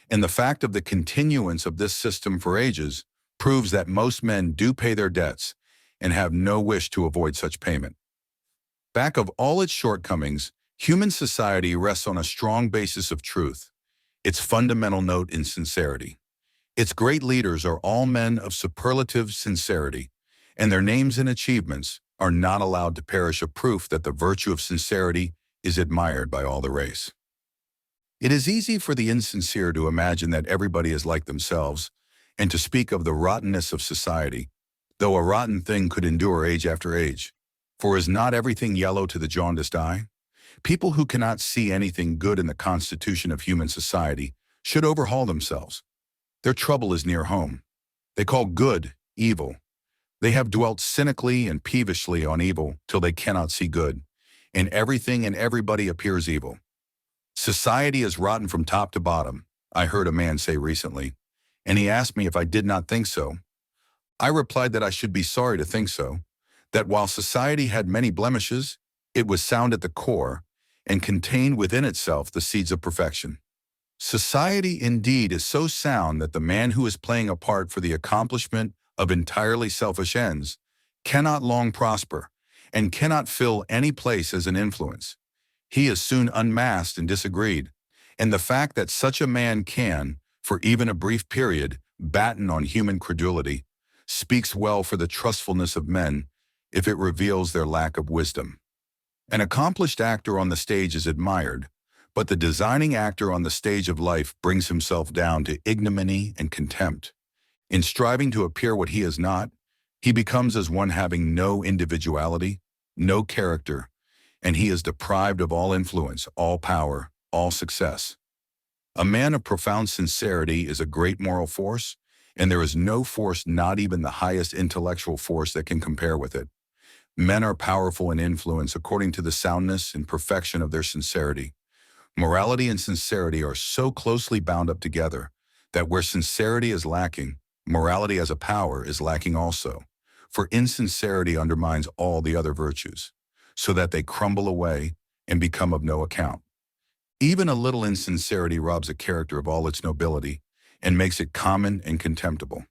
and the fact of the continuance of this system for ages proves that most men do pay their debts and have no wish to avoid such payment. Back of all its shortcomings, human society rests on a strong basis of truth, its fundamental note in sincerity. Its great leaders are all men of superlative sincerity, and their names and achievements are not allowed to perish, a proof that the virtue of sincerity is admired by all the race. It is easy for the insincere to imagine that everybody is like themselves, and to speak of the rottenness of society, though a rotten thing could endure age after age. For is not everything yellow to the jaundiced eye? People who cannot see anything good in the constitution of human society should overhaul themselves. Their trouble is near home. They call good evil. They have dwelt cynically and peevishly on evil till they cannot see good, and everything and everybody appears evil. Society is rotten from top to bottom, I heard a man say recently, and he asked me if I did not think so. I replied that I should be sorry to think so, that while society had many blemishes, it was sound at the core and contained within itself the seeds of perfection. Society indeed is so sound that the man who is playing a part for the accomplishment of entirely selfish ends cannot long prosper and cannot fill any place as an influence. He is soon unmasked and disagreed, and the fact that such a man can, for even a brief period, batten on human credulity, speaks well for the trustfulness of men if it reveals their lack of wisdom. An accomplished actor on the stage is admired, but the designing actor on the stage of life brings himself down to ignominy and contempt. In striving to appear what he is not, he becomes as one having no individuality, no character, and he is deprived of all influence, all power, all success. A man of profound sincerity is a great moral force, and there is no force, not even the highest intellectual force, that can compare with it. Men are powerful in influence according to the soundness and perfection of their sincerity. Morality and sincerity are so closely bound up together that where sincerity is lacking, morality as a power is lacking also, for insincerity undermines all the other virtues, so that they crumble away and become of no account. Even a little insincerity robs a character of all its nobility and makes it common and contemptible.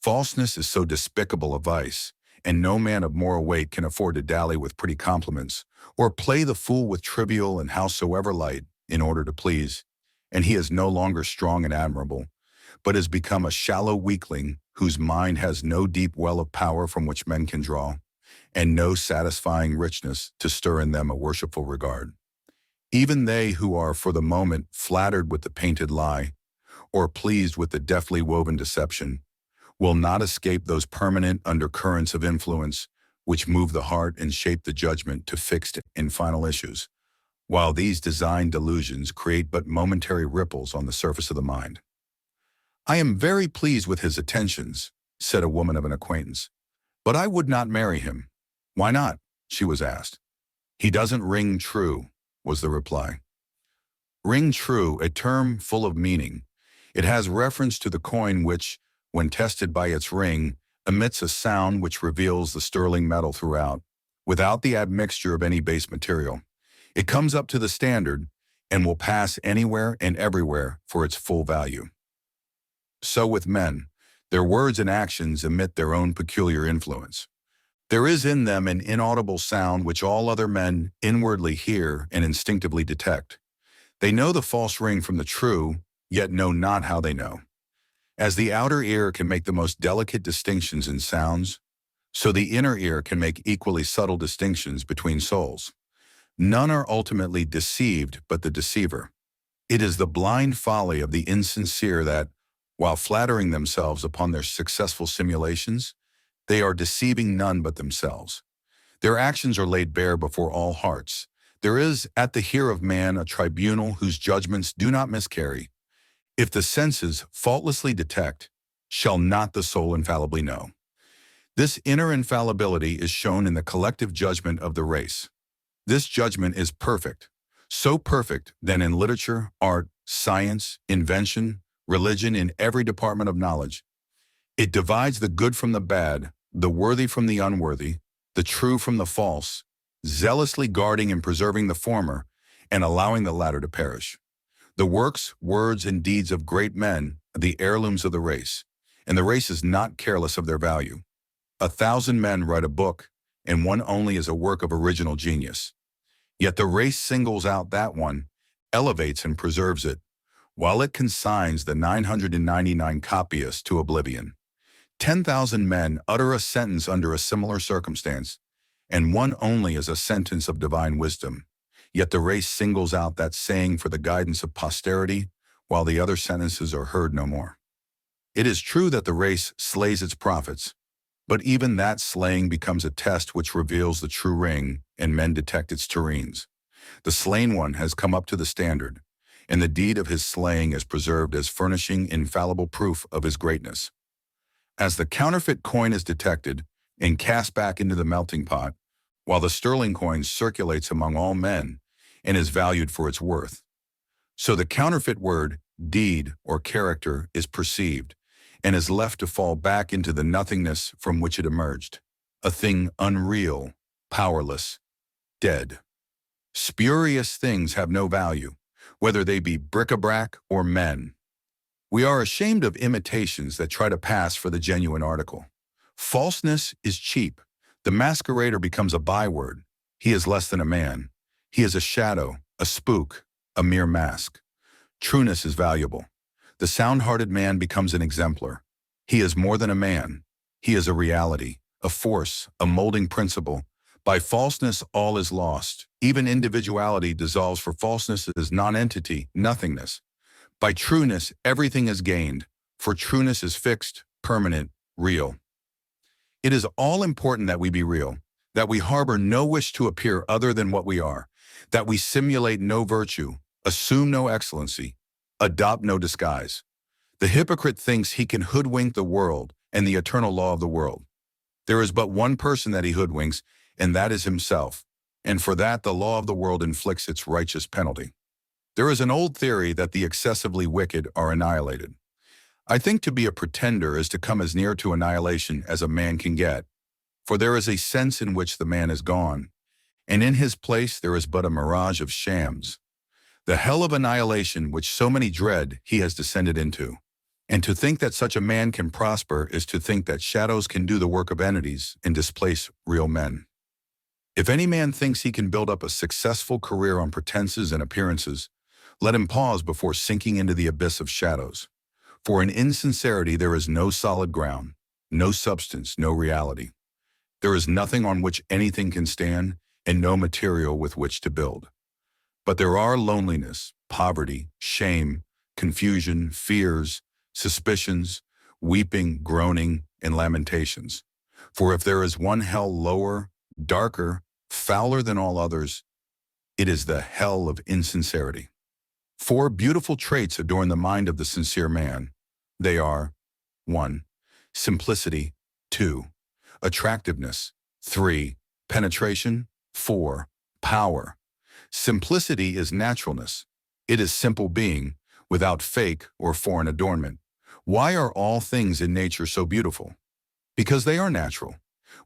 Falseness is so despicable a vice, and no man of moral weight can afford to dally with pretty compliments or play the fool with trivial and howsoever light in order to please, and he is no longer strong and admirable, but has become a shallow weakling whose mind has no deep well of power from which men can draw, and no satisfying richness to stir in them a worshipful regard. Even they who are for the moment flattered with the painted lie, or pleased with the deftly woven deception, will not escape those permanent undercurrents of influence which move the heart and shape the judgment to fixed and final issues, while these designed delusions create but momentary ripples on the surface of the mind. "I am very pleased with his attentions," said a woman of an acquaintance, "but I would not marry him." "Why not?" she was asked. "He doesn't ring true," was the reply. Ring true, a term full of meaning. It has reference to the coin which, when tested by its ring, emits a sound which reveals the sterling metal throughout, without the admixture of any base material. It comes up to the standard and will pass anywhere and everywhere for its full value. So with men, their words and actions emit their own peculiar influence. There is in them an inaudible sound which all other men inwardly hear and instinctively detect. They know the false ring from the true, yet know not how they know. As the outer ear can make the most delicate distinctions in sounds, so the inner ear can make equally subtle distinctions between souls. None are ultimately deceived but the deceiver. It is the blind folly of the insincere that, while flattering themselves upon their successful simulations, they are deceiving none but themselves. Their actions are laid bare before all hearts. There is at the hear of man a tribunal whose judgments do not miscarry. If the senses faultlessly detect, shall not the soul infallibly know? This inner infallibility is shown in the collective judgment of the race. This judgment is perfect, so perfect that in literature, art, science, invention, religion, in every department of knowledge, it divides the good from the bad, the worthy from the unworthy, the true from the false, zealously guarding and preserving the former, and allowing the latter to perish. The works, words, and deeds of great men are the heirlooms of the race, and the race is not careless of their value. 1,000 men write a book, and one only is a work of original genius. Yet the race singles out that one, elevates and preserves it, while it consigns the 999 copyists to oblivion. 10,000 men utter a sentence under a similar circumstance, and one only is a sentence of divine wisdom. Yet the race singles out that saying for the guidance of posterity, while the other sentences are heard no more. It is true that the race slays its prophets, but even that slaying becomes a test which reveals the true ring, and men detect its tureens. The slain one has come up to the standard, and the deed of his slaying is preserved as furnishing infallible proof of his greatness. As the counterfeit coin is detected and cast back into the melting pot, while the sterling coin circulates among all men and is valued for its worth, so the counterfeit word, deed, or character is perceived and is left to fall back into the nothingness from which it emerged, a thing unreal, powerless, dead. Spurious things have no value, whether they be bric-a-brac or men. We are ashamed of imitations that try to pass for the genuine article. Falseness is cheap. The masquerader becomes a byword. He is less than a man. He is a shadow, a spook, a mere mask. Trueness is valuable. The sound-hearted man becomes an exemplar. He is more than a man. He is a reality, a force, a molding principle. By falseness, all is lost. Even individuality dissolves, for falseness is non-entity, nothingness. By trueness, everything is gained, for trueness is fixed, permanent, real. It is all important that we be real, that we harbor no wish to appear other than what we are, that we simulate no virtue, assume no excellency, adopt no disguise. The hypocrite thinks he can hoodwink the world and the eternal law of the world. There is but one person that he hoodwinks, and that is himself, and for that the law of the world inflicts its righteous penalty. There is an old theory that the excessively wicked are annihilated. I think to be a pretender is to come as near to annihilation as a man can get, for there is a sense in which the man is gone, and in his place there is but a mirage of shams. The hell of annihilation which so many dread he has descended into. And to think that such a man can prosper is to think that shadows can do the work of entities and displace real men. If any man thinks he can build up a successful career on pretenses and appearances, let him pause before sinking into the abyss of shadows. For in insincerity there is no solid ground, no substance, no reality. There is nothing on which anything can stand, and no material with which to build. But there are loneliness, poverty, shame, confusion, fears, suspicions, weeping, groaning, and lamentations. For if there is one hell lower, darker, fouler than all others, it is the hell of insincerity. 4 beautiful traits adorn the mind of the sincere man. They are 1. Simplicity. 2. Attractiveness. 3. Penetration. 4. Power. Simplicity is naturalness. It is simple being, without fake or foreign adornment. Why are all things in nature so beautiful? Because they are natural.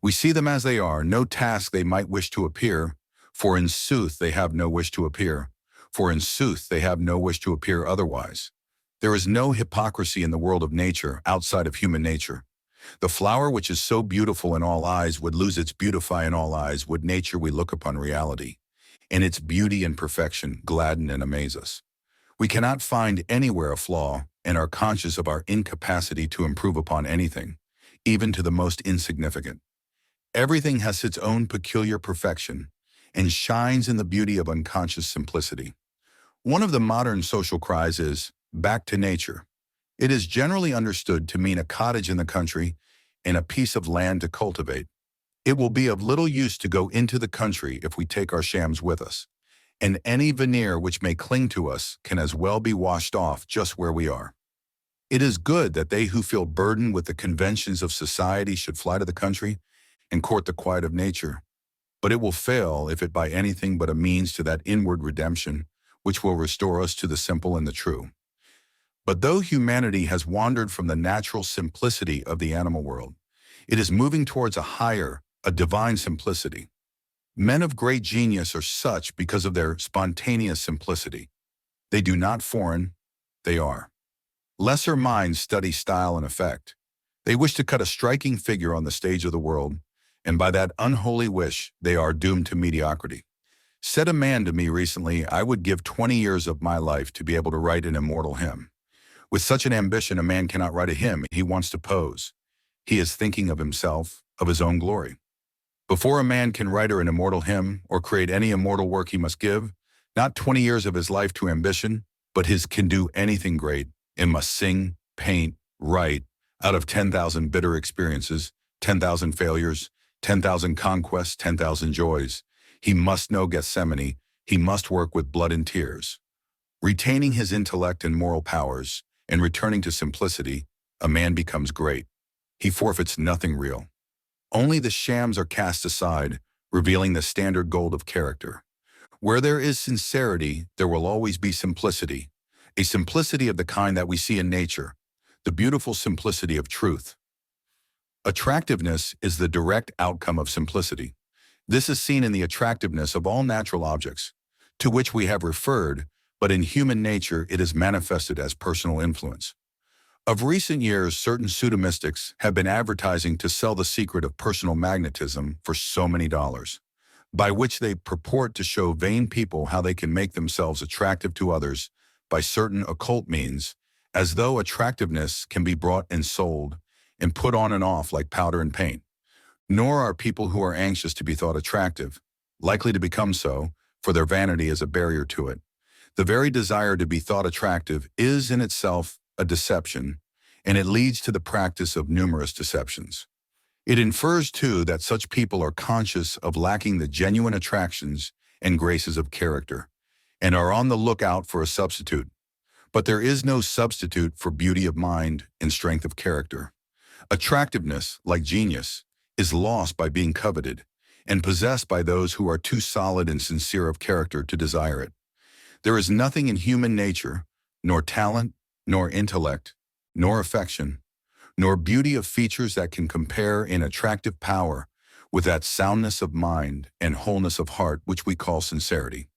We see them as they are, no task they might wish to appear, for in sooth they have no wish to appear, for in sooth they have no wish to appear otherwise. There is no hypocrisy in the world of nature outside of human nature. The flower which is so beautiful in all eyes would lose its beautify in all eyes would nature we look upon reality, and its beauty and perfection gladden and amaze us. We cannot find anywhere a flaw and are conscious of our incapacity to improve upon anything, even to the most insignificant. Everything has its own peculiar perfection and shines in the beauty of unconscious simplicity. One of the modern social cries is, "Back to nature." It is generally understood to mean a cottage in the country and a piece of land to cultivate. It will be of little use to go into the country if we take our shams with us, and any veneer which may cling to us can as well be washed off just where we are. It is good that they who feel burdened with the conventions of society should fly to the country and court the quiet of nature, but it will fail if it by anything but a means to that inward redemption which will restore us to the simple and the true. But though humanity has wandered from the natural simplicity of the animal world, it is moving towards a divine simplicity. Men of great genius are such because of their spontaneous simplicity. They do not foreign, they are. Lesser minds study style and effect. They wish to cut a striking figure on the stage of the world, and by that unholy wish, they are doomed to mediocrity. Said a man to me recently, "I would give 20 years of my life to be able to write an immortal hymn." With such an ambition, a man cannot write a hymn. He wants to pose. He is thinking of himself, of his own glory. Before a man can write an immortal hymn or create any immortal work, he must give, not 20 years of his life to ambition, but his can do anything great, and must sing, paint, write, out of 10,000 bitter experiences, 10,000 failures, 10,000 conquests, 10,000 joys. He must know Gethsemane. He must work with blood and tears. Retaining his intellect and moral powers, and returning to simplicity, a man becomes great. He forfeits nothing real. Only the shams are cast aside, revealing the standard gold of character. Where there is sincerity, there will always be simplicity, a simplicity of the kind that we see in nature, the beautiful simplicity of truth. Attractiveness is the direct outcome of simplicity. This is seen in the attractiveness of all natural objects, to which we have referred, but in human nature it is manifested as personal influence. Of recent years, certain pseudomystics have been advertising to sell the secret of personal magnetism for so many dollars, by which they purport to show vain people how they can make themselves attractive to others by certain occult means, as though attractiveness can be bought and sold and put on and off like powder and paint. Nor are people who are anxious to be thought attractive likely to become so, for their vanity is a barrier to it. The very desire to be thought attractive is in itself a deception, and it leads to the practice of numerous deceptions. It infers, too, that such people are conscious of lacking the genuine attractions and graces of character, and are on the lookout for a substitute. But there is no substitute for beauty of mind and strength of character. Attractiveness, like genius, is lost by being coveted, and possessed by those who are too solid and sincere of character to desire it. There is nothing in human nature, nor talent, nor intellect, nor affection, nor beauty of features that can compare in attractive power with that soundness of mind and wholeness of heart which we call sincerity.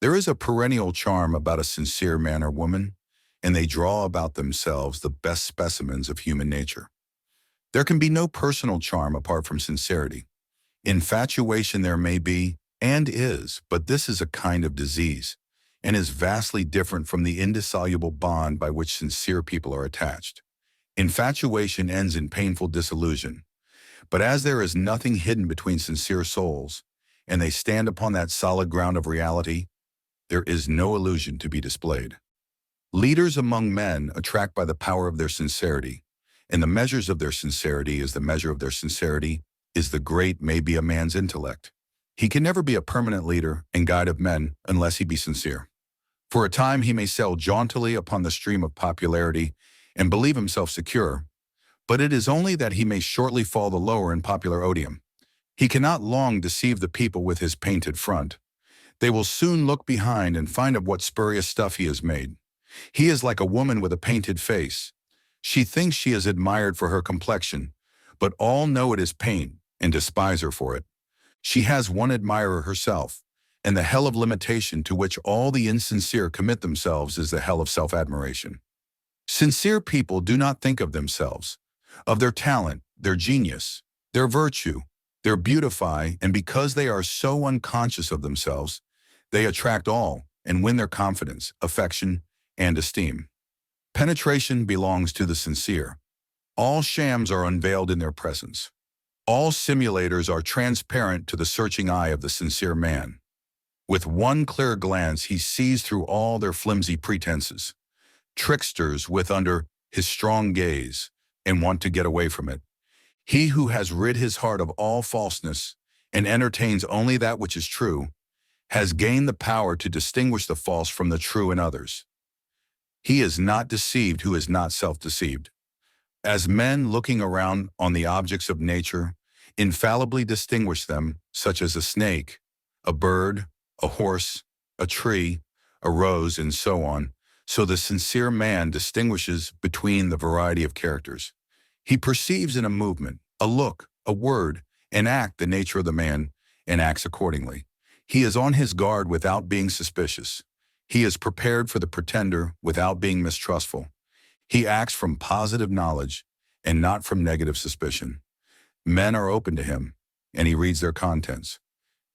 There is a perennial charm about a sincere man or woman, and they draw about themselves the best specimens of human nature. There can be no personal charm apart from sincerity. Infatuation there may be, and is, but this is a kind of disease, and is vastly different from the indissoluble bond by which sincere people are attached. Infatuation ends in painful disillusion, but as there is nothing hidden between sincere souls, and they stand upon that solid ground of reality, there is no illusion to be displayed. Leaders among men attract by the power of their sincerity, and the measures of their sincerity is the measure of their sincerity is the great may be a man's intellect. He can never be a permanent leader and guide of men unless he be sincere. For a time he may sail jauntily upon the stream of popularity and believe himself secure, but it is only that he may shortly fall the lower in popular odium. He cannot long deceive the people with his painted front. They will soon look behind and find of what spurious stuff he is made. He is like a woman with a painted face. She thinks she is admired for her complexion, but all know it is paint and despise her for it. She has one admirer herself, and the hell of limitation to which all the insincere commit themselves is the hell of self-admiration. Sincere people do not think of themselves, of their talent, their genius, their virtue, their beautify, and because they are so unconscious of themselves, they attract all and win their confidence, affection, and esteem. Penetration belongs to the sincere. All shams are unveiled in their presence. All simulators are transparent to the searching eye of the sincere man. With one clear glance he sees through all their flimsy pretenses. Tricksters with under his strong gaze and want to get away from it. He who has rid his heart of all falseness and entertains only that which is true has gained the power to distinguish the false from the true in others. He is not deceived who is not self-deceived. As men looking around on the objects of nature infallibly distinguish them, such as a snake, a bird, a horse, a tree, a rose, and so on, so the sincere man distinguishes between the variety of characters. He perceives in a movement, a look, a word, an act the nature of the man, and acts accordingly. He is on his guard without being suspicious. He is prepared for the pretender without being mistrustful. He acts from positive knowledge and not from negative suspicion. Men are open to him, and he reads their contents.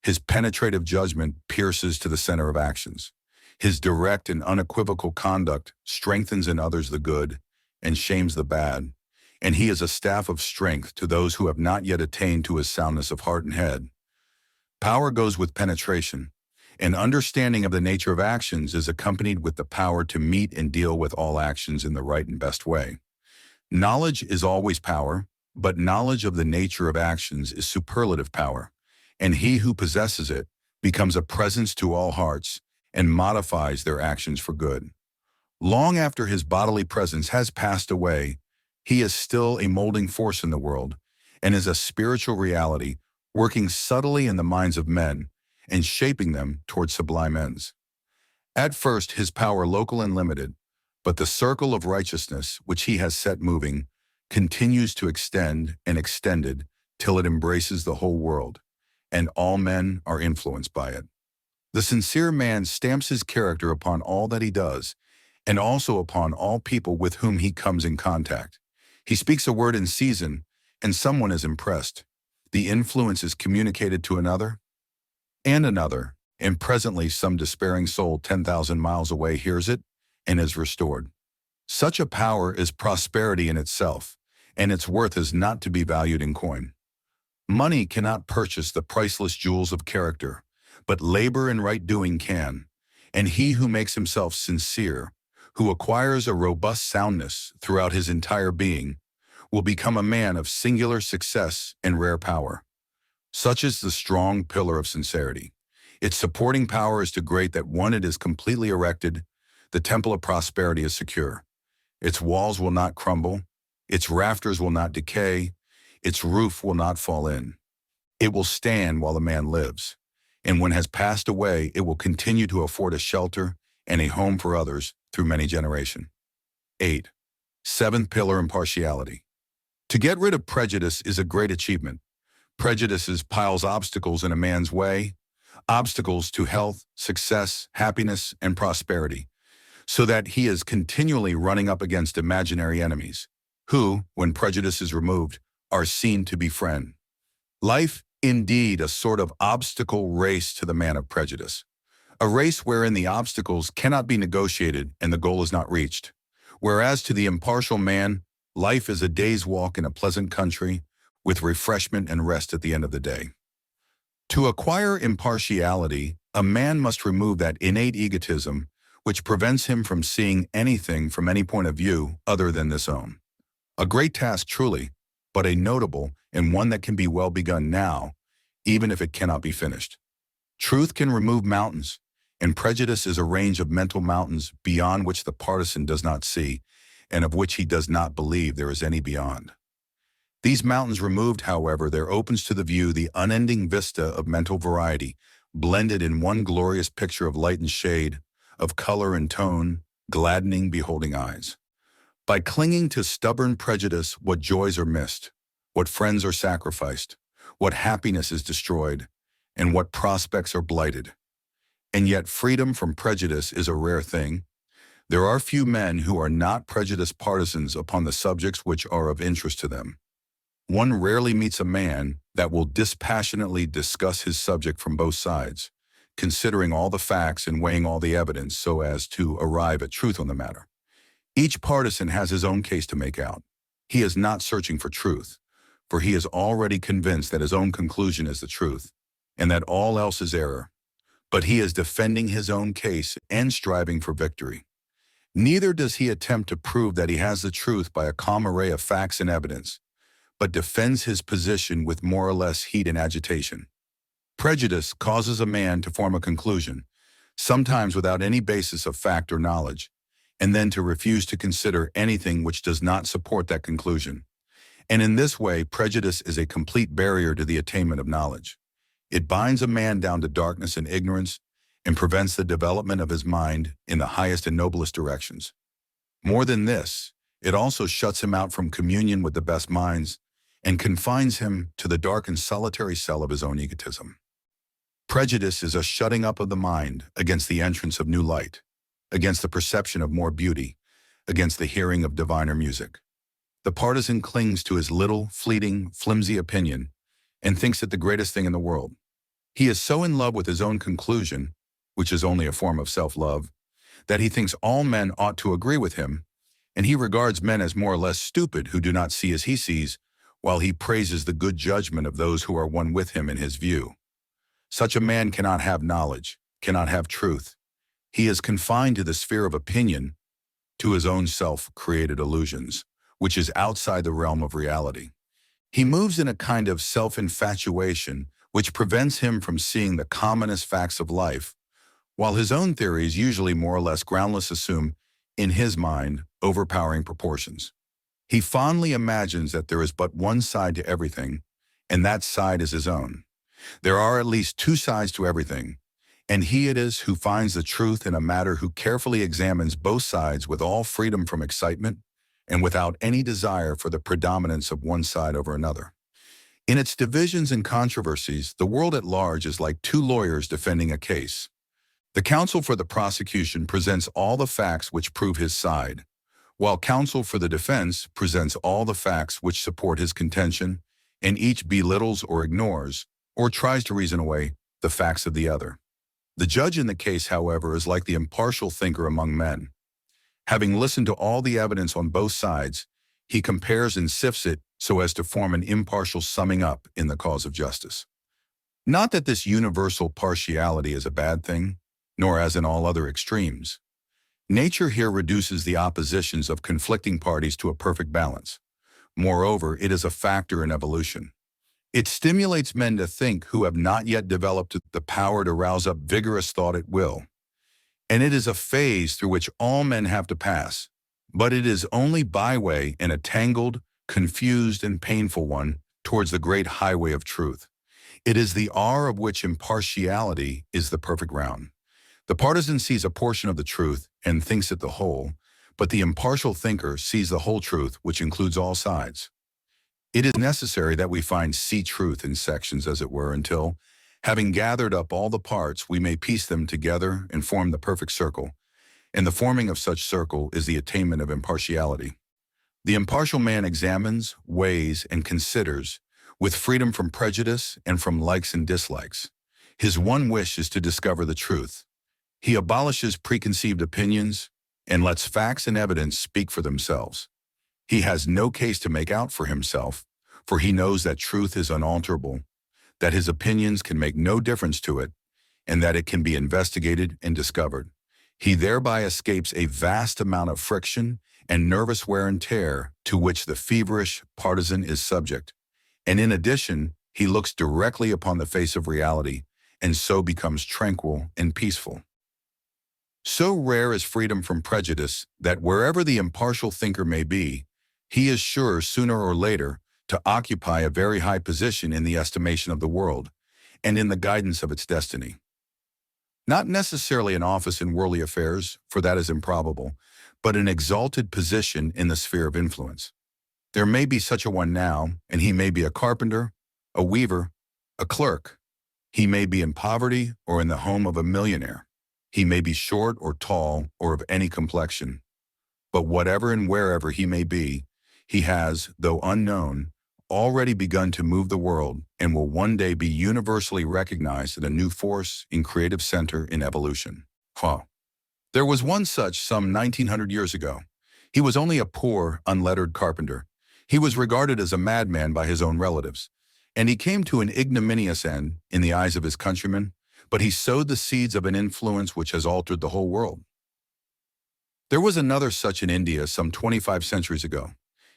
His penetrative judgment pierces to the center of actions. His direct and unequivocal conduct strengthens in others the good and shames the bad, and he is a staff of strength to those who have not yet attained to his soundness of heart and head. Power goes with penetration, and understanding of the nature of actions is accompanied with the power to meet and deal with all actions in the right and best way. Knowledge is always power, but knowledge of the nature of actions is superlative power, and he who possesses it becomes a presence to all hearts and modifies their actions for good. Long after his bodily presence has passed away, he is still a molding force in the world and is a spiritual reality working subtly in the minds of men and shaping them toward sublime ends. At first, his power local and limited, but the circle of righteousness which he has set moving continues to extend and extended till it embraces the whole world, and all men are influenced by it. The sincere man stamps his character upon all that he does, and also upon all people with whom he comes in contact. He speaks a word in season, and someone is impressed. The influence is communicated to another, and presently some despairing soul 10,000 miles away hears it and is restored. Such a power is prosperity in itself, and its worth is not to be valued in coin. Money cannot purchase the priceless jewels of character, but labor and right doing can, and he who makes himself sincere, who acquires a robust soundness throughout his entire being, will become a man of singular success and rare power. Such is the strong pillar of sincerity. Its supporting power is too great that when it is completely erected, the temple of prosperity is secure. Its walls will not crumble, its rafters will not decay, its roof will not fall in. It will stand while the man lives, and when has passed away, it will continue to afford a shelter and a home for others through many generations. 8. Seventh pillar, impartiality. To get rid of prejudice is a great achievement. Prejudices piles obstacles in a man's way, obstacles to health, success, happiness, and prosperity, so that he is continually running up against imaginary enemies, who, when prejudice is removed, are seen to befriend. Life, indeed, a sort of obstacle race to the man of prejudice, a race wherein the obstacles cannot be negotiated and the goal is not reached, whereas to the impartial man, life is a day's walk in a pleasant country with refreshment and rest at the end of the day. To acquire impartiality, a man must remove that innate egotism which prevents him from seeing anything from any point of view other than this own. A great task truly, but a notable and one that can be well begun now, even if it cannot be finished. Truth can remove mountains, and prejudice is a range of mental mountains beyond which the partisan does not see, and of which he does not believe there is any beyond. These mountains removed, however, there opens to the view the unending vista of mental variety, blended in one glorious picture of light and shade, of color and tone, gladdening beholding eyes. By clinging to stubborn prejudice, what joys are missed, what friends are sacrificed, what happiness is destroyed, and what prospects are blighted. And yet freedom from prejudice is a rare thing. There are few men who are not prejudiced partisans upon the subjects which are of interest to them. One rarely meets a man that will dispassionately discuss his subject from both sides, considering all the facts and weighing all the evidence so as to arrive at truth on the matter. Each partisan has his own case to make out. He is not searching for truth, for he is already convinced that his own conclusion is the truth, and that all else is error. But he is defending his own case and striving for victory. Neither does he attempt to prove that he has the truth by a calm array of facts and evidence, but defends his position with more or less heat and agitation. Prejudice causes a man to form a conclusion, sometimes without any basis of fact or knowledge, and then to refuse to consider anything which does not support that conclusion. And in this way, prejudice is a complete barrier to the attainment of knowledge. It binds a man down to darkness and ignorance, and prevents the development of his mind in the highest and noblest directions. More than this, it also shuts him out from communion with the best minds, and confines him to the dark and solitary cell of his own egotism. Prejudice is a shutting up of the mind against the entrance of new light, against the perception of more beauty, against the hearing of diviner music. The partisan clings to his little, fleeting, flimsy opinion and thinks it the greatest thing in the world. He is so in love with his own conclusion, which is only a form of self-love, that he thinks all men ought to agree with him, and he regards men as more or less stupid who do not see as he sees, while he praises the good judgment of those who are one with him in his view. Such a man cannot have knowledge, cannot have truth. He is confined to the sphere of opinion, to his own self-created illusions, which is outside the realm of reality. He moves in a kind of self-infatuation which prevents him from seeing the commonest facts of life, while his own theories, usually more or less groundless, assume, in his mind, overpowering proportions. He fondly imagines that there is but one side to everything, and that side is his own. There are at least two sides to everything, and he it is who finds the truth in a matter who carefully examines both sides with all freedom from excitement and without any desire for the predominance of one side over another. In its divisions and controversies, the world at large is like two lawyers defending a case. The counsel for the prosecution presents all the facts which prove his side, while counsel for the defense presents all the facts which support his contention, and each belittles or ignores, or tries to reason away, the facts of the other. The judge in the case, however, is like the impartial thinker among men. Having listened to all the evidence on both sides, he compares and sifts it so as to form an impartial summing up in the cause of justice. Not that this universal partiality is a bad thing, nor as in all other extremes. Nature here reduces the oppositions of conflicting parties to a perfect balance. Moreover, it is a factor in evolution. It stimulates men to think who have not yet developed the power to rouse up vigorous thought at will. And it is a phase through which all men have to pass, but it is only byway in a tangled, confused, and painful one towards the great highway of truth. It is the hour of which impartiality is the perfect round. The partisan sees a portion of the truth and thinks it the whole, but the impartial thinker sees the whole truth, which includes all sides. It is necessary that we find truth in sections, as it were, until, having gathered up all the parts, we may piece them together and form the perfect circle, and the forming of such circle is the attainment of impartiality. The impartial man examines, weighs, and considers, with freedom from prejudice and from likes and dislikes. His one wish is to discover the truth. He abolishes preconceived opinions and lets facts and evidence speak for themselves. He has no case to make out for himself, for he knows that truth is unalterable, that his opinions can make no difference to it, and that it can be investigated and discovered. He thereby escapes a vast amount of friction and nervous wear and tear to which the feverish partisan is subject. And in addition, he looks directly upon the face of reality and so becomes tranquil and peaceful. So rare is freedom from prejudice that wherever the impartial thinker may be, he is sure sooner or later to occupy a very high position in the estimation of the world and in the guidance of its destiny. Not necessarily an office in worldly affairs, for that is improbable, but an exalted position in the sphere of influence. There may be such a one now, and he may be a carpenter, a weaver, a clerk. He may be in poverty or in the home of a millionaire. He may be short or tall or of any complexion. But whatever and wherever he may be, he has, though unknown, already begun to move the world and will one day be universally recognized as a new force and creative center in evolution. There was one such some 1900 years ago. He was only a poor, unlettered carpenter. He was regarded as a madman by his own relatives, and he came to an ignominious end in the eyes of his countrymen, but he sowed the seeds of an influence which has altered the whole world. There was another such in India some 25 centuries ago.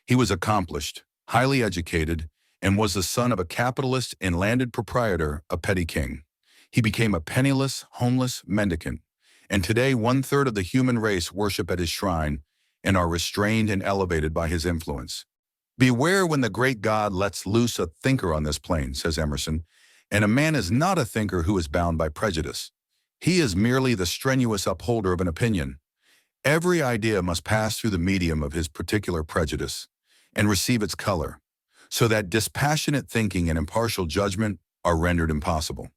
He was accomplished, highly educated, and was the son of a capitalist and landed proprietor, a petty king. He became a penniless, homeless mendicant, and today 1/3 of the human race worship at his shrine and are restrained and elevated by his influence. Beware when the great God lets loose a thinker on this plane, says Emerson, and a man is not a thinker who is bound by prejudice. He is merely the strenuous upholder of an opinion. Every idea must pass through the medium of his particular prejudice and receive its color, so that dispassionate thinking and impartial judgment are rendered impossible.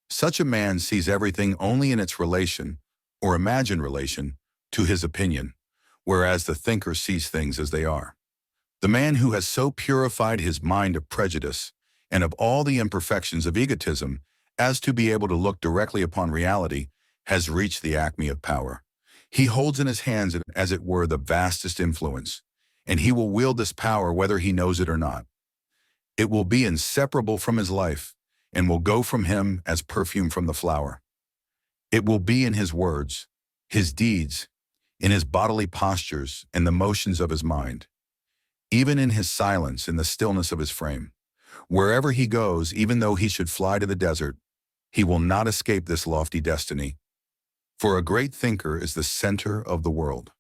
Such a man sees everything only in its relation, or imagined relation, to his opinion, whereas the thinker sees things as they are. The man who has so purified his mind of prejudice and of all the imperfections of egotism as to be able to look directly upon reality has reached the acme of power. He holds in his hands, as it were, the vastest influence, and he will wield this power whether he knows it or not. It will be inseparable from his life and will go from him as perfume from the flower. It will be in his words, his deeds, in his bodily postures and the motions of his mind, even in his silence, in the stillness of his frame. Wherever he goes, even though he should fly to the desert, he will not escape this lofty destiny. For a great thinker is the center of the world.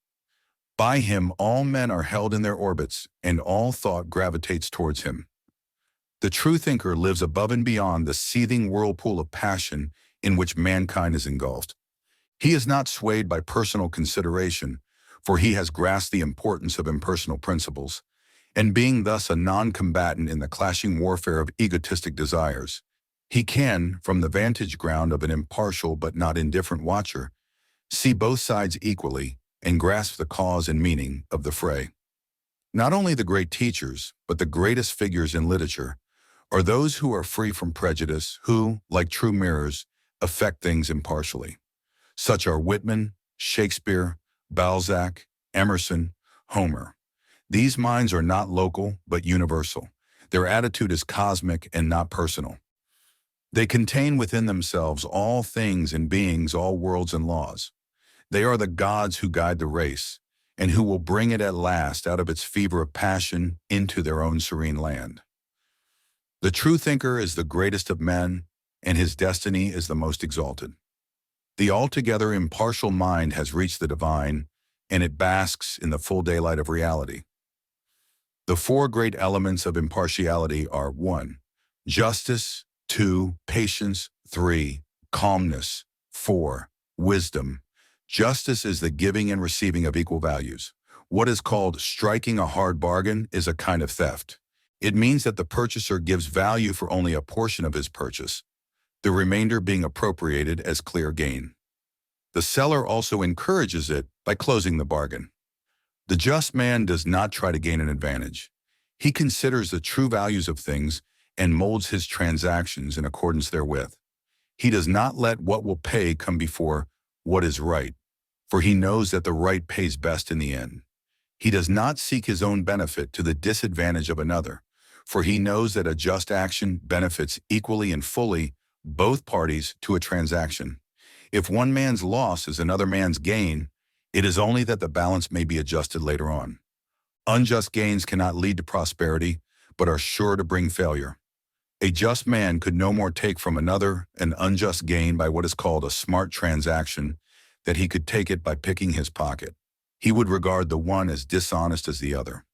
By him all men are held in their orbits, and all thought gravitates towards him. The true thinker lives above and beyond the seething whirlpool of passion in which mankind is engulfed. He is not swayed by personal consideration, for he has grasped the importance of impersonal principles, and being thus a non-combatant in the clashing warfare of egotistic desires, he can, from the vantage ground of an impartial but not indifferent watcher, see both sides equally and grasp the cause and meaning of the fray. Not only the great teachers, but the greatest figures in literature are those who are free from prejudice, who, like true mirrors, affect things impartially. Such are Whitman, Shakespeare, Balzac, Emerson, Homer. These minds are not local, but universal. Their attitude is cosmic and not personal. They contain within themselves all things and beings, all worlds and laws. They are the gods who guide the race, and who will bring it at last out of its fever of passion into their own serene land. The true thinker is the greatest of men, and his destiny is the most exalted. The altogether impartial mind has reached the divine, and it basks in the full daylight of reality. The four great elements of impartiality are 1. Justice, 2. Patience, 3. Calmness, 4. Wisdom. Justice is the giving and receiving of equal values. What is called striking a hard bargain is a kind of theft. It means that the purchaser gives value for only a portion of his purchase, the remainder being appropriated as clear gain. The seller also encourages it by closing the bargain. The just man does not try to gain an advantage. He considers the true values of things and molds his transactions in accordance therewith. He does not let what will pay come before what is right, for he knows that the right pays best in the end. He does not seek his own benefit to the disadvantage of another, for he knows that a just action benefits equally and fully both parties to a transaction. If one man's loss is another man's gain, it is only that the balance may be adjusted later on. Unjust gains cannot lead to prosperity, but are sure to bring failure. A just man could no more take from another an unjust gain by what is called a smart transaction that he could take it by picking his pocket. He would regard the one as dishonest as the other.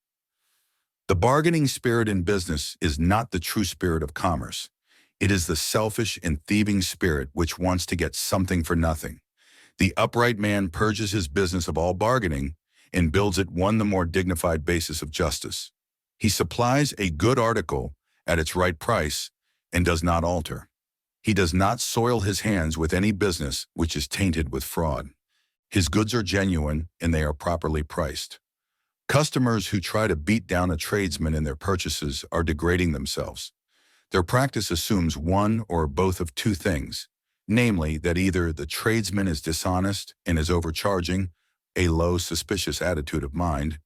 The bargaining spirit in business is not the true spirit of commerce. It is the selfish and thieving spirit which wants to get something for nothing. The upright man purges his business of all bargaining and builds it one the more dignified basis of justice. He supplies a good article at its right price and does not alter. He does not soil his hands with any business which is tainted with fraud. His goods are genuine and they are properly priced. Customers who try to beat down a tradesman in their purchases are degrading themselves. Their practice assumes one or both of two things, namely that either the tradesman is dishonest and is overcharging, a low, suspicious attitude of mind,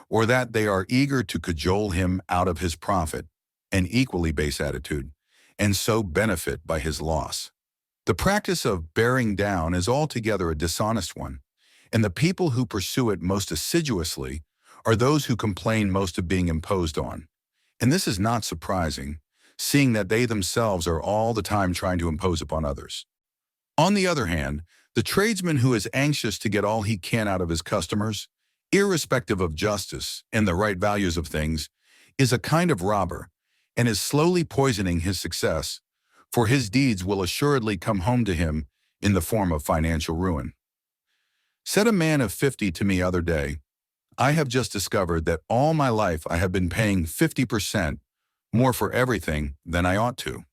or that they are eager to cajole him out of his profit, an equally base attitude, and so benefit by his loss. The practice of bearing down is altogether a dishonest one, and the people who pursue it most assiduously are those who complain most of being imposed on. And this is not surprising, seeing that they themselves are all the time trying to impose upon others. On the other hand, the tradesman who is anxious to get all he can out of his customers, irrespective of justice and the right values of things, is a kind of robber and is slowly poisoning his success, for his deeds will assuredly come home to him in the form of financial ruin. Said a man of 50 to me other day, "I have just discovered that all my life I have been paying 50% more for everything than I ought to."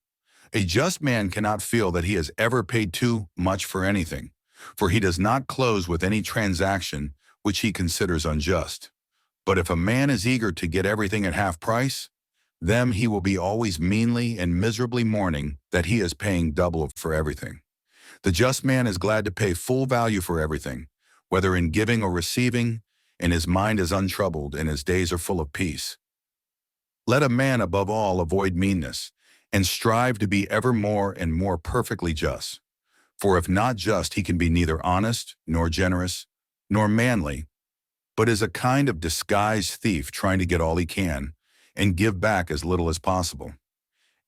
A just man cannot feel that he has ever paid too much for anything, for he does not close with any transaction which he considers unjust. But if a man is eager to get everything at half price, then he will be always meanly and miserably mourning that he is paying double for everything. The just man is glad to pay full value for everything, whether in giving or receiving, and his mind is untroubled and his days are full of peace. Let a man above all avoid meanness, and strive to be ever more and more perfectly just. For if not just, he can be neither honest, nor generous, nor manly, but is a kind of disguised thief trying to get all he can, and give back as little as possible.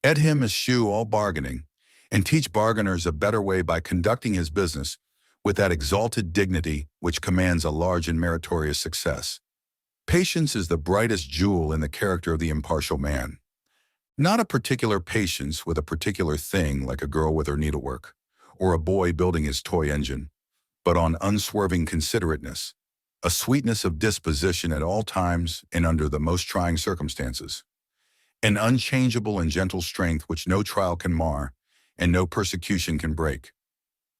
Let him eschew all bargaining, and teach bargainers a better way by conducting his business with that exalted dignity which commands a large and meritorious success. Patience is the brightest jewel in the character of the impartial man. Not a particular patience with a particular thing like a girl with her needlework, or a boy building his toy engine, but on unswerving considerateness, a sweetness of disposition at all times and under the most trying circumstances, an unchangeable and gentle strength which no trial can mar and no persecution can break.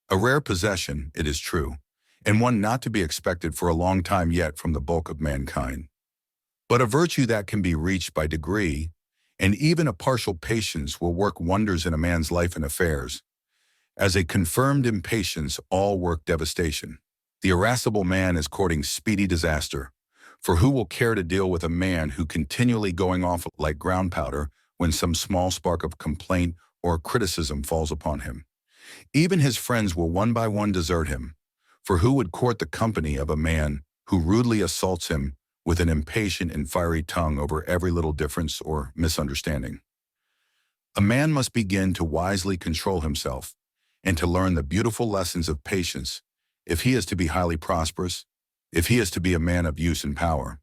A rare possession, it is true, and one not to be expected for a long time yet from the bulk of mankind, but a virtue that can be reached by degree, and even a partial patience will work wonders in a man's life and affairs. As a confirmed impatience, all work devastation. The irascible man is courting speedy disaster, for who will care to deal with a man who continually going off like ground powder when some small spark of complaint or criticism falls upon him? Even his friends will one by one desert him, for who would court the company of a man who rudely assaults him with an impatient and fiery tongue over every little difference or misunderstanding? A man must begin to wisely control himself and to learn the beautiful lessons of patience if he is to be highly prosperous, if he is to be a man of use and power.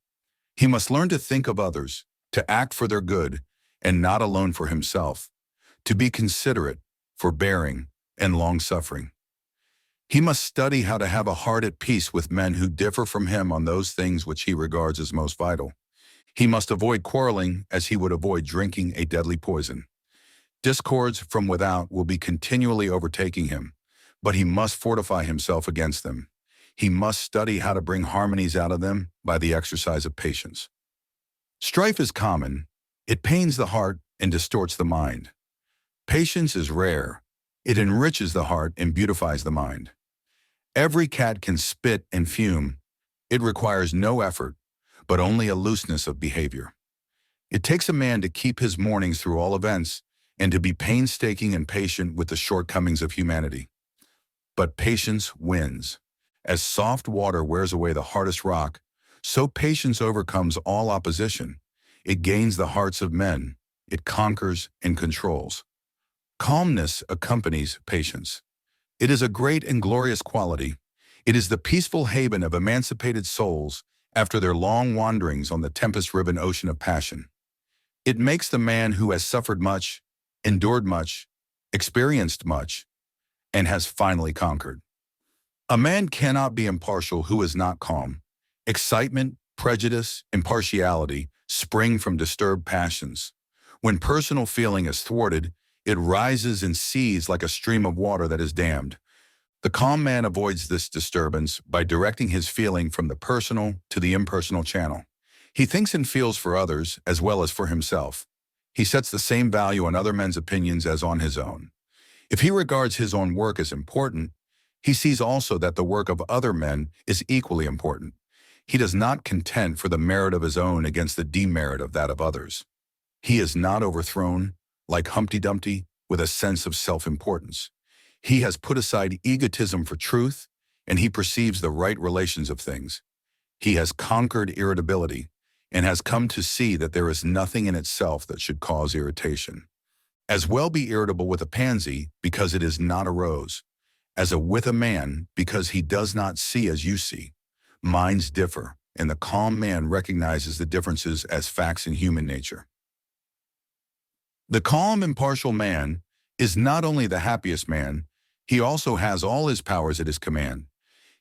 He must learn to think of others, to act for their good, and not alone for himself, to be considerate, forbearing, and long-suffering. He must study how to have a heart at peace with men who differ from him on those things which he regards as most vital. He must avoid quarreling as he would avoid drinking a deadly poison. Discords from without will be continually overtaking him, but he must fortify himself against them. He must study how to bring harmonies out of them by the exercise of patience. Strife is common. It pains the heart and distorts the mind. Patience is rare. It enriches the heart and beautifies the mind. Every cat can spit and fume. It requires no effort, but only a looseness of behavior. It takes a man to keep his mornings through all events and to be painstaking and patient with the shortcomings of humanity. But patience wins. As soft water wears away the hardest rock, so patience overcomes all opposition. It gains the hearts of men. It conquers and controls. Calmness accompanies patience. It is a great and glorious quality. It is the peaceful haven of emancipated souls after their long wanderings on the tempest-riven ocean of passion. It makes the man who has suffered much, endured much, experienced much, and has finally conquered. A man cannot be impartial who is not calm. Excitement, prejudice, impartiality spring from disturbed passions. When personal feeling is thwarted, it rises and seethes like a stream of water that is dammed. The calm man avoids this disturbance by directing his feeling from the personal to the impersonal channel. He thinks and feels for others as well as for himself. He sets the same value on other men's opinions as on his own. If he regards his own work as important, he sees also that the work of other men is equally important. He does not contend for the merit of his own against the demerit of that of others. He is not overthrown, like Humpty Dumpty, with a sense of self-importance. He has put aside egotism for truth, and he perceives the right relations of things. He has conquered irritability, and has come to see that there is nothing in itself that should cause irritation. As well be irritable with a pansy because it is not a rose, as with a man because he does not see as you see. Minds differ, and the calm man recognizes the differences as facts in human nature. The calm, impartial man is not only the happiest man, he also has all his powers at his command.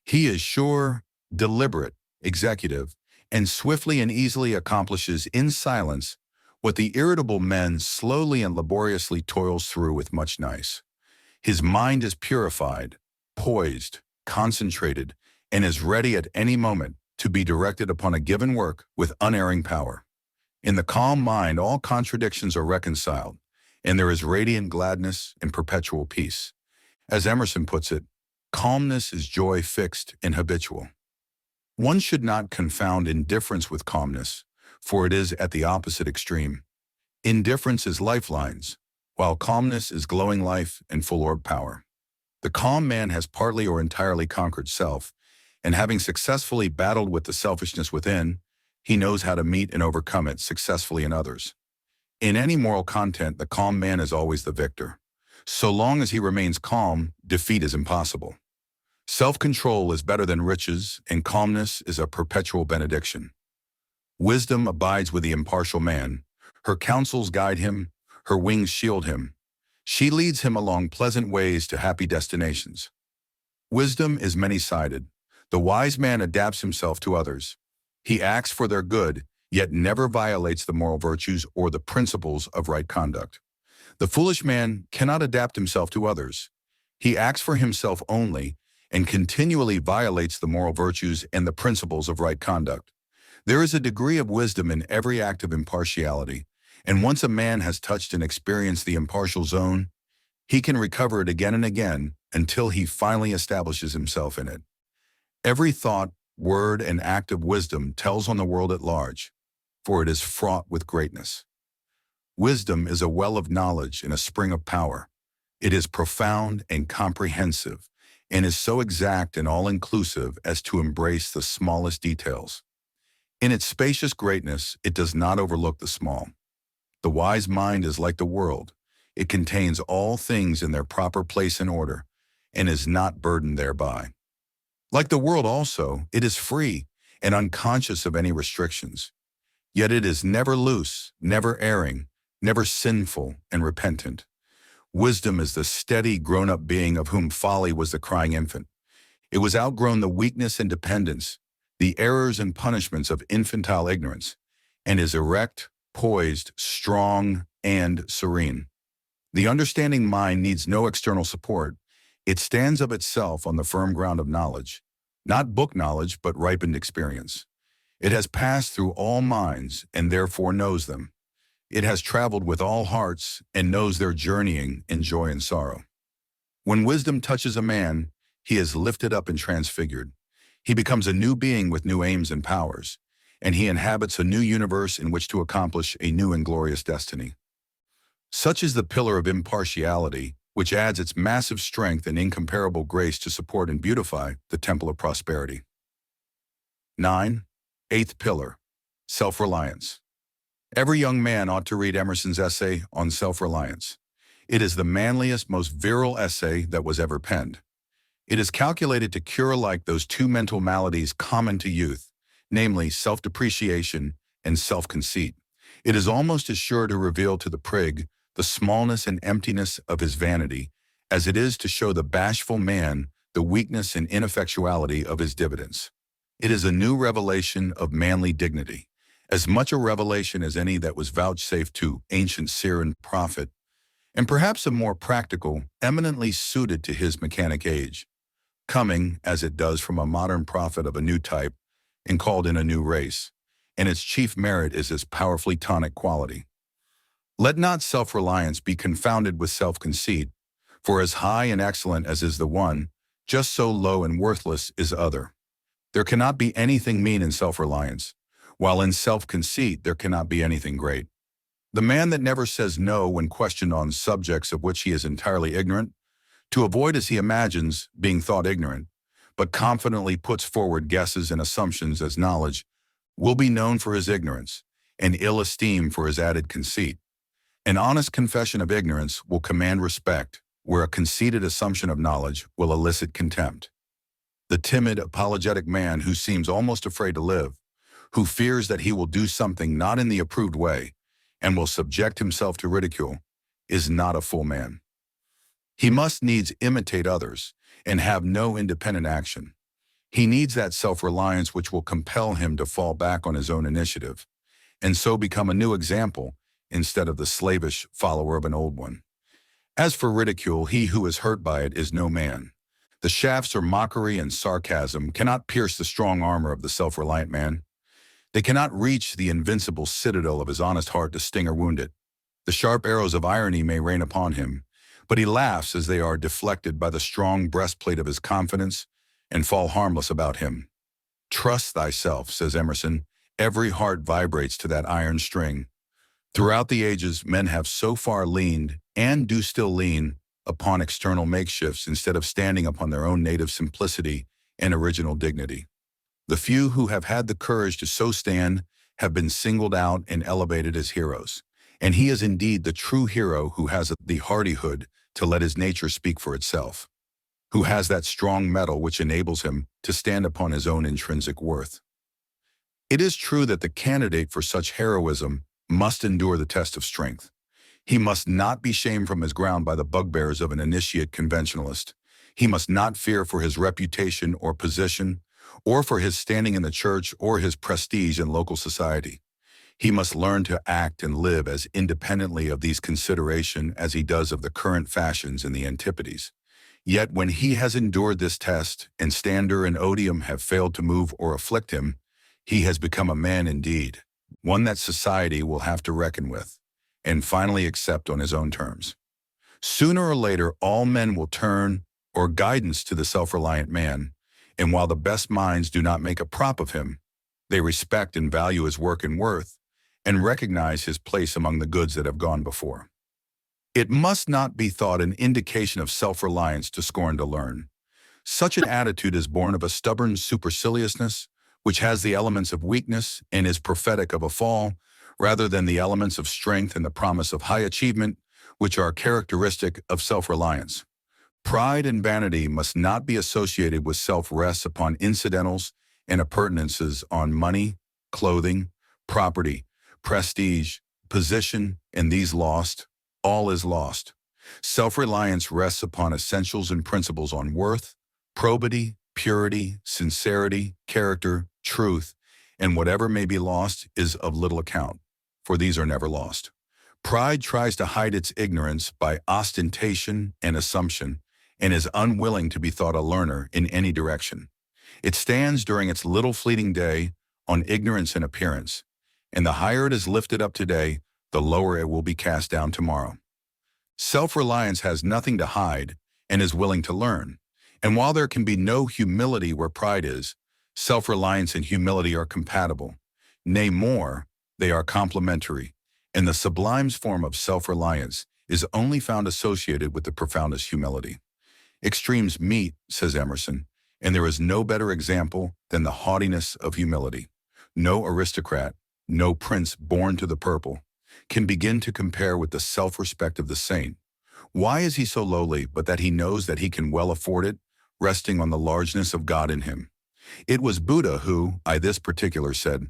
He is sure, deliberate, executive, and swiftly and easily accomplishes in silence what the irritable man slowly and laboriously toils through with much nice. His mind is purified, poised, concentrated, and is ready at any moment to be directed upon a given work with unerring power. In the calm mind, all contradictions are reconciled, and there is radiant gladness and perpetual peace. As Emerson puts it, calmness is joy fixed and habitual. One should not confound indifference with calmness, for it is at the opposite extreme. Indifference is lifelines, while calmness is glowing life and full-orbed power. The calm man has partly or entirely conquered self, and having successfully battled with the selfishness within, he knows how to meet and overcome it successfully in others. In any moral content, the calm man is always the victor. So long as he remains calm, defeat is impossible. Self-control is better than riches, and calmness is a perpetual benediction. Wisdom abides with the impartial man. Her counsels guide him, her wings shield him. She leads him along pleasant ways to happy destinations. Wisdom is many-sided. The wise man adapts himself to others. He acts for their good, yet never violates the moral virtues or the principles of right conduct. The foolish man cannot adapt himself to others. He acts for himself only and continually violates the moral virtues and the principles of right conduct. There is a degree of wisdom in every act of impartiality, and once a man has touched and experienced the impartial zone, he can recover it again and again until he finally establishes himself in it. Every thought, word, and act of wisdom tells on the world at large, for it is fraught with greatness. Wisdom is a well of knowledge and a spring of power. It is profound and comprehensive, and is so exact and all-inclusive as to embrace the smallest details. In its spacious greatness, it does not overlook the small. The wise mind is like the world. It contains all things in their proper place and order, and is not burdened thereby. Like the world also, it is free and unconscious of any restrictions. Yet it is never loose, never erring, never sinful and repentant. Wisdom is the steady, grown-up being of whom folly was the crying infant. It was outgrown the weakness and dependence, the errors and punishments of infantile ignorance, and is erect, poised, strong, and serene. The understanding mind needs no external support. It stands of itself on the firm ground of knowledge, not book knowledge, but ripened experience. It has passed through all minds and therefore knows them. It has traveled with all hearts and knows their journeying in joy and sorrow. When wisdom touches a man, he is lifted up and transfigured. He becomes a new being with new aims and powers, and he inhabits a new universe in which to accomplish a new and glorious destiny. Such is the pillar of impartiality, which adds its massive strength and incomparable grace to support and beautify the temple of prosperity. 9. Eighth pillar, self-reliance. Every young man ought to read Emerson's essay on self-reliance. It is the manliest, most virile essay that was ever penned. It is calculated to cure alike those two mental maladies common to youth, namely self-depreciation and self-conceit. It is almost as sure to reveal to the prig the smallness and emptiness of his vanity as it is to show the bashful man the weakness and ineffectuality of his dividends. It is a new revelation of manly dignity, as much a revelation as any that was vouchsafed to ancient seer and prophet, and perhaps a more practical, eminently suited to his mechanic age, coming, as it does, from a modern prophet of a new type and called in a new race, and its chief merit is its powerfully tonic quality. Let not self-reliance be confounded with self-conceit, for as high and excellent as is the one, just so low and worthless is other. There cannot be anything mean in self-reliance, while in self-conceit there cannot be anything great. The man that never says no when questioned on subjects of which he is entirely ignorant, to avoid, as he imagines, being thought ignorant, but confidently puts forward guesses and assumptions as knowledge, will be known for his ignorance, and ill-esteemed for his added conceit. An honest confession of ignorance will command respect, where a conceited assumption of knowledge will elicit contempt. The timid, apologetic man who seems almost afraid to live, who fears that he will do something not in the approved way, and will subject himself to ridicule, is not a full man. He must needs imitate others and have no independent action. He needs that self-reliance which will compel him to fall back on his own initiative, and so become a new example instead of the slavish follower of an old one. As for ridicule, he who is hurt by it is no man. The shafts of mockery and sarcasm cannot pierce the strong armor of the self-reliant man. They cannot reach the invincible citadel of his honest heart to sting or wound it. The sharp arrows of irony may rain upon him, but he laughs as they are deflected by the strong breastplate of his confidence and fall harmless about him. Trust thyself, says Emerson. Every heart vibrates to that iron string. Throughout the ages, men have so far leaned, and do still lean, upon external makeshifts instead of standing upon their own native simplicity and original dignity. The few who have had the courage to so stand have been singled out and elevated as heroes. And he is indeed the true hero who has the hardihood to let his nature speak for itself, who has that strong metal which enables him to stand upon his own intrinsic worth. It is true that the candidate for such heroism must endure the test of strength. He must not be shamed from his ground by the bugbears of an initiate conventionalist. He must not fear for his reputation or position, or for his standing in the church or his prestige in local society. He must learn to act and live as independently of these considerations as he does of the current fashions in the antipodes. Yet when he has endured this test, and standard and odium have failed to move or afflict him, he has become a man indeed, one that society will have to reckon with, and finally accept on his own terms. Sooner or later, all men will turn or guidance to the self-reliant man, and while the best minds do not make a prop of him, they respect and value his work and worth, and recognize his place among the goods that have gone before. It must not be thought an indication of self-reliance to scorn to learn. Such an attitude is born of a stubborn superciliousness, which has the elements of weakness and is prophetic of a fall, rather than the elements of strength and the promise of high achievement, which are characteristic of self-reliance. Pride and vanity must not be associated with self-rests upon incidentals and appurtenances on money, clothing, property, prestige, position, and these lost, all is lost. Self-reliance rests upon essentials and principles on worth, probity, purity, sincerity, character, truth, and whatever may be lost is of little account, for these are never lost. Pride tries to hide its ignorance by ostentation and assumption, and is unwilling to be thought a learner in any direction. It stands during its little fleeting day on ignorance and appearance, and the higher it is lifted up today, the lower it will be cast down tomorrow. Self-reliance has nothing to hide and is willing to learn. And while there can be no humility where pride is, self-reliance and humility are compatible. Nay more, they are complementary, and the sublime form of self-reliance is only found associated with the profoundest humility. Extremes meet, says Emerson, and there is no better example than the haughtiness of humility. No aristocrat, no prince born to the purple, can begin to compare with the self-respect of the saint. Why is he so lowly but that he knows that he can well afford it, resting on the largeness of God in him? It was Buddha who, I this particular said,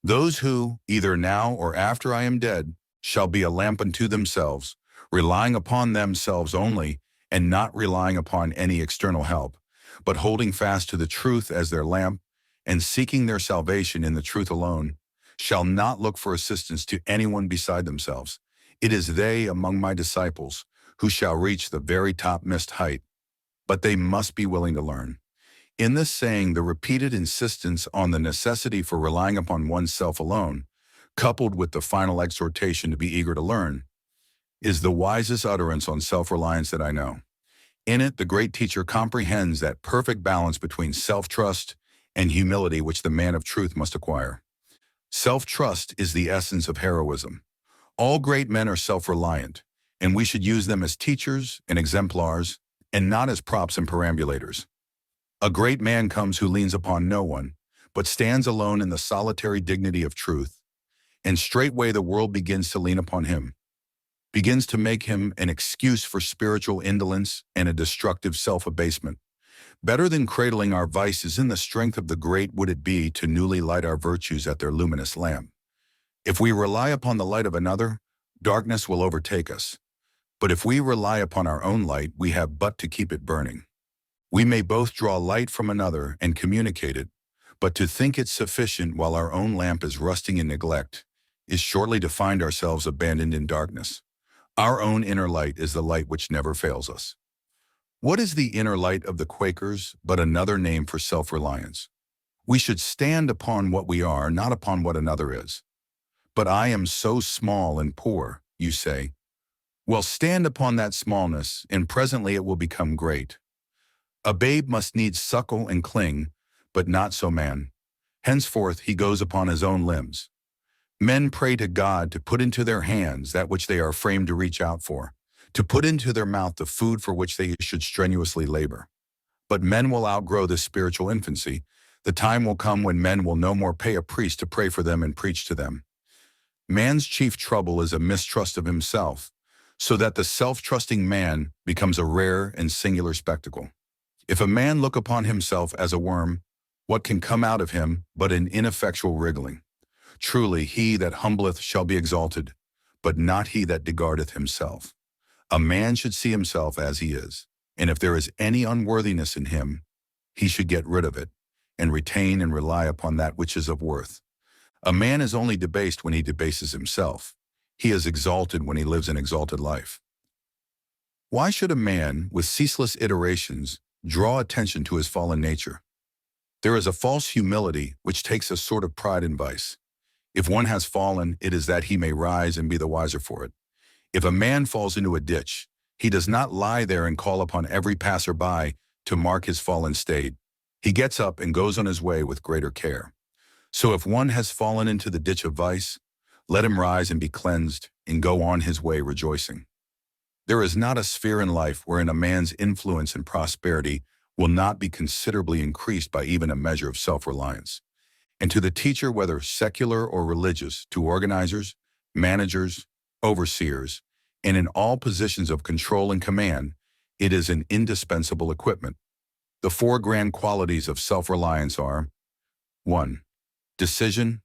"Those who, either now or after I am dead, shall be a lamp unto themselves, relying upon themselves only, and not relying upon any external help, but holding fast to the truth as their lamp, and seeking their salvation in the truth alone, shall not look for assistance to anyone beside themselves. It is they among my disciples who shall reach the very topmost height, but they must be willing to learn." In this saying, the repeated insistence on the necessity for relying upon oneself alone, coupled with the final exhortation to be eager to learn, is the wisest utterance on self-reliance that I know. In it, the great teacher comprehends that perfect balance between self-trust and humility which the man of truth must acquire. Self-trust is the essence of heroism. All great men are self-reliant, and we should use them as teachers and exemplars, and not as props and perambulators. A great man comes who leans upon no one, but stands alone in the solitary dignity of truth, and straightway the world begins to lean upon him, begins to make him an excuse for spiritual indolence and a destructive self-abasement. Better than cradling our vices in the strength of the great would it be to newly light our virtues at their luminous lamp. If we rely upon the light of another, darkness will overtake us. But if we rely upon our own light, we have but to keep it burning. We may both draw light from another and communicate it, but to think it sufficient while our own lamp is rusting in neglect is shortly to find ourselves abandoned in darkness. Our own inner light is the light which never fails us. What is the inner light of the Quakers but another name for self-reliance? We should stand upon what we are, not upon what another is. But I am so small and poor, you say. Well, stand upon that smallness, and presently it will become great. A babe must needs suckle and cling, but not so man. Henceforth he goes upon his own limbs. Men pray to God to put into their hands that which they are framed to reach out for, to put into their mouth the food for which they should strenuously labor. But men will outgrow this spiritual infancy. The time will come when men will no more pay a priest to pray for them and preach to them. Man's chief trouble is a mistrust of himself, so that the self-trusting man becomes a rare and singular spectacle. If a man look upon himself as a worm, what can come out of him but an ineffectual wriggling? Truly, he that humbleth shall be exalted, but not he that regardeth himself. A man should see himself as he is, and if there is any unworthiness in him, he should get rid of it, and retain and rely upon that which is of worth. A man is only debased when he debases himself. He is exalted when he lives an exalted life. Why should a man, with ceaseless iterations, draw attention to his fallen nature? There is a false humility which takes a sort of pride in vice. If one has fallen, it is that he may rise and be the wiser for it. If a man falls into a ditch, he does not lie there and call upon every passer-by to mark his fallen state. He gets up and goes on his way with greater care. So if one has fallen into the ditch of vice, let him rise and be cleansed and go on his way rejoicing. There is not a sphere in life wherein a man's influence and prosperity will not be considerably increased by even a measure of self-reliance. And to the teacher, whether secular or religious, to organizers, managers, overseers, and in all positions of control and command, it is an indispensable equipment. The four grand qualities of self-reliance are: 1. Decision.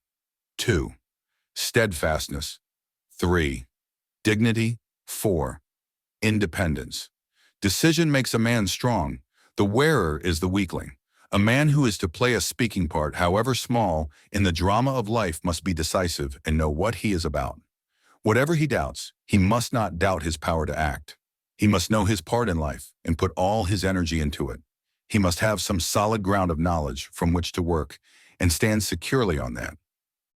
2. Steadfastness. 3. Dignity. 4. Independence. Decision makes a man strong. The wearer is the weakling. A man who is to play a speaking part, however small, in the drama of life must be decisive and know what he is about. Whatever he doubts, he must not doubt his power to act. He must know his part in life and put all his energy into it. He must have some solid ground of knowledge from which to work and stand securely on that.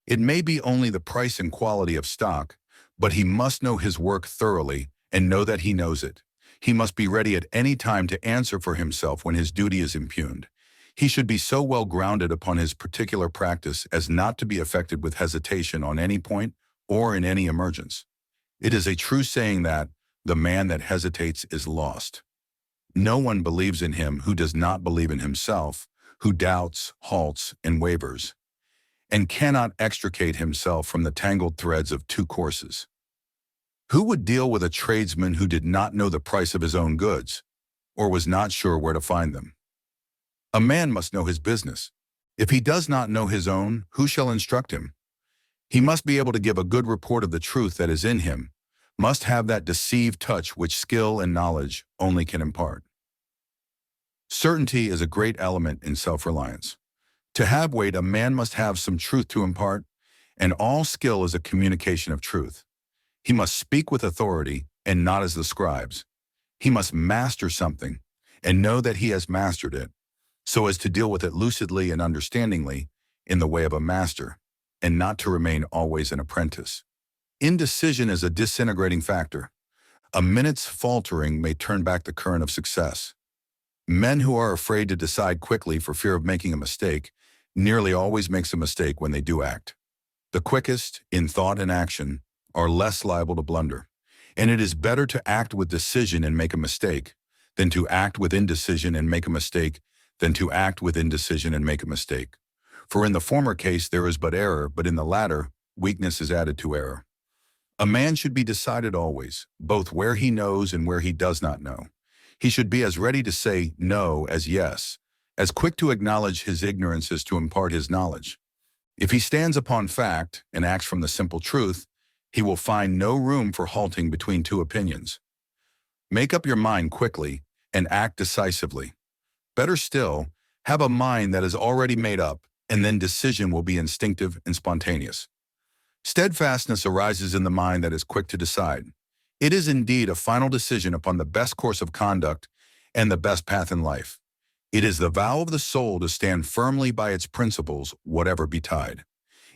It may be only the price and quality of stock, but he must know his work thoroughly and know that he knows it. He must be ready at any time to answer for himself when his duty is impugned. He should be so well grounded upon his particular practice as not to be affected with hesitation on any point or in any emergence. It is a true saying that, The man that hesitates is lost. No one believes in him who does not believe in himself, who doubts, halts, and wavers, and cannot extricate himself from the tangled threads of two courses. Who would deal with a tradesman who did not know the price of his own goods, or was not sure where to find them? A man must know his business. If he does not know his own, who shall instruct him? He must be able to give a good report of the truth that is in him, must have that deceived touch which skill and knowledge only can impart. Certainty is a great element in self-reliance. To have weight, a man must have some truth to impart, and all skill is a communication of truth. He must speak with authority and not as the scribes. He must master something and know that he has mastered it, so as to deal with it lucidly and understandingly in the way of a master, and not to remain always an apprentice. Indecision is a disintegrating factor. A minute's faltering may turn back the current of success. Men who are afraid to decide quickly for fear of making a mistake nearly always makes a mistake when they do act. The quickest, in thought and action, are less liable to blunder, and it is better to act with decision and make a mistake than to act with indecision and make a mistake than to act with indecision and make a mistake. For in the former case there is but error, but in the latter, weakness is added to error. A man should be decided always, both where he knows and where he does not know. He should be as ready to say no as yes, as quick to acknowledge his ignorance as to impart his knowledge. If he stands upon fact and acts from the simple truth, he will find no room for halting between two opinions. Make up your mind quickly and act decisively. Better still, have a mind that is already made up, and then decision will be instinctive and spontaneous. Steadfastness arises in the mind that is quick to decide. It is indeed a final decision upon the best course of conduct and the best path in life. It is the vow of the soul to stand firmly by its principles, whatever betide.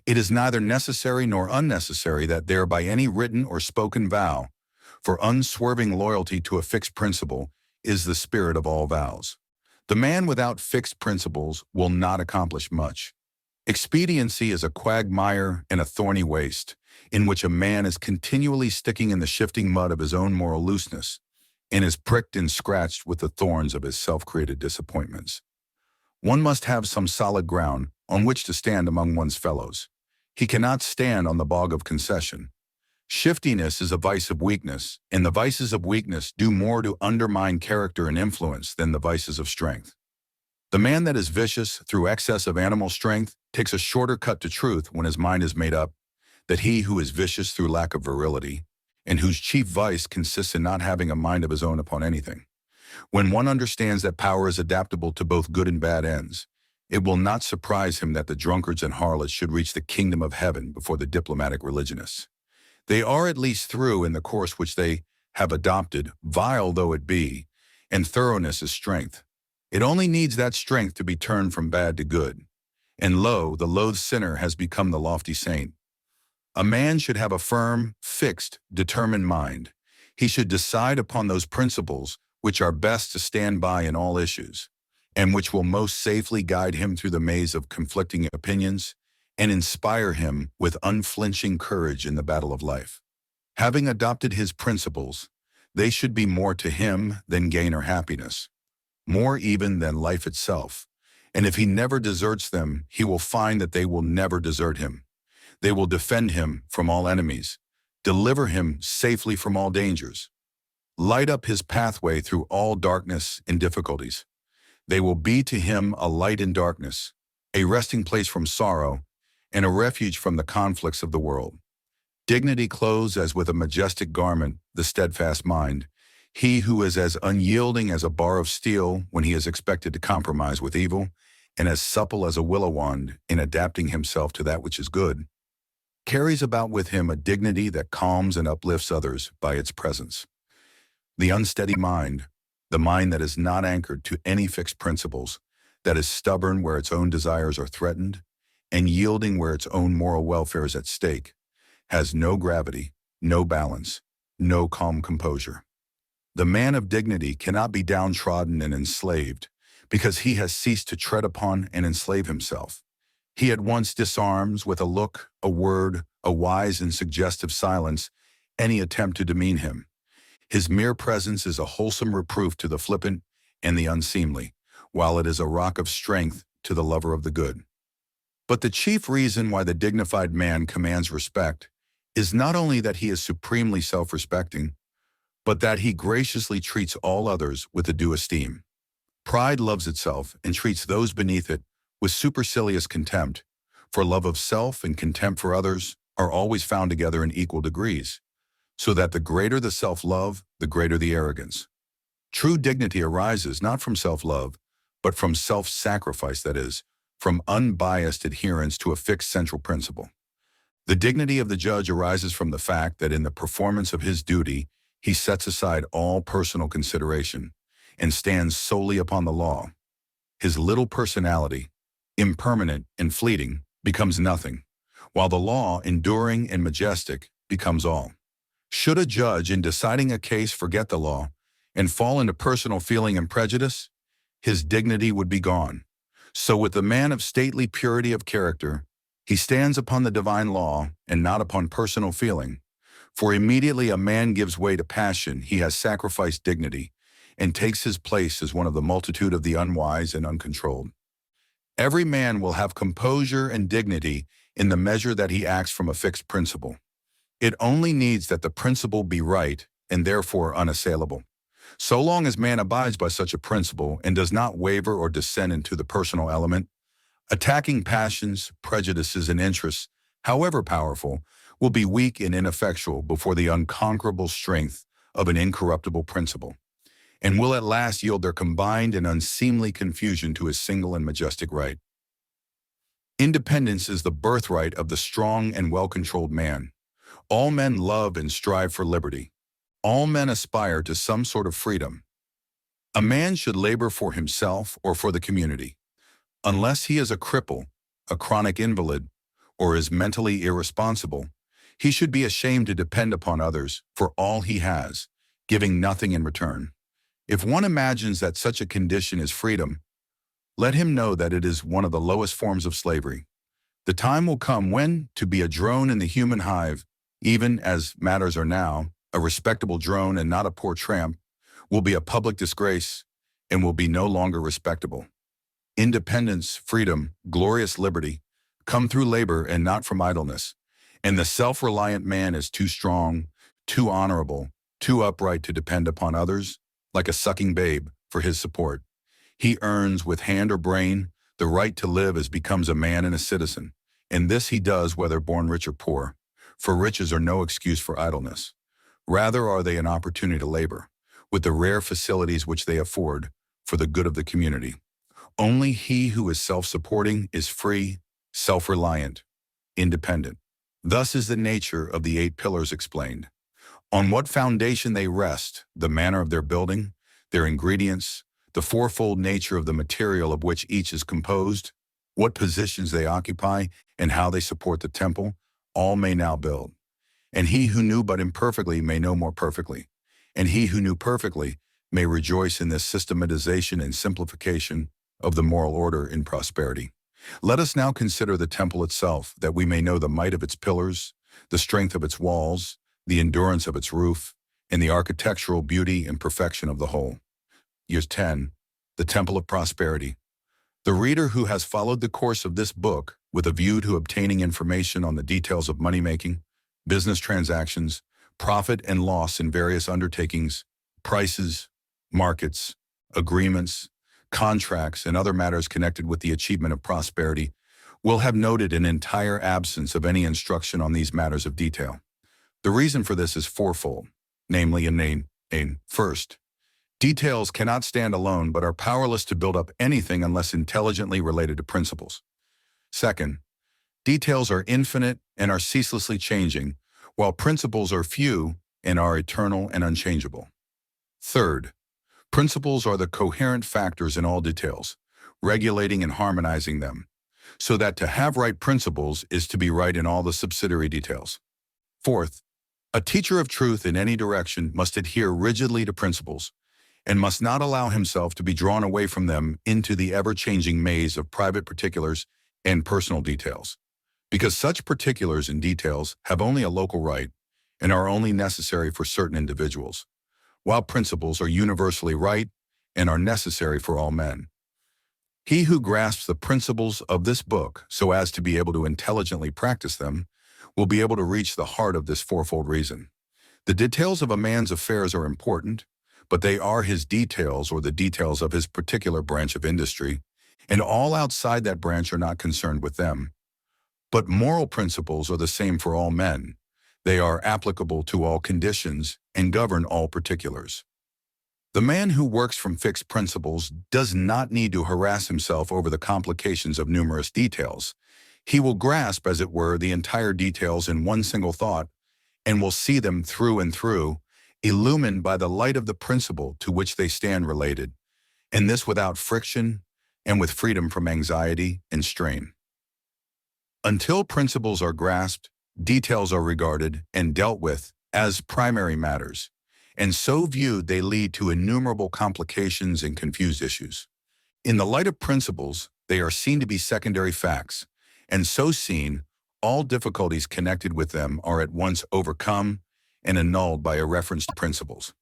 It is neither necessary nor unnecessary that there by any written or spoken vow, for unswerving loyalty to a fixed principle is the spirit of all vows. The man without fixed principles will not accomplish much. Expediency is a quagmire and a thorny waste, in which a man is continually sticking in the shifting mud of his own moral looseness, and is pricked and scratched with the thorns of his self-created disappointments. One must have some solid ground on which to stand among one's fellows. He cannot stand on the bog of concession. Shiftiness is a vice of weakness, and the vices of weakness do more to undermine character and influence than the vices of strength. The man that is vicious through excess of animal strength takes a shorter cut to truth when his mind is made up that he who is vicious through lack of virility, and whose chief vice consists in not having a mind of his own upon anything. When one understands that power is adaptable to both good and bad ends, it will not surprise him that the drunkards and harlots should reach the kingdom of heaven before the diplomatic religionists. They are at least through in the course which they have adopted, vile though it be, and thoroughness is strength. It only needs that strength to be turned from bad to good. And lo, the loathed sinner has become the lofty saint. A man should have a firm, fixed, determined mind. He should decide upon those principles which are best to stand by in all issues, and which will most safely guide him through the maze of conflicting opinions and inspire him with unflinching courage in the battle of life. Having adopted his principles, they should be more to him than gain or happiness, more even than life itself. And if he never deserts them, he will find that they will never desert him. They will defend him from all enemies, deliver him safely from all dangers, light up his pathway through all darkness and difficulties. They will be to him a light in darkness, a resting place from sorrow, and a refuge from the conflicts of the world. Dignity clothes as with a majestic garment the steadfast mind, he who is as unyielding as a bar of steel when he is expected to compromise with evil, and as supple as a willow wand in adapting himself to that which is good, carries about with him a dignity that calms and uplifts others by its presence. The unsteady mind, the mind that is not anchored to any fixed principles, that is stubborn where its own desires are threatened, and yielding where its own moral welfare is at stake, has no gravity, no balance, no calm composure. The man of dignity cannot be downtrodden and enslaved, because he has ceased to tread upon and enslave himself. He at once disarms with a look, a word, a wise and suggestive silence, any attempt to demean him. His mere presence is a wholesome reproof to the flippant and the unseemly, while it is a rock of strength to the lover of the good. But the chief reason why the dignified man commands respect is not only that he is supremely self-respecting, but that he graciously treats all others with a due esteem. Pride loves itself and treats those beneath it with supercilious contempt, for love of self and contempt for others are always found together in equal degrees, so that the greater the self-love, the greater the arrogance. True dignity arises not from self-love, but from self-sacrifice, that is, from unbiased adherence to a fixed central principle. The dignity of the judge arises from the fact that in the performance of his duty, he sets aside all personal consideration and stands solely upon the law. His little personality, impermanent and fleeting, becomes nothing, while the law, enduring and majestic, becomes all. Should a judge in deciding a case forget the law and fall into personal feeling and prejudice, his dignity would be gone. So with the man of stately purity of character, he stands upon the divine law and not upon personal feeling. For immediately a man gives way to passion, he has sacrificed dignity and takes his place as one of the multitude of the unwise and uncontrolled. Every man will have composure and dignity in the measure that he acts from a fixed principle. It only needs that the principle be right and therefore unassailable. So long as man abides by such a principle and does not waver or descend into the personal element, attacking passions, prejudices, and interests, however powerful, will be weak and ineffectual before the unconquerable strength of an incorruptible principle, and will at last yield their combined and unseemly confusion to his single and majestic right. Independence is the birthright of the strong and well-controlled man. All men love and strive for liberty. All men aspire to some sort of freedom. A man should labor for himself or for the community. Unless he is a cripple, a chronic invalid, or is mentally irresponsible, he should be ashamed to depend upon others for all he has, giving nothing in return. If one imagines that such a condition is freedom, let him know that it is one of the lowest forms of slavery. The time will come when, to be a drone in the human hive, even as matters are now, a respectable drone and not a poor tramp, will be a public disgrace and will be no longer respectable. Independence, freedom, glorious liberty come through labor and not from idleness, and the self-reliant man is too strong, too honorable, too upright to depend upon others, like a sucking babe, for his support. He earns, with hand or brain, the right to live as becomes a man and a citizen, and this he does whether born rich or poor, for riches are no excuse for idleness. Rather are they an opportunity to labor, with the rare facilities which they afford, for the good of the community. Only he who is self-supporting is free, self-reliant, independent. Thus is the nature of the 8 pillars explained. On what foundation they rest, the manner of their building, their ingredients, the fourfold nature of the material of which each is composed, what positions they occupy, and how they support the temple, all may now build. And he who knew but imperfectly may know more perfectly, and he who knew perfectly may rejoice in this systematization and simplification of the moral order in prosperity. Let us now consider the temple itself, that we may know the might of its pillars, the strength of its walls, the endurance of its roof, and the architectural beauty and perfection of the whole. Year 10. The Temple of Prosperity. The reader who has followed the course of this book with a view to obtaining information on the details of money-making, business transactions, profit and loss in various undertakings, prices, markets, agreements, contracts, and other matters connected with the achievement of prosperity, will have noted an entire absence of any instruction on these matters of detail. The reason for this is fourfold, namely first, details cannot stand alone but are powerless to build up anything unless intelligently related to principles. Second, details are infinite and are ceaselessly changing, while principles are few and are eternal and unchangeable. Third, principles are the coherent factors in all details, regulating and harmonizing them, so that to have right principles is to be right in all the subsidiary details. Fourth, a teacher of truth in any direction must adhere rigidly to principles, and must not allow himself to be drawn away from them into the ever-changing maze of private particulars and personal details, because such particulars and details have only a local right and are only necessary for certain individuals. while principles are universally right and are necessary for all men. He who grasps the principles of this book so as to be able to intelligently practice them will be able to reach the heart of this fourfold reason. The details of a man's affairs are important, but they are his details or the details of his particular branch of industry, and all outside that branch are not concerned with them. But moral principles are the same for all men. They are applicable to all conditions and govern all particulars. The man who works from fixed principles does not need to harass himself over the complications of numerous details. He will grasp, as it were, the entire details in one single thought and will see them through and through, illumined by the light of the principle to which they stand related, and this without friction and with freedom from anxiety and strain. Until principles are grasped, details are regarded and dealt with as primary matters, and so viewed they lead to innumerable complications and confused issues. In the light of principles, they are seen to be secondary facts, and so seen, all difficulties connected with them are at once overcome and annulled by a reference to principles.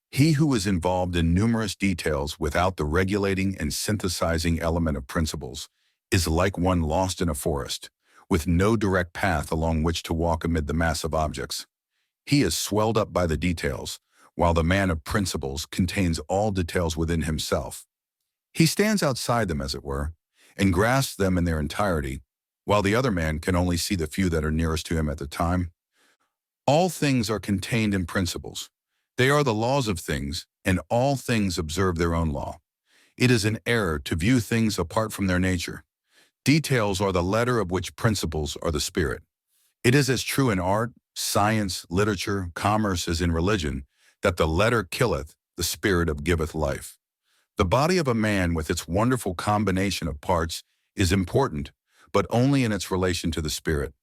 He who is involved in numerous details without the regulating and synthesizing element of principles is like one lost in a forest, with no direct path along which to walk amid the mass of objects. He is swelled up by the details, while the man of principles contains all details within himself. He stands outside them, as it were, and grasps them in their entirety, while the other man can only see the few that are nearest to him at the time. All things are contained in principles. They are the laws of things, and all things observe their own law. It is an error to view things apart from their nature. Details are the letter of which principles are the spirit. It is as true in art, science, literature, commerce as in religion, that the letter killeth, the spirit of giveth life. The body of a man with its wonderful combination of parts is important, but only in its relation to the spirit.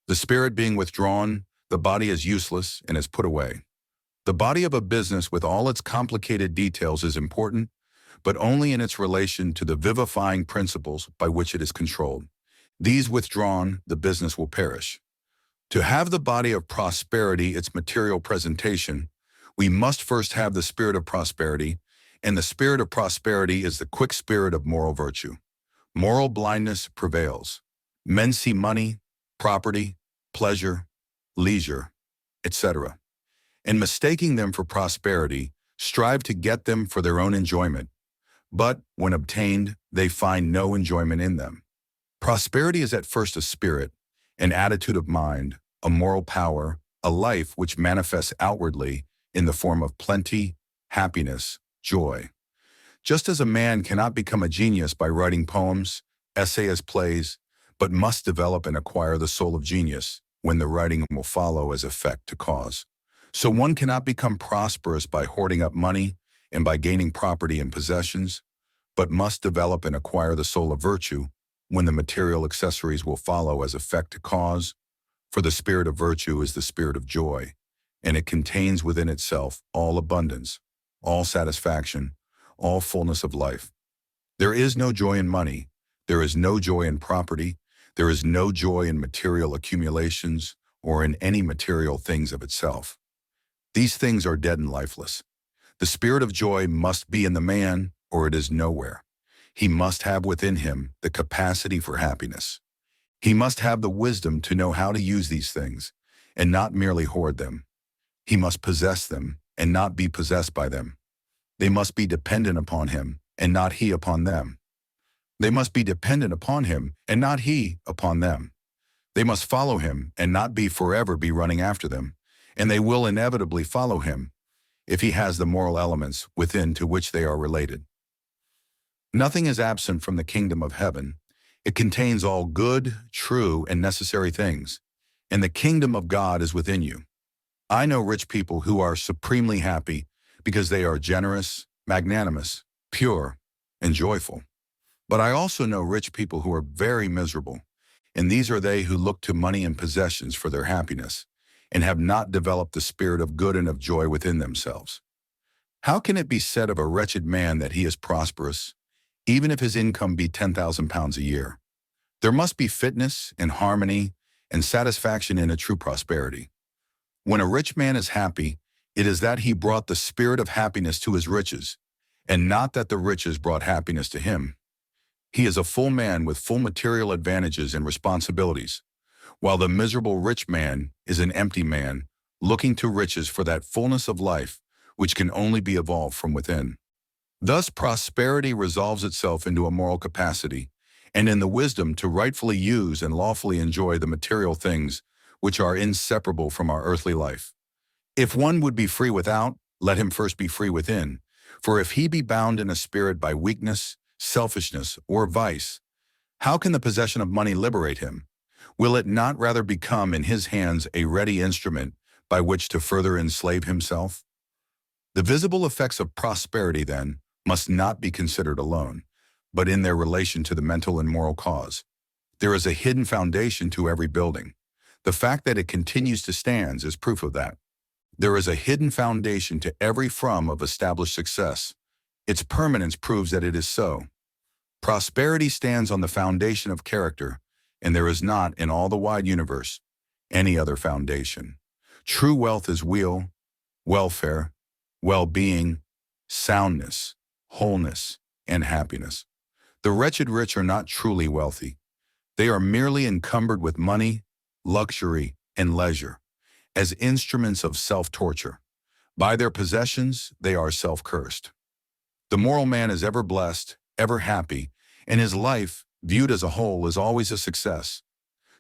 The spirit being withdrawn, the body is useless and is put away. The body of a business with all its complicated details is important, but only in its relation to the vivifying principles by which it is controlled. These withdrawn, the business will perish. To have the body of prosperity its material presentation, we must first have the spirit of prosperity, and the spirit of prosperity is the quick spirit of moral virtue. Moral blindness prevails. Men see money, property, pleasure, leisure, etc., and mistaking them for prosperity, strive to get them for their own enjoyment, but when obtained, they find no enjoyment in them. Prosperity is at first a spirit, an attitude of mind, a moral power, a life which manifests outwardly in the form of plenty, happiness, joy. Just as a man cannot become a genius by writing poems, essays, plays, but must develop and acquire the soul of genius, when the writing will follow as effect to cause. So one cannot become prosperous by hoarding up money and by gaining property and possessions, but must develop and acquire the soul of virtue, when the material accessories will follow as effect to cause. For the spirit of virtue is the spirit of joy, and it contains within itself all abundance, all satisfaction, all fullness of life. There is no joy in money, there is no joy in property, there is no joy in material accumulations or in any material things of itself. These things are dead and lifeless. The spirit of joy must be in the man, or it is nowhere. He must have within him the capacity for happiness. He must have the wisdom to know how to use these things, and not merely hoard them. He must possess them, and not be possessed by them. They must be dependent upon him, and not he upon them. They must be dependent upon him, and not he upon them. They must follow him, and not forever be running after them, and they will inevitably follow him, if he has the moral elements within to which they are related. Nothing is absent from the kingdom of heaven. It contains all good, true, and necessary things, and the kingdom of God is within you. I know rich people who are supremely happy because they are generous, magnanimous, pure, and joyful. But I also know rich people who are very miserable, and these are they who look to money and possessions for their happiness, and have not developed the spirit of good and of joy within themselves. How can it be said of a wretched man that he is prosperous, even if his income be £10,000 a year? There must be fitness and harmony and satisfaction in a true prosperity. When a rich man is happy, It is that he brought the spirit of happiness to his riches, and not that the riches brought happiness to him. He is a full man with full material advantages and responsibilities, while the miserable rich man is an empty man, looking to riches for that fullness of life which can only be evolved from within. Thus, prosperity resolves itself into a moral capacity, and in the wisdom to rightfully use and lawfully enjoy the material things which are inseparable from our earthly life. If one would be free without, let him first be free within. For if he be bound in a spirit by weakness, selfishness, or vice, how can the possession of money liberate him? Will it not rather become in his hands a ready instrument by which to further enslave himself? The visible effects of prosperity, then, must not be considered alone, but in their relation to the mental and moral cause. There is a hidden foundation to every building. The fact that it continues to stand is proof of that. There is a hidden foundation to every form of established success. Its permanence proves that it is so. Prosperity stands on the foundation of character, and there is not, in all the wide universe, any other foundation. True wealth is weal, welfare, well-being, soundness, wholeness, and happiness. The wretched rich are not truly wealthy. They are merely encumbered with money, luxury, and leisure, as instruments of self-torture. By their possessions, they are self-cursed. The moral man is ever blessed, ever happy, and his life, viewed as a whole, is always a success.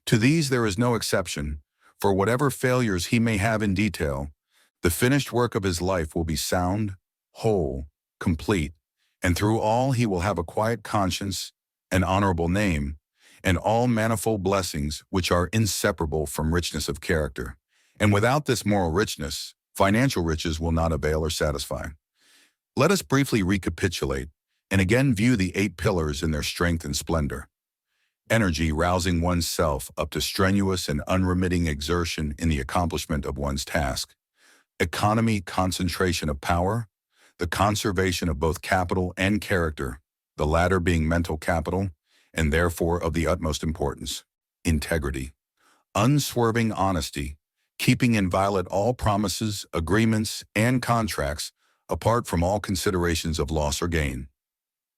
To these there is no exception, for whatever failures he may have in detail, the finished work of his life will be sound, whole, complete, and through all he will have a quiet conscience, an honorable name, and all manifold blessings which are inseparable from richness of character. And without this moral richness, financial riches will not avail or satisfy. Let us briefly recapitulate and again view the 8 pillars in their strength and splendor. Energy, rousing one's self up to strenuous and unremitting exertion in the accomplishment of one's task. Economy, concentration of power, the conservation of both capital and character, the latter being mental capital, and therefore of the utmost importance. Integrity, unswerving honesty, keeping inviolate all promises, agreements, and contracts apart from all considerations of loss or gain.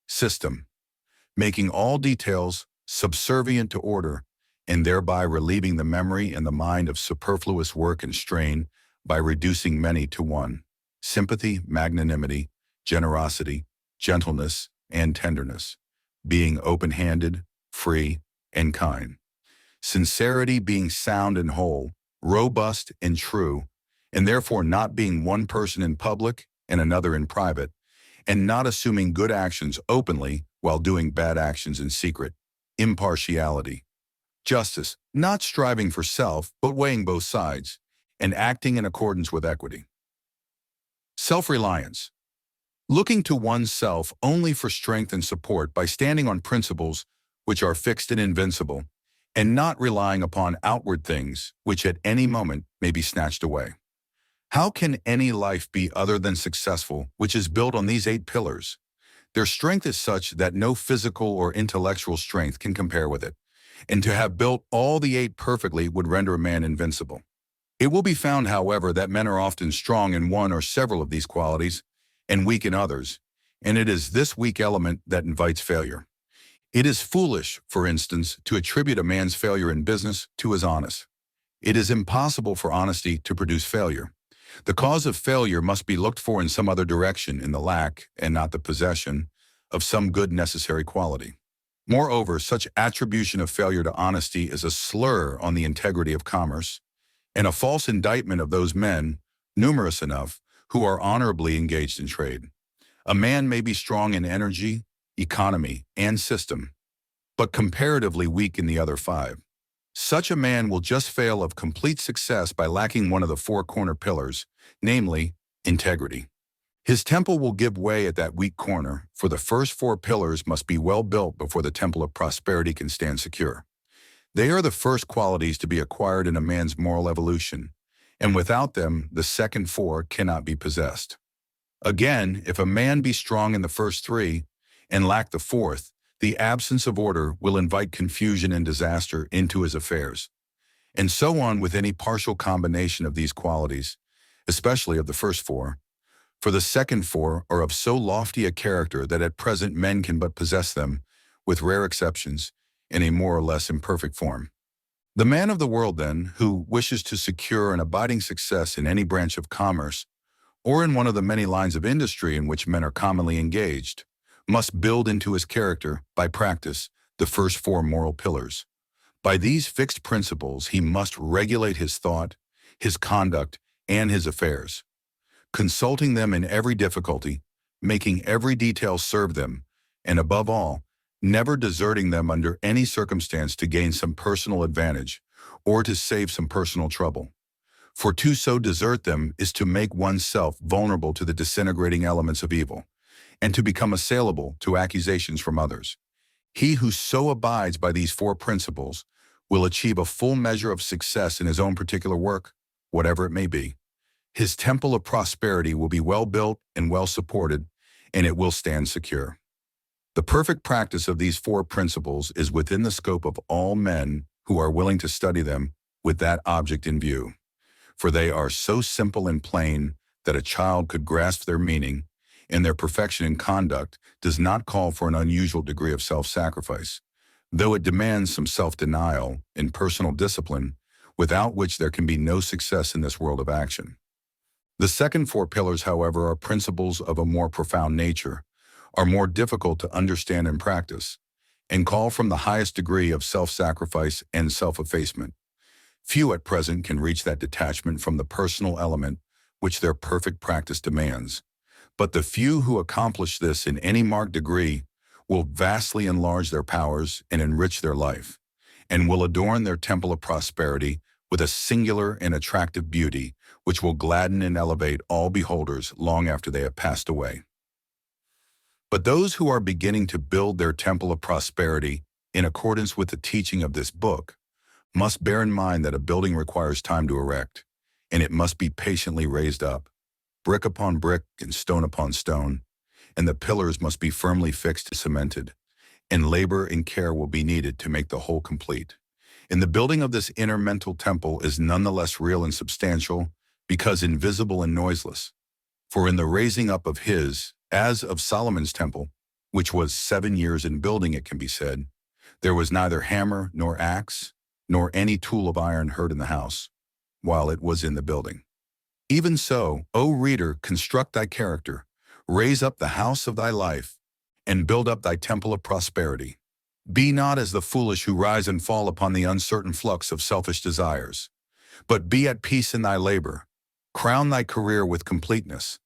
System, making all details subservient to order, and thereby relieving the memory and the mind of superfluous work and strain by reducing many to one. Sympathy, magnanimity, generosity, gentleness, and tenderness, being open-handed, free, and kind. Sincerity, being sound and whole, robust and true, and therefore not being one person in public and another in private, and not assuming good actions openly while doing bad actions in secret. Impartiality. Justice, not striving for self, but weighing both sides, and acting in accordance with equity. Self-reliance. Looking to oneself only for strength and support by standing on principles which are fixed and invincible, and not relying upon outward things which at any moment may be snatched away. How can any life be other than successful which is built on these 8 pillars? Their strength is such that no physical or intellectual strength can compare with it, and to have built all the 8 perfectly would render a man invincible. It will be found, however, that men are often strong in one or several of these qualities, and weak in others, and it is this weak element that invites failure. It is foolish, for instance, to attribute a man's failure in business to his honesty. It is impossible for honesty to produce failure. The cause of failure must be looked for in some other direction, in the lack, and not the possession, of some good necessary quality. Moreover, such attribution of failure to honesty is a slur on the integrity of commerce, and a false indictment of those men, numerous enough, who are honorably engaged in trade. A man may be strong in energy, economy, and system, but comparatively weak in the other 5. Such a man will just fail of complete success by lacking one of the 4 corner pillars, namely, integrity. His temple will give way at that weak corner, for the first 4 pillars must be well built before the temple of prosperity can stand secure. They are the first qualities to be acquired in a man's moral evolution, and without them, the second 4 cannot be possessed. Again, if a man be strong in the first 3 and lack the 4th, the absence of order will invite confusion and disaster into his affairs. And so on with any partial combination of these qualities, especially of the first four. For the second four are of so lofty a character that at present men can but possess them, with rare exceptions, in a more or less imperfect form. The man of the world, then, who wishes to secure an abiding success in any branch of commerce, or in one of the many lines of industry in which men are commonly engaged, must build into his character, by practice, the first four moral pillars. By these fixed principles he must regulate his thought, his conduct, and his affairs, consulting them in every difficulty, making every detail serve them, and above all, never deserting them under any circumstance to gain some personal advantage or to save some personal trouble. For to so desert them is to make oneself vulnerable to the disintegrating elements of evil, and to become assailable to accusations from others. He who so abides by these four principles will achieve a full measure of success in his own particular work, whatever it may be. His temple of prosperity will be well built and well supported, and it will stand secure. The perfect practice of these four principles is within the scope of all men who are willing to study them with that object in view, for they are so simple and plain that a child could grasp their meaning, and their perfection in conduct does not call for an unusual degree of self-sacrifice, though it demands some self-denial and personal discipline, without which there can be no success in this world of action. The second four pillars, however, are principles of a more profound nature, are more difficult to understand and practice, and call from the highest degree of self-sacrifice and self-effacement. Few at present can reach that detachment from the personal element which their perfect practice demands, but the few who accomplish this in any marked degree will vastly enlarge their powers and enrich their life, and will adorn their temple of prosperity with a singular and attractive beauty which will gladden and elevate all beholders long after they have passed away. But those who are beginning to build their temple of prosperity in accordance with the teaching of this book must bear in mind that a building requires time to erect, and it must be patiently raised up, brick upon brick and stone upon stone, and the pillars must be firmly fixed and cemented, and labor and care will be needed to make the whole complete. And the building of this inner mental temple is none the less real and substantial because invisible and noiseless. For in the raising up of his, as of Solomon's temple, which was 7 years in building, it can be said, there was neither hammer nor axe, nor any tool of iron heard in the house, while it was in the building. Even so, O reader, construct thy character, raise up the house of thy life, and build up thy temple of prosperity. Be not as the foolish who rise and fall upon the uncertain flux of selfish desires, but be at peace in thy labor, crown thy career with completeness,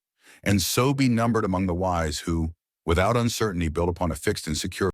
and so be numbered among the wise who, without uncertainty, build upon a fixed and secure